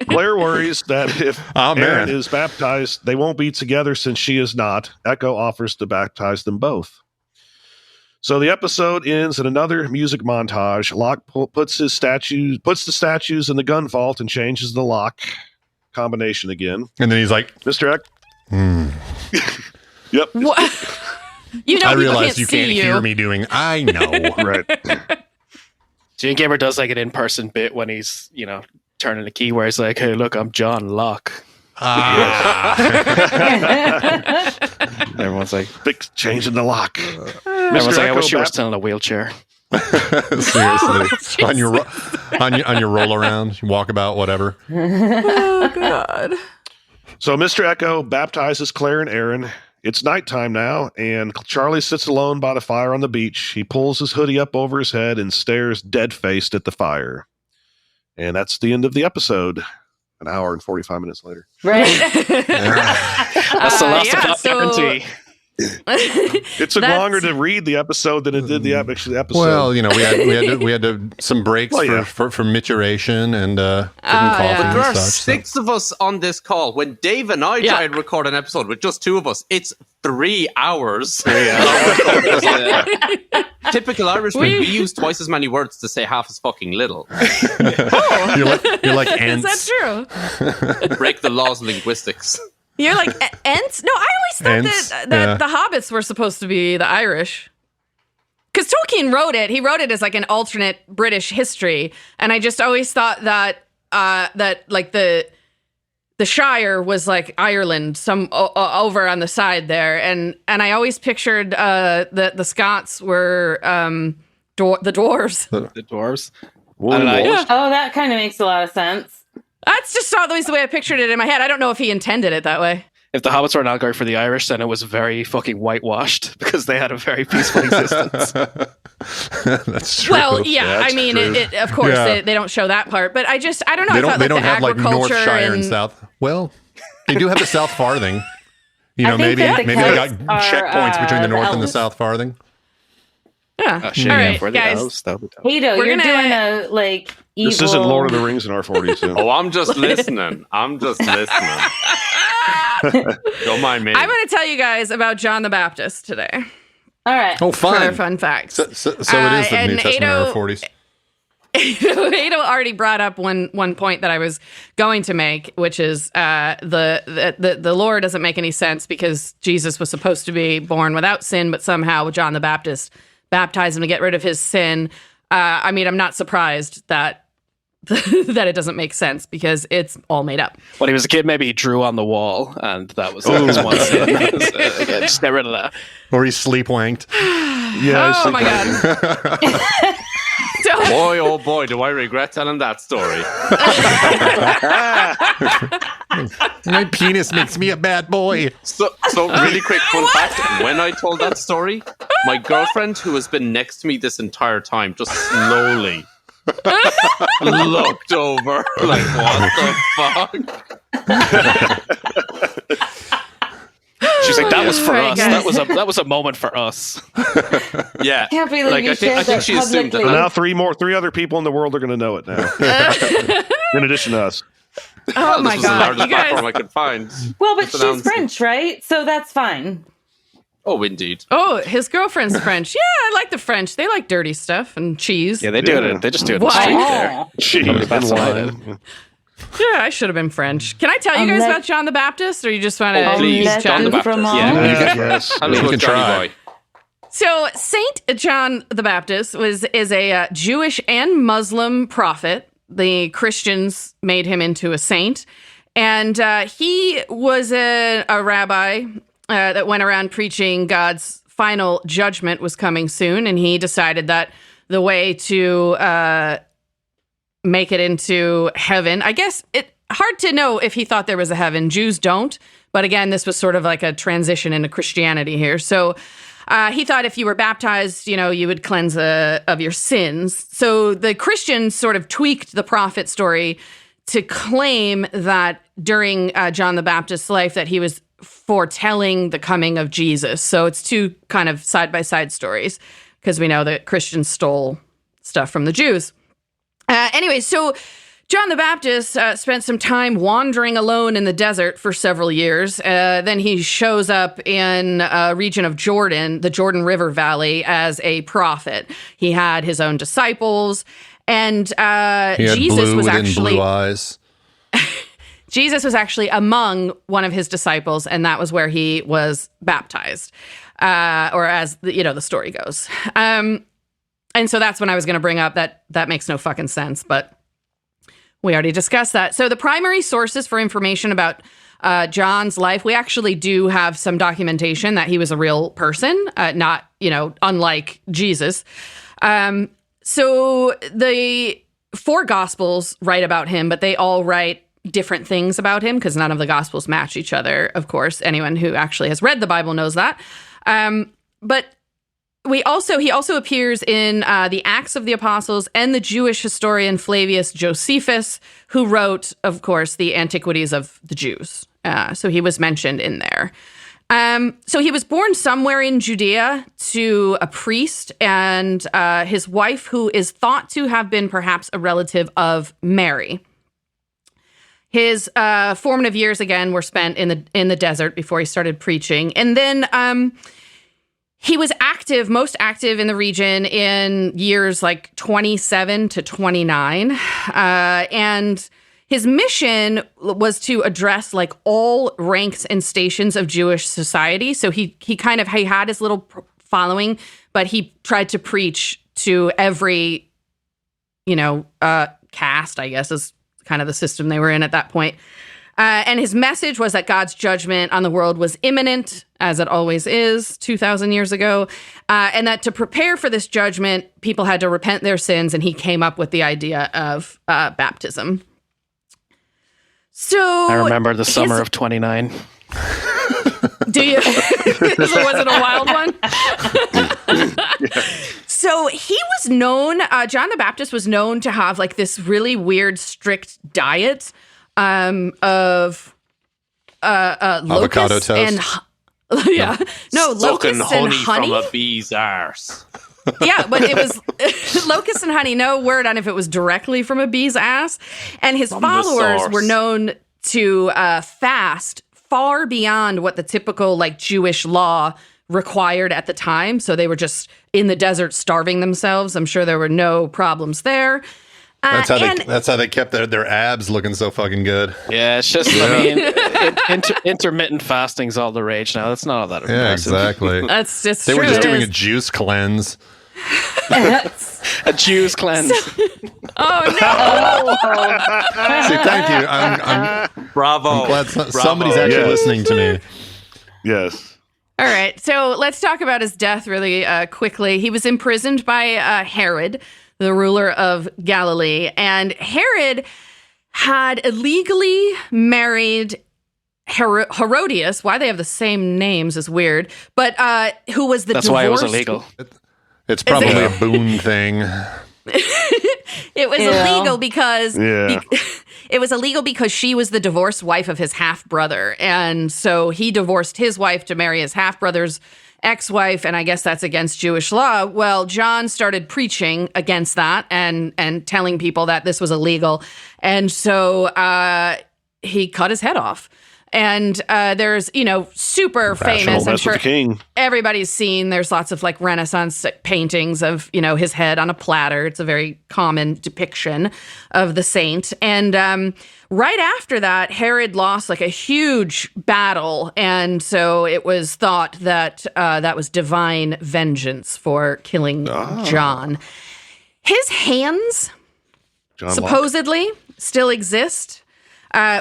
Claire worries that if Aaron is baptized, they won't be together since she is not. Echo offers to baptize them both. So the episode ends in another music montage. Locke puts the statues in the gun vault and changes the lock combination again. And then he's like, Mr. Eck. Yep. What? You know, I realize you can't hear me doing. I know. Right. Gene Gamer does like an in-person bit when he's, turning the key where he's like, "Hey, look, I'm John Locke." Everyone's like, "Big change in the lock." Everyone's like, "I wish you were still in a wheelchair." Seriously, on your roll around, walkabout, whatever. Oh God. So Mr. Echo baptizes Claire and Aaron. It's nighttime now, and Charlie sits alone by the fire on the beach. He pulls his hoodie up over his head and stares dead-faced at the fire. And that's the end of the episode. An hour and 45 minutes later. Right. That's the last guarantee. It took longer to read the episode than it did the episode. Well, we had some breaks for maturation and drinking coffee. But there are such, 6 of us on this call. When Dave and I tried to record an episode with just 2 of us, it's 3 hours. 3 hours. Typical Irishman, we use twice as many words to say half as fucking little. You're like ants. Is that true? Break the laws of linguistics. You're like Ents? No, I always thought that the Hobbits were supposed to be the Irish. Because Tolkien wrote it. He wrote it as like an alternate British history, and I just always thought that like the Shire was like Ireland, some over on the side there, and I always pictured the Scots were the dwarves. The dwarves. Oh, that kind of makes a lot of sense. That's just always the way I pictured it in my head. I don't know if he intended it that way. If the Hobbits were an allegory for the Irish, then it was very fucking whitewashed because they had a very peaceful existence. That's true. Well, yeah, I mean, of course, they don't show that part, but I don't know. They don't have like North Shire and South. Well, they do have the South Farthing. Maybe they got checkpoints between the North and the South Farthing. Yeah. Oh, shit, all right, for the guys. elves, Hito, you're doing a evil... This isn't Lord of the Rings in our 40s. So. Oh, I'm just listening. Don't mind me. I'm going to tell you guys about John the Baptist today. All right. Oh, fun. For fun facts. So it is the New Testament in our 40s. Ado already brought up one point that I was going to make, which is the lore doesn't make any sense because Jesus was supposed to be born without sin, but somehow John the Baptist baptized him to get rid of his sin. I mean, I'm not surprised that it doesn't make sense because it's all made up. When he was a kid, maybe he drew on the wall, and that was his one sin. Just get rid of that. Or he sleepwanked. Yeah. Oh my God. Boy, oh boy, do I regret telling that story. My penis makes me a bad boy. So really quick fun fact, when I told that story, my girlfriend, who has been next to me this entire time, just slowly looked over like, what the fuck? She's like, that was for us. That was a moment for us. Yeah. Can't believe you shared that she assumed that. So now three other people in the world are going to know it now. In addition to us. Oh my God, you guys! Platform I could find. Well, but she's French, right? So that's fine. Oh, indeed. Oh, his girlfriend's French. Yeah, I like the French. They like dirty stuff and cheese. Yeah, they do it. They just do it in the street there. Cheese and wine. Yeah, I should have been French. Can I tell you guys about John the Baptist, or you just want to please, John the Baptist? Yes. You can try. So Saint John the Baptist is a Jewish and Muslim prophet. The Christians made him into a saint, and he was a rabbi that went around preaching God's final judgment was coming soon, and he decided that the way to make it into heaven, I guess it hard to know if he thought there was a heaven. Jews don't, but again, this was sort of like a transition into Christianity here. So he thought if you were baptized, you would cleanse of your sins. So the Christians sort of tweaked the prophet story to claim that during John the Baptist's life that he was foretelling the coming of Jesus. So it's two kind of side-by-side stories because we know that Christians stole stuff from the Jews. Anyway, so John the Baptist spent some time wandering alone in the desert for several years. Then he shows up in a region of Jordan, the Jordan River Valley, as a prophet. He had his own disciples, and Jesus was actually blue eyes. Jesus was actually among one of his disciples, and that was where he was baptized, or as the story goes. And so that's when I was going to bring up that makes no fucking sense, but we already discussed that. So the primary sources for information about John's life, we actually do have some documentation that he was a real person, not, unlike Jesus. So the 4 Gospels write about him, but they all write different things about him because none of the Gospels match each other, of course. Anyone who actually has read the Bible knows that. But he also appears in the Acts of the Apostles and the Jewish historian Flavius Josephus, who wrote, of course, the Antiquities of the Jews. So he was mentioned in there. So he was born somewhere in Judea to a priest and his wife, who is thought to have been perhaps a relative of Mary. His formative years, again, were spent in the desert before he started preaching. And then he was most active in the region in years like 27 to 29. And his mission was to address like all ranks and stations of Jewish society. So he had his little following, but he tried to preach to every, caste, I guess, is kind of the system they were in at that point. And his message was that God's judgment on the world was imminent, as it always is 2,000 years ago, and that to prepare for this judgment, people had to repent their sins, and he came up with the idea of baptism. So I remember the summer of 29. Do you? So was it a wild one? Yeah. So he was known, John the Baptist was known to have like this really weird, strict diet of avocado locusts toast. And locusts and honey from a bee's arse. Yeah, but it was locusts and honey. No word on if it was directly from a bee's ass. And his followers were known to fast far beyond what the typical like Jewish law required at the time. So they were just in the desert starving themselves. I'm sure there were no problems there. That's how they kept their abs looking so fucking good. Yeah, it's just, intermittent fasting's all the rage now. That's not all that impressive. Yeah, exactly. That's just They true. were just doing a juice cleanse. A juice cleanse. Oh, no. See, thank you. I'm Bravo. I'm glad somebody's actually listening to me. Yes. All right, so let's talk about his death really quickly. He was imprisoned by Herod, the ruler of Galilee, and Herod had illegally married Herodias. Why they have the same names is weird, but who was the That's divorced... why it was illegal. It's probably a boon thing. It was illegal because it was illegal because she was the divorced wife of his half brother, and so he divorced his wife to marry his half brother's ex-wife, and I guess that's against Jewish law. Well, John started preaching against that and telling people that this was illegal, and so he cut his head off. And there's, super famous. I'm sure everybody's seen. There's lots of like Renaissance paintings of, his head on a platter. It's a very common depiction of the saint. And right after that, Herod lost like a huge battle. And so it was thought that that was divine vengeance for killing John. His hands supposedly still exist.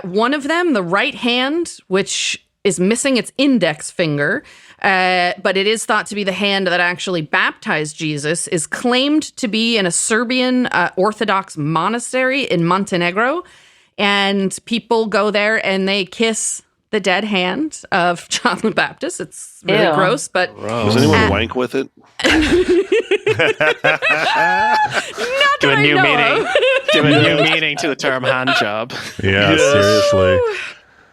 One of them, the right hand, which is missing its index finger, but it is thought to be the hand that actually baptized Jesus, is claimed to be in a Serbian Orthodox monastery in Montenegro. And people go there and they kiss the dead hand of John the Baptist. It's really gross, but... Does anyone wank with it? Do a new meaning to the term hand job. Yeah, seriously.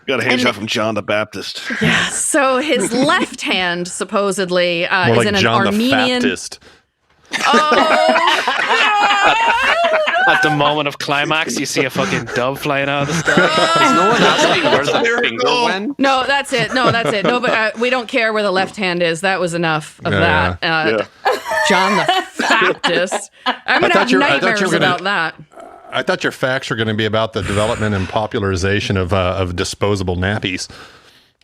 Got a handshot from John the Baptist. Yeah. So his left hand supposedly is like in an John Armenian. the Baptist. At the moment of climax, you see a fucking dove flying out of the sky. Is no one asking where's the finger went? No, that's it. No, but we don't care where the left hand is. That was enough of that. John the Baptist. I'm going to have nightmares about that. I thought your facts were going to be about the development and popularization of disposable nappies.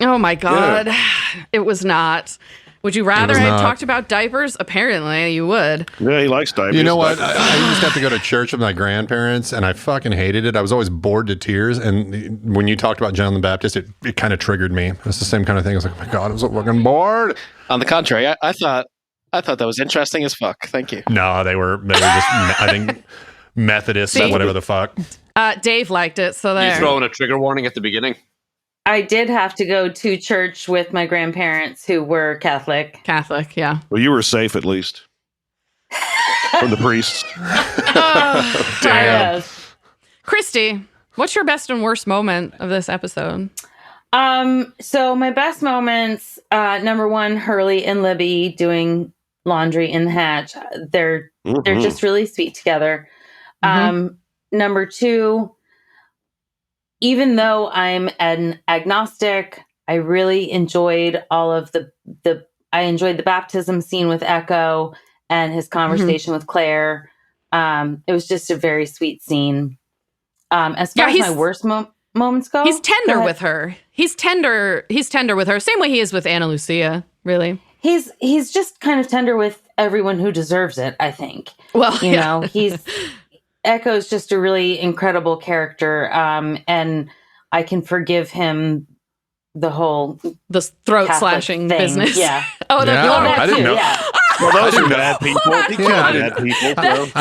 Oh, my God. Yeah. It was not. Would you rather have talked about diapers? Apparently, you would. Yeah, he likes diapers. You know what? I used to have to go to church with my grandparents, and I fucking hated it. I was always bored to tears, and when you talked about John the Baptist, it kind of triggered me. It's the same kind of thing. I was like, oh my God, I was so fucking bored. On the contrary, I thought that was interesting as fuck. Thank you. No, they were just, I think, Methodists or whatever the fuck. Dave liked it, so there. You throwing a trigger warning at the beginning? I did have to go to church with my grandparents who were Catholic. Catholic, yeah. Well, you were safe at least from the priests. Damn. Christy, what's your best and worst moment of this episode? So my best moments, number one, Hurley and Libby doing laundry in the hatch. They're just really sweet together. Number two, even though I'm an agnostic, I really enjoyed all of I enjoyed the baptism scene with Echo and his conversation with Claire. It was just a very sweet scene. As far as my worst moments go, he's tender with her. He's tender with her. Same way he is with Ana Lucia, really. He's just kind of tender with everyone who deserves it, I think. Well, you know, Echo's just a really incredible character, and I can forgive him the throat slashing business. Yeah. I didn't know. Yeah. Well, those are bad people. I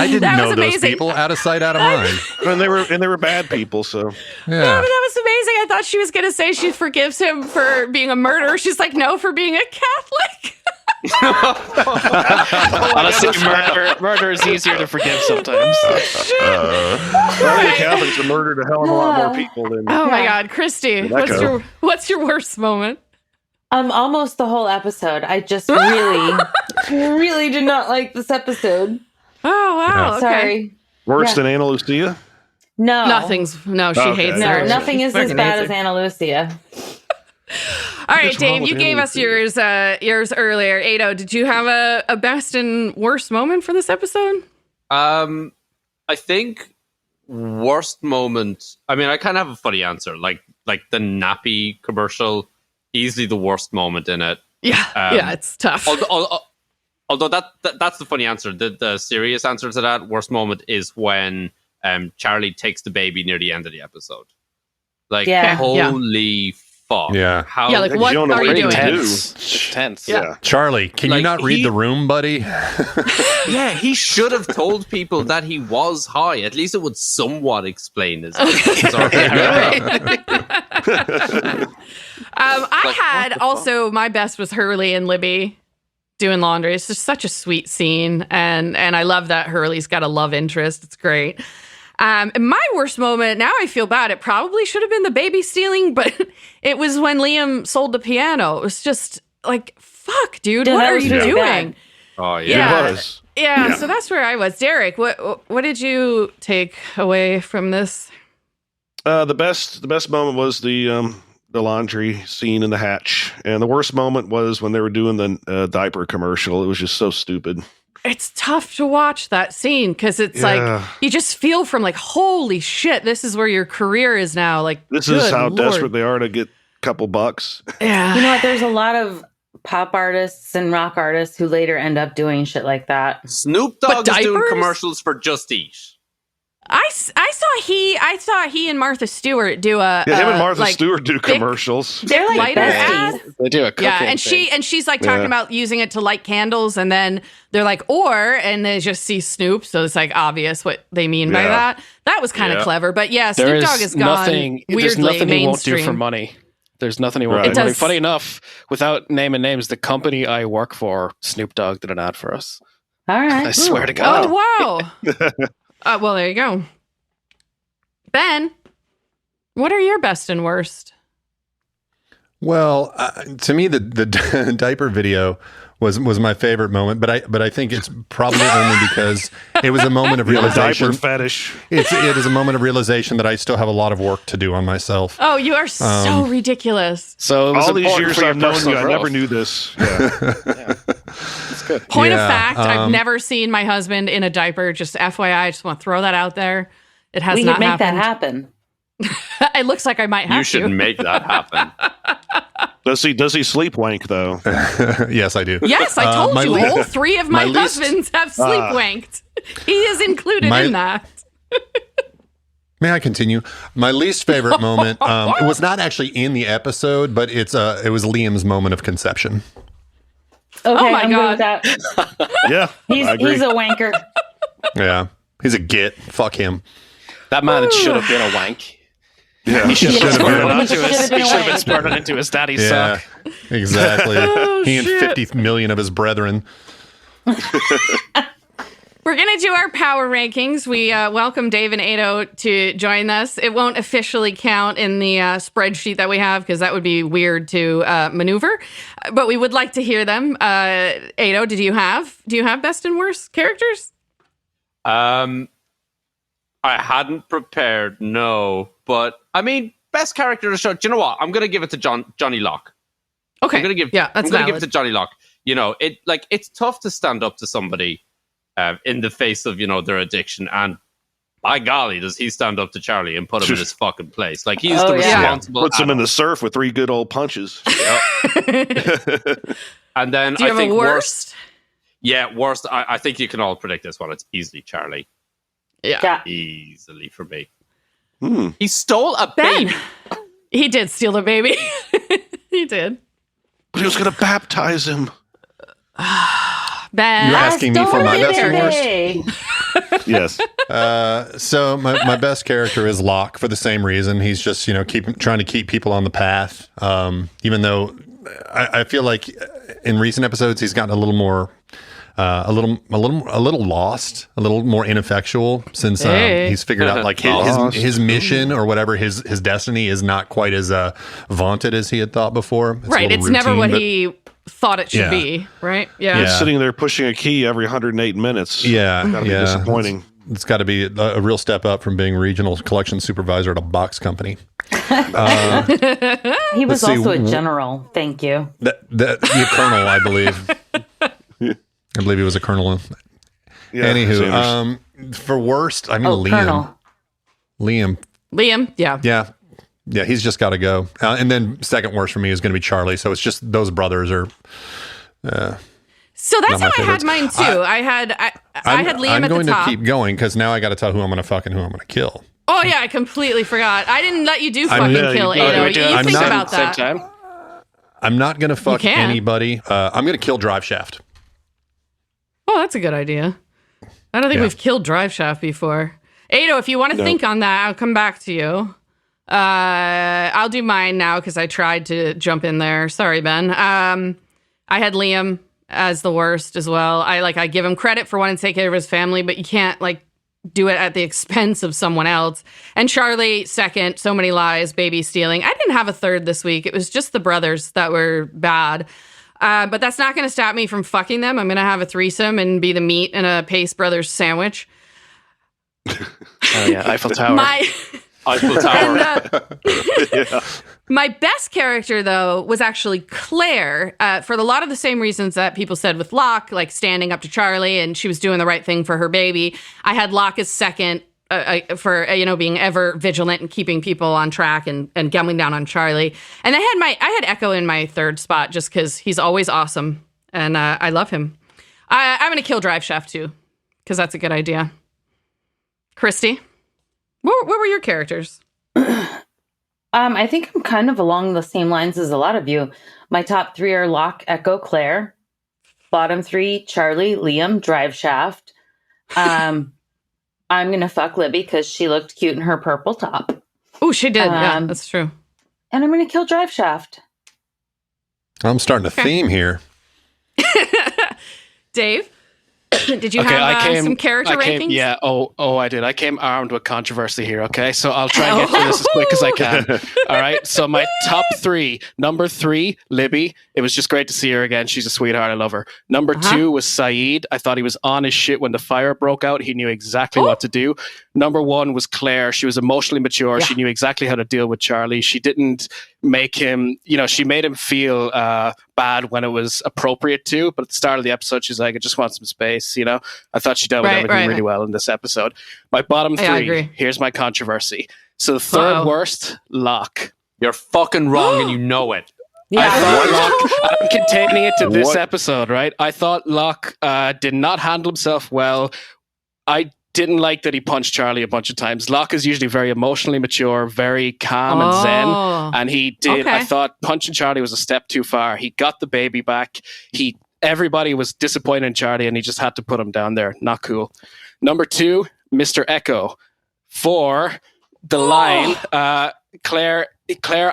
didn't know those people. Out of sight, out of mind. And they were bad people. So yeah. No, but that was amazing. I thought she was going to say she forgives him for being a murderer. She's like, no, for being a Catholic. Honestly, murder is easier to forgive sometimes. I think Catholics have murdered a hell of a lot more people than. Oh my God, Christy, what's your worst moment? Almost the whole episode. I just really did not like this episode. Oh wow, sorry. Worse than Ana Lucia? No, she hates her. Nothing is as bad as Ana Lucia. All right, Dave, you gave us yours earlier. Ado, did you have a best and worst moment for this episode? I think worst moment. I mean, I kind of have a funny answer. Like the nappy commercial, easily the worst moment in it. Yeah, it's tough. Although that's the funny answer. The serious answer to that worst moment is when Charlie takes the baby near the end of the episode. Like, holy fuck. Yeah. Like, what are you doing? It's tense. Yeah. Charlie, can you not read the room, buddy? Yeah, he should have told people that he was high. At least it would somewhat explain his I had also, my best was Hurley and Libby doing laundry. It's just such a sweet scene. And I love that Hurley's got a love interest. It's great. And my worst moment, now I feel bad. It probably should have been the baby stealing, but it was when Liam sold the piano. It was just like, fuck, dude, what are you doing? Bad. Oh, yeah. It was. Yeah, so that's where I was. Derek, what did you take away from this? The best moment was the laundry scene in the hatch, and the worst moment was when they were doing the diaper commercial. It was just so stupid. It's tough to watch that scene because it's like you just feel from like, holy shit, this is where your career is now. Like, this is how desperate they are to get a couple bucks. Yeah, you know what? There's a lot of pop artists and rock artists who later end up doing shit like that. Snoop Dogg is doing commercials for Just Eat. I saw he and Martha Stewart do him and Martha Stewart do commercials. They're like besties. They do a cooking thing. And she's like talking about using it to light candles, and then they're like, and they just see Snoop, so it's like obvious what they mean by that. That was kind of clever, but Snoop Dogg has gone weirdly there's nothing mainstream. He won't do for money. There's nothing he won't do for money. Funny enough, without naming names, the company I work for, Snoop Dogg did an ad for us. All right. I swear to God. Oh, wow. Well, there you go. Ben, what are your best and worst? Well, to me, the diaper video was my favorite moment, but I think it's probably only because it was a moment of realization. Diaper fetish. It is a moment of realization that I still have a lot of work to do on myself. Oh, you are so ridiculous. So all these years I've known you, I never knew this. Yeah. That's good. Point of fact, I've never seen my husband in a diaper. Just FYI, I just want to throw that out there. It has not happened. We could make that happen. It looks like I might have to. You should make that happen. Does he sleep wank though? Yes, I do. Yes, I told you. All three of my husbands have sleep wanked. He is included in that. May I continue? My least favorite moment. It was not actually in the episode, but it was Liam's moment of conception. Okay, oh my God. Good with that. Yeah, he's a wanker. Yeah, he's a git. Fuck him. That man should have been a wank. Yeah, he should have been squirted into his daddy's sock. Exactly. He and 50 million of his brethren. We're going to do our power rankings. We welcome Dave and Ado to join us. It won't officially count in the spreadsheet that we have because that would be weird to maneuver. But we would like to hear them. Ado, do you have best and worst characters? I hadn't prepared, no. But, I mean, best character of the show. Do you know what? I'm going to give it to Johnny Locke. Okay. I'm going to give it to Johnny Locke. You know, it's tough to stand up to somebody in the face of, their addiction. And by golly, does he stand up to Charlie and put him in his fucking place. Like, he's the responsible puts him in the surf with 3 good old punches. And then do you have a worst? Worst. I think you can all predict this one. It's easily Charlie. Yeah. Easily for me. He stole a Ben. baby. He did steal the baby. He did. But he was going to baptize him. Ben. You're asking me for my best and worst? Yes. So my best character is Locke for the same reason. He's just, trying to keep people on the path. Even though I feel like in recent episodes, he's gotten a little more... a little lost, a little more ineffectual since he's figured out like his mission or whatever his destiny is not quite as vaunted as he had thought before. It's never what he thought it should be, right? Yeah. He's sitting there pushing a key every 108 minutes. Yeah, gotta be disappointing. It's got to be a real step up from being regional collection supervisor at a box company. He was also a general. Thank you. The colonel, I believe. I believe he was a colonel. Yeah, anywho, for worst, I mean Liam. Colonel. Liam, yeah. Yeah, he's just got to go. And then second worst for me is going to be Charlie. So it's just those brothers are. So that's how I had mine too. I had Liam at the top. I'm going to keep going because now I got to tell who I'm going to fuck and who I'm going to kill. Oh yeah, I completely forgot. I didn't let you do fucking kill, Ado. You think about that. I'm not going to fuck anybody. I'm going to kill Drive Shaft. Oh, that's a good idea. I don't think we've killed Drive Shaft before. Ado, if you want to think on that, I'll come back to you. I'll do mine now because I tried to jump in there. Sorry, Ben. I had Liam as the worst as well. I give him credit for wanting to take care of his family, but you can't do it at the expense of someone else. And Charlie, second, so many lies, baby stealing. I didn't have a third this week. It was just the brothers that were bad. But that's not going to stop me from fucking them. I'm going to have a threesome and be the meat in a Pace Brothers sandwich. Oh, yeah. Eiffel Tower. Eiffel Tower. My best character, though, was actually Claire for a lot of the same reasons that people said with Locke, like standing up to Charlie and she was doing the right thing for her baby. I had Locke as second for being ever vigilant and keeping people on track and gambling down on Charlie. And I had Echo in my third spot just because he's always awesome and I love him. I'm going to kill Drive Shaft too because that's a good idea. Christy, what were your characters? I think I'm kind of along the same lines as a lot of you. My top 3 are Locke, Echo, Claire. Bottom 3, Charlie, Liam, Drive Shaft. I'm going to fuck Libby because she looked cute in her purple top. Oh, she did. Yeah, that's true. And I'm going to kill Drive Shaft. I'm starting a theme here. Dave, did you have some character rankings? I did. I came armed with controversy here, okay? So I'll try and get through this as quick as I can. All right. So my top three. Number 3, Libby. It was just great to see her again. She's a sweetheart. I love her. Number 2 was Saeed. I thought he was on his shit when the fire broke out. He knew exactly what to do. Number 1 was Claire. She was emotionally mature. Yeah. She knew exactly how to deal with Charlie. She didn't make him, she made him feel bad when it was appropriate to. But at the start of the episode, she's like, I just want some space. I thought she dealt with everything really well in this episode. My bottom 3, here's my controversy. So the third worst, Locke. You're fucking wrong and you know it. Yeah. I thought Locke, I'm containing it to this episode, right? I thought Locke did not handle himself well. I didn't like that he punched Charlie a bunch of times. Locke is usually very emotionally mature, very calm and zen. And he did. I thought punching Charlie was a step too far. He got the baby back. Everybody was disappointed in Charlie and he just had to put him down there. Not cool. Number 2, Mr. Echo. For the line, Claire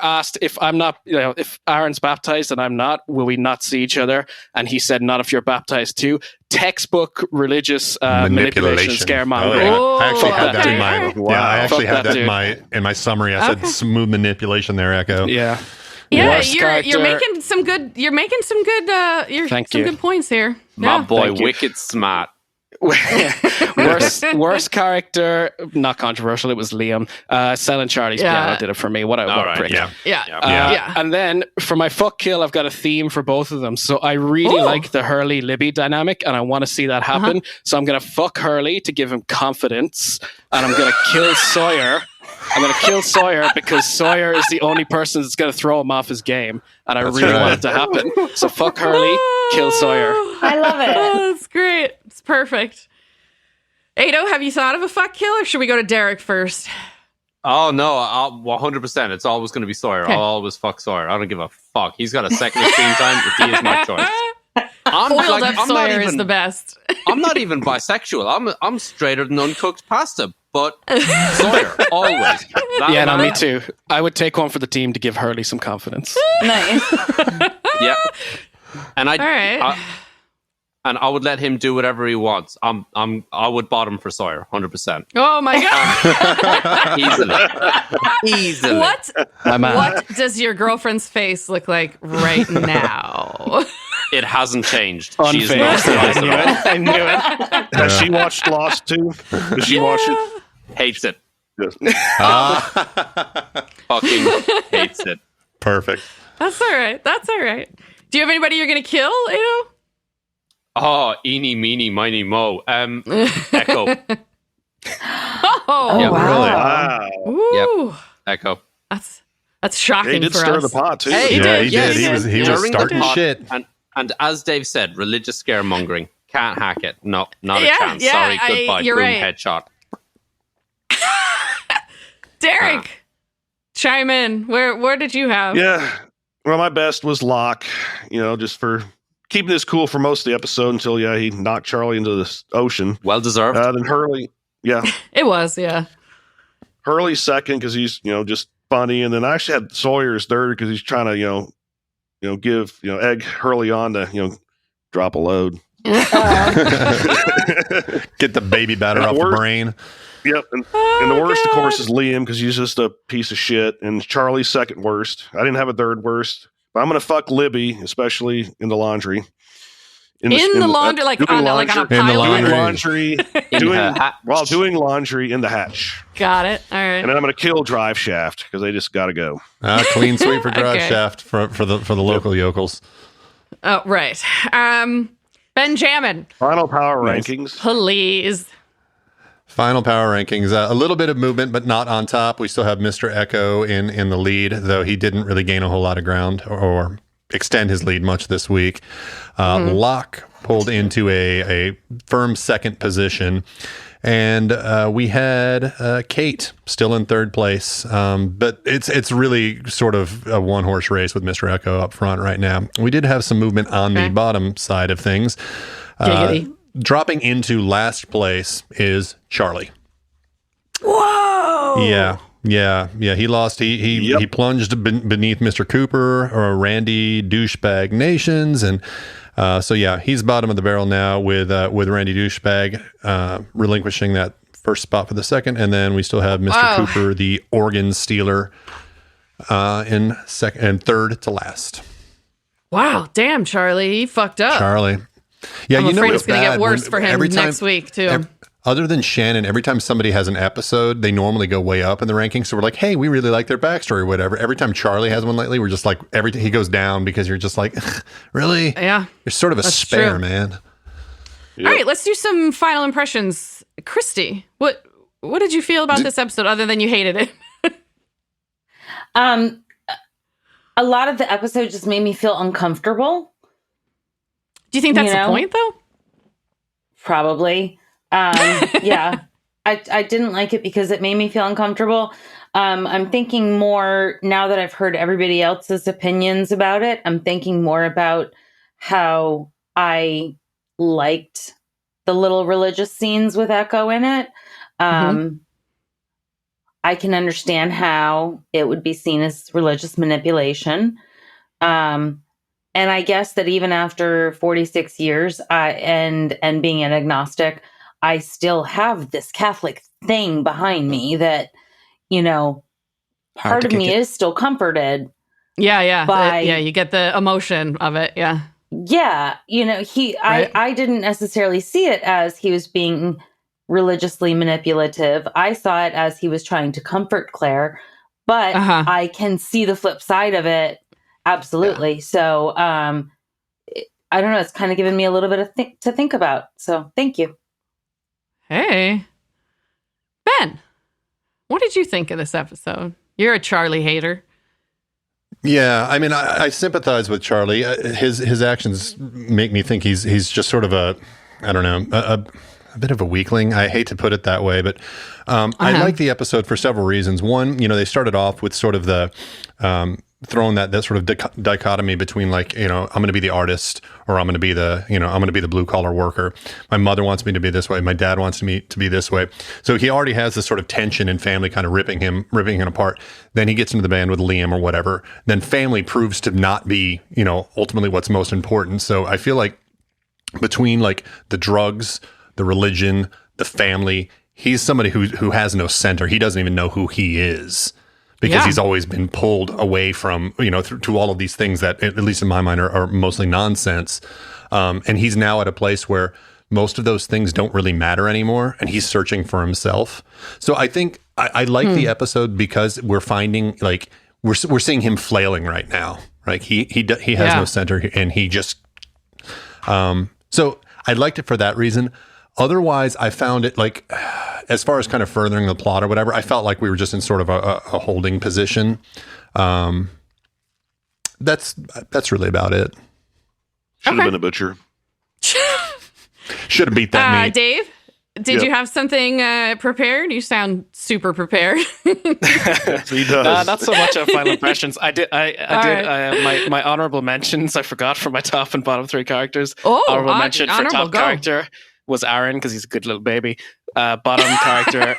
asked if I'm not, if Aaron's baptized and I'm not, will we not see each other? And he said, not if you're baptized too. Textbook religious manipulation, scaremongering. Oh, yeah. I actually had that in my. Yeah, I actually had that in my summary. I said smooth manipulation there, Echo. Yeah. Yeah, you're making some good. You're making some good. Good points here. My boy, wicked smart. worst character, not controversial. It was Liam. Selling Charlie's piano did it for me. What a prick. Yeah. And then for my fuck kill, I've got a theme for both of them. So I really like the Hurley Libby dynamic, and I want to see that happen. So I'm gonna fuck Hurley to give him confidence, and I'm gonna kill Sawyer. I'm going to kill Sawyer because Sawyer is the only person that's going to throw him off his game. And I really want it to happen. So fuck Hurley, kill Sawyer. I love it. Oh, that's great. It's perfect. Ado, have you thought of a fuck kill or should we go to Derek first? Oh, no. 100%. It's always going to be Sawyer. Okay. I'll always fuck Sawyer. I don't give a fuck. He's got a second screen time if he is my choice. Oiled up Sawyer is the best. I'm not even bisexual. I'm straighter than uncooked pasta. But Sawyer, always. Me too. I would take one for the team to give Hurley some confidence. Nice. Yeah. And I would let him do whatever he wants. I would bottom for Sawyer, 100%. Oh my god. Easily. What does your girlfriend's face look like right now? It hasn't changed. She's not surprised at all. I knew it. Has she watched Lost too? Does she watch it? Hates it. Yes. Fucking hates it. Perfect. That's all right. Do you have anybody you're going to kill, Ado? Oh, eeny, meeny, miny, mo. Echo. Oh, yep. Wow. Really? Yep. Echo. That's shocking. He did for stir us. the pot too. Hey, he did. He was starting shit. And as Dave said, religious scaremongering. Can't hack it. No, not a chance. Yeah, sorry, goodbye. You're Boom, right. headshot. Derek, chime in. Where did you have? Yeah. Well, my best was Locke, just for keeping this cool for most of the episode until, he knocked Charlie into the ocean. Well deserved. Then Hurley, It was, yeah. Hurley's second because he's, just funny. And then I actually had Sawyer's third because he's trying to, give, egg Hurley on to, drop a load. Get the baby batter off the brain. Yep. And the worst, of course, is Liam because he's just a piece of shit. And Charlie's second worst. I didn't have a third worst. But I'm going to fuck Libby, especially in the laundry. In the laundry, like on a pile. Doing laundry in the hatch. Got it. All right. And then I'm going to kill Drive Shaft because they just got to go. Clean sweep for Drive Shaft for the local yokels. Oh, right. Benjamin. Final power rankings. Please. Final power rankings. A little bit of movement, but not on top. We still have Mr. Echo in the lead, though he didn't really gain a whole lot of ground or extend his lead much this week. Locke pulled into a firm second position. And we had Kate still in third place. But it's really sort of a one-horse race with Mr. Echo up front right now. We did have some movement on the bottom side of things. Dropping into last place is Charlie. Whoa! Yeah. He lost. He plunged beneath Mr. Cooper or Randy Douchebag Nations, and so he's bottom of the barrel now with Randy Douchebag relinquishing that first spot for the second, and then we still have Mr. Cooper, the organ stealer, in second and third to last. Wow, damn, Charlie, he fucked up. Charlie. Yeah, I'm afraid it's going to get worse for him next week, too. Other than Shannon, every time somebody has an episode, they normally go way up in the rankings. So we're like, hey, we really like their backstory or whatever. Every time Charlie has one lately, we're just like, he goes down because you're just like, really? Yeah. You're sort of a spare, man. Yep. All right, let's do some final impressions. Christy, what did you feel about this episode other than you hated it? A lot of the episode just made me feel uncomfortable. Do you think that's the point, though? Probably. Yeah. I didn't like it because it made me feel uncomfortable. I'm thinking more, now that I've heard everybody else's opinions about it, I'm thinking more about how I liked the little religious scenes with Echo in it. I can understand how it would be seen as religious manipulation. And I guess that even after 46 years and being an agnostic, I still have this Catholic thing behind me that, part of me is still comforted. Yeah. You get the emotion of it. Yeah. Yeah. Right? I didn't necessarily see it as he was being religiously manipulative. I saw it as he was trying to comfort Claire, but I can see the flip side of it. Absolutely. Yeah. So, I don't know. It's kind of given me a little bit to think about. So thank you. Hey, Ben, what did you think of this episode? You're a Charlie hater. Yeah, I mean, I sympathize with Charlie. His actions make me think he's just sort of a bit of a weakling. I hate to put it that way, but I like the episode for several reasons. One, they started off with sort of the throwing that sort of dichotomy between I'm going to be the artist or I'm going to be the blue collar worker. My mother wants me to be this way. My dad wants me to be this way. So he already has this sort of tension in family kind of ripping him apart. Then he gets into the band with Liam or whatever. Then family proves to not be, ultimately what's most important. So I feel like between the drugs, the religion, the family, he's somebody who has no center. He doesn't even know who he is. Because he's always been pulled away from, to all of these things that, at least in my mind, are mostly nonsense. And he's now at a place where most of those things don't really matter anymore, and he's searching for himself. So I think I like the episode because we're finding, we're seeing him flailing right now. Like he has no center, and he just. So I liked it for that reason. Otherwise, I found it as far as kind of furthering the plot or whatever, I felt like we were just in sort of a holding position. That's really about it. Should have been a butcher. Should have beat that meat. Dave, did you have something prepared? You sound super prepared. He does. Not so much on final impressions. I did. My honorable mentions. I forgot for my top and bottom three characters. Honorable mention for top character was Aaron because he's a good little baby. Bottom character,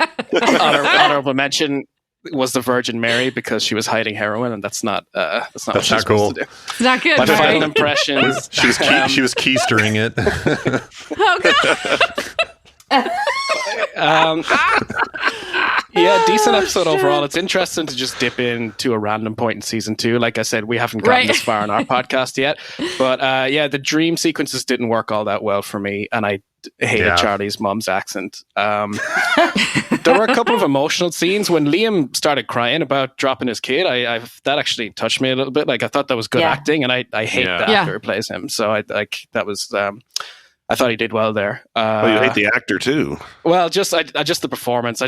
honorable mention was the Virgin Mary because she was hiding heroin, and that's not what she's cool. supposed to do. It's not good. My final impressions. She was keystering it. Yeah, decent episode overall. It's interesting to just dip into a random point in season 2. Like I said, we haven't gotten this far in our podcast yet, but the dream sequences didn't work all that well for me, and I hated Charlie's mom's accent. There were a couple of emotional scenes when Liam started crying about dropping his kid. That actually touched me a little bit. I thought that was good acting, and I hate the actor who plays him. So I thought he did well there. You hate the actor too. Well, just the performance. I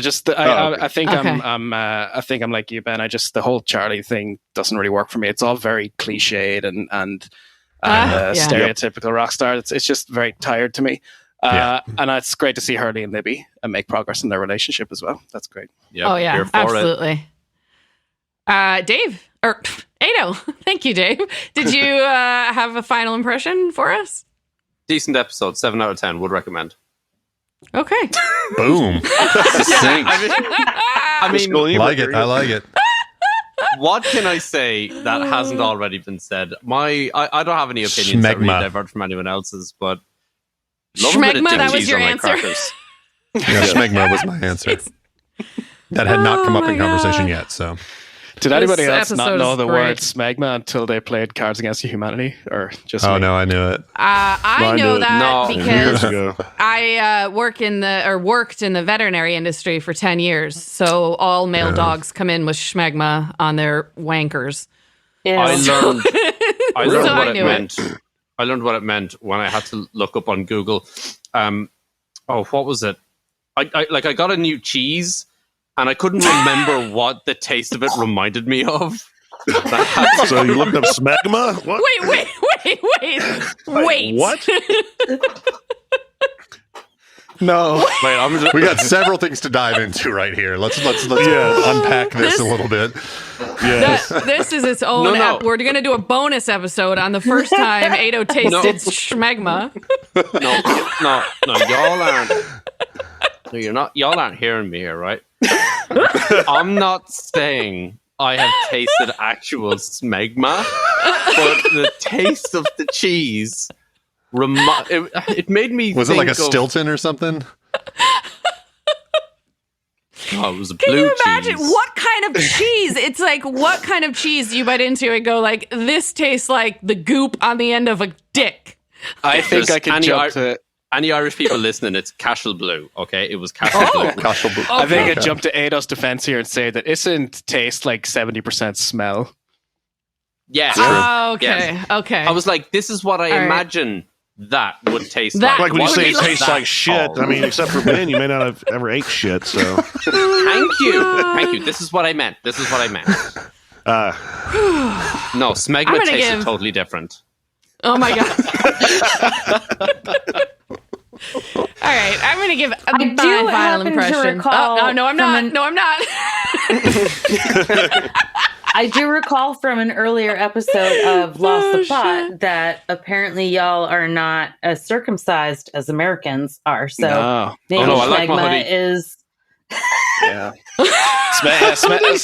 think I'm like you, Ben. The whole Charlie thing doesn't really work for me. It's all very cliched and stereotypical rock star. It's just very tired to me. And it's great to see Hurley and Libby make progress in their relationship as well. That's great. Yep, absolutely. Dave or Ado, thank you, Dave. Did you have a final impression for us? Decent episode, 7 out of 10. Would recommend. Okay. Boom. I mean, I like it. What can I say that hasn't already been said? I don't have any opinions that really divert from anyone else's, but Schmegma, that was your answer. Schmegma was my answer. That had not come up in conversation yet, so. Did anybody else not know the word smegma until they played Cards Against Humanity, or just? Oh me? no, I knew it. I know that because I worked in the veterinary industry for 10 years. So all male dogs come in with schmegma on their wankers. Yeah. I learned what it meant. I learned what it meant when I had to look up on Google. What was it? I got a new cheese, and I couldn't remember what the taste of it reminded me of. So you looked up smegma? What? Wait. What? No. We got several things to dive into right here. Let's unpack this a little bit. Yes. This is its own. We're going to do a bonus episode on the first time Ado tasted schmegma. No, y'all aren't. No, you're not. Y'all aren't hearing me here, right? I'm not saying I have tasted actual smegma, but the taste of the cheese, it made me. Was it like a Stilton or something? Oh, it was a blue cheese. Can you imagine cheese. what kind of cheese? It's like, what kind of cheese do you bite into and go like, this tastes like the goop on the end of a dick? I think I could jump to... Any Irish people listening, it's Cashel Blue, okay? It was Cashel Blue. Cashel Blue. I think I'd jump to Ado's defense here and say that isn't taste like 70% smell? Yes. Okay. I was like, this is what I imagine that would taste like. Like when you say it tastes like shit, I mean, except for Ben, you may not have ever ate shit, so. Thank you. This is what I meant. No, smegma tasted totally different. Oh my God. All right, I'm going to give my final impression. No, I'm not. I do recall from an earlier episode of Lost the Plot that apparently y'all are not as circumcised as Americans are. So maybe smegma is... Yeah. Maybe the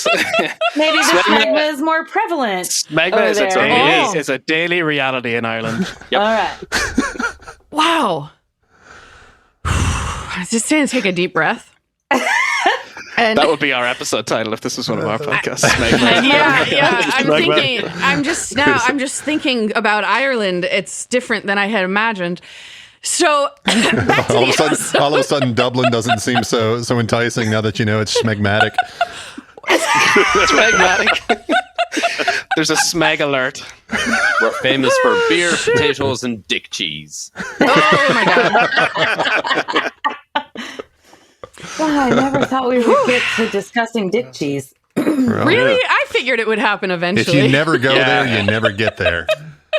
smegma is more prevalent. Smegma is a daily reality in Ireland. Yep. All right. Wow. I was just going to take a deep breath. And that would be our episode title if this was one of our podcasts. I'm just thinking about Ireland. It's different than I had imagined. So all of a sudden, Dublin doesn't seem so enticing now that you know it's smegmatic. Smegmatic. There's a smeg alert. We're famous for beer, potatoes, and dick cheese. Oh my God. Wow, I never thought we would get to discussing dick cheese. Really? Yeah. I figured it would happen eventually. If you never go there, you never get there.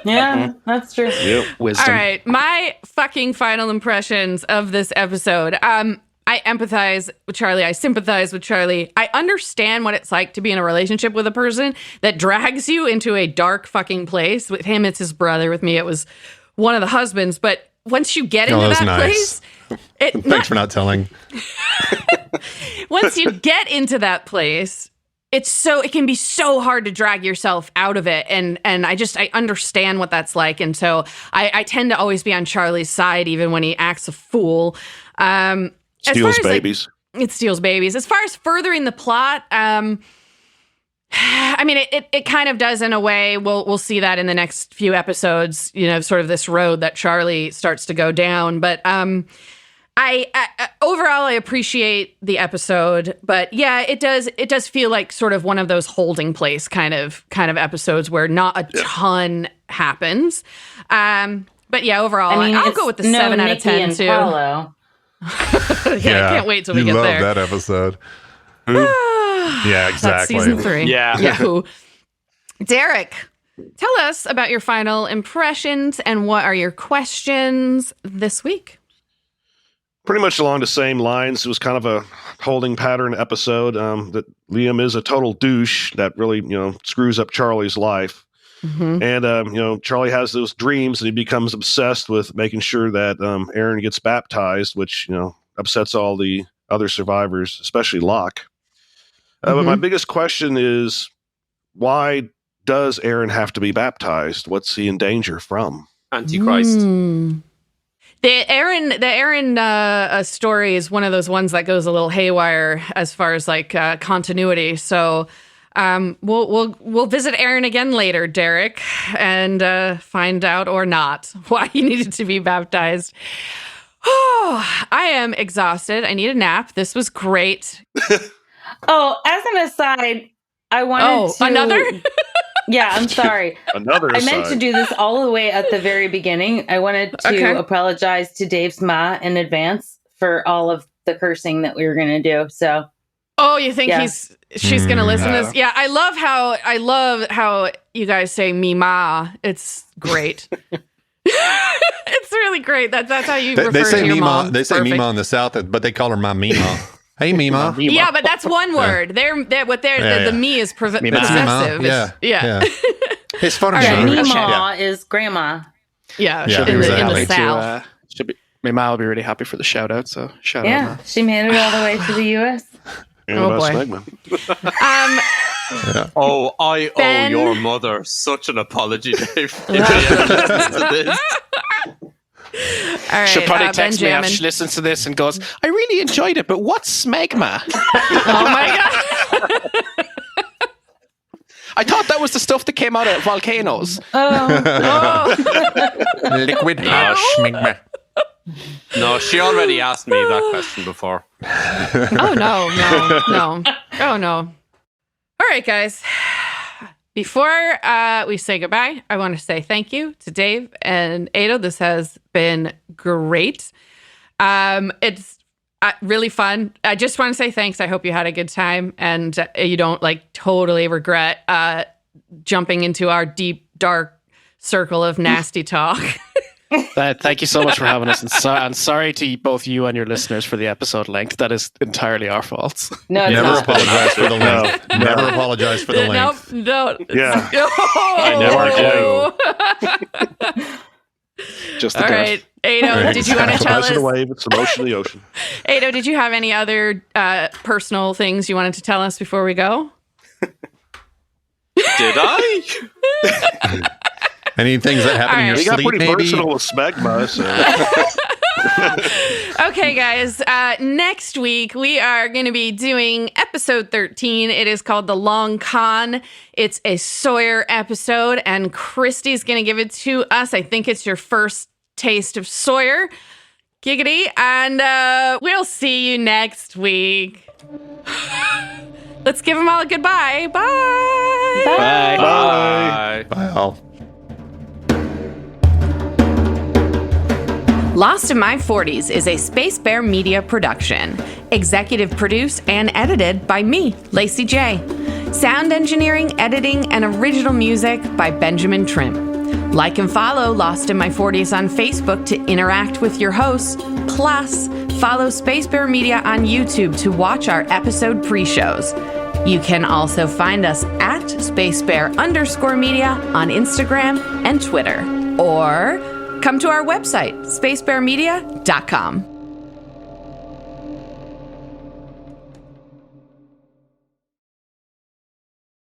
Yeah, that's true. Yep. Wisdom. All right, my fucking final impressions of this episode. I empathize with Charlie. I sympathize with Charlie. I understand what it's like to be in a relationship with a person that drags you into a dark fucking place. With him, it's his brother. With me, it was one of the husbands. But once you get into that place... Thanks for not telling. Once you get into that place, it can be so hard to drag yourself out of it. And I understand what that's like. And so I tend to always be on Charlie's side, even when he acts a fool. Steals babies. It steals babies. As far as furthering the plot, I mean, it kind of does in a way. We'll see that in the next few episodes, you know, sort of this road that Charlie starts to go down. But I overall, I appreciate the episode, but yeah, it does feel like sort of one of those holding place kind of episodes where not a ton happens. But yeah, overall, I'll go with the 7 out of 10 too. Paolo. I can't wait till we get there. You love that episode. Yeah, exactly. That's season 3. Yeah. Derek, tell us about your final impressions and what are your questions this week? Pretty much along the same lines. It was kind of a holding pattern episode. That Liam is a total douche that really, screws up Charlie's life. Mm-hmm. And, Charlie has those dreams and he becomes obsessed with making sure that Aaron gets baptized, which, upsets all the other survivors, especially Locke. But my biggest question is, why does Aaron have to be baptized? What's he in danger from? Antichrist. The Aaron story is one of those ones that goes a little haywire as far as like continuity. So We'll visit Aaron again later, Derek, and find out or not why he needed to be baptized. Oh, I am exhausted. I need a nap. This was great. Oh, as an aside, I wanted to... another? Yeah, I'm sorry. Another aside. I meant to do this all the way at the very beginning. I wanted to apologize to Dave's ma in advance for all of the cursing that we were going to do. So, you think she's going to listen to this? Yeah, I love how you guys say me ma. It's great. It's really great. That's how you refer to your mom. They say Mima in the South, but they call her my Mima. Hey, Mima. Yeah, but that's one word. The me is possessive. Yeah. It's funny. Right, Mima is grandma. Yeah, in the South. Mima will be really happy for the shout out. So shout out. Yeah, she made it all the way to the U.S. Oh boy. Oh, I owe your mother such an apology, Dave. If you ever listen to this. All right, she'll probably text me after she listens to this and goes, I really enjoyed it, but what's smegma? Oh my God. I thought that was the stuff that came out of volcanoes. Liquid smegma. No, she already asked me that question before. Oh, no. Oh, no. All right, guys. Before we say goodbye, I want to say thank you to Dave and Ado. This has been great. It's really fun. I just want to say thanks. I hope you had a good time and you don't totally regret jumping into our deep, dark circle of nasty talk. Thank you so much for having us. And sorry to both you and your listeners for the episode length. That is entirely our fault. No, never apologize for the length. Never apologize for the length. No. Yeah. I never do. Just the all right. Ado, did you want to tell us? The wave, it's the motion of the ocean. Ado, did you have any other personal things you wanted to tell us before we go? Did I? Any things that happen in your sleep, got pretty maybe? personal with smegma. So. Okay, guys. Next week, we are going to be doing episode 13. It is called The Long Con. It's a Sawyer episode, and Christy's going to give it to us. I think it's your first taste of Sawyer. Giggity. And we'll see you next week. Let's give them all a goodbye. Bye. Bye. Bye. Bye, all. Lost in My 40s is a Space Bear Media production. Executive produced and edited by me, Lacy J. Sound engineering, editing, and original music by Benjamin Trim. Like and follow Lost in My 40s on Facebook to interact with your hosts. Plus, follow Space Bear Media on YouTube to watch our episode pre-shows. You can also find us at SpaceBear_media on Instagram and Twitter. Or come to our website, spacebearmedia.com.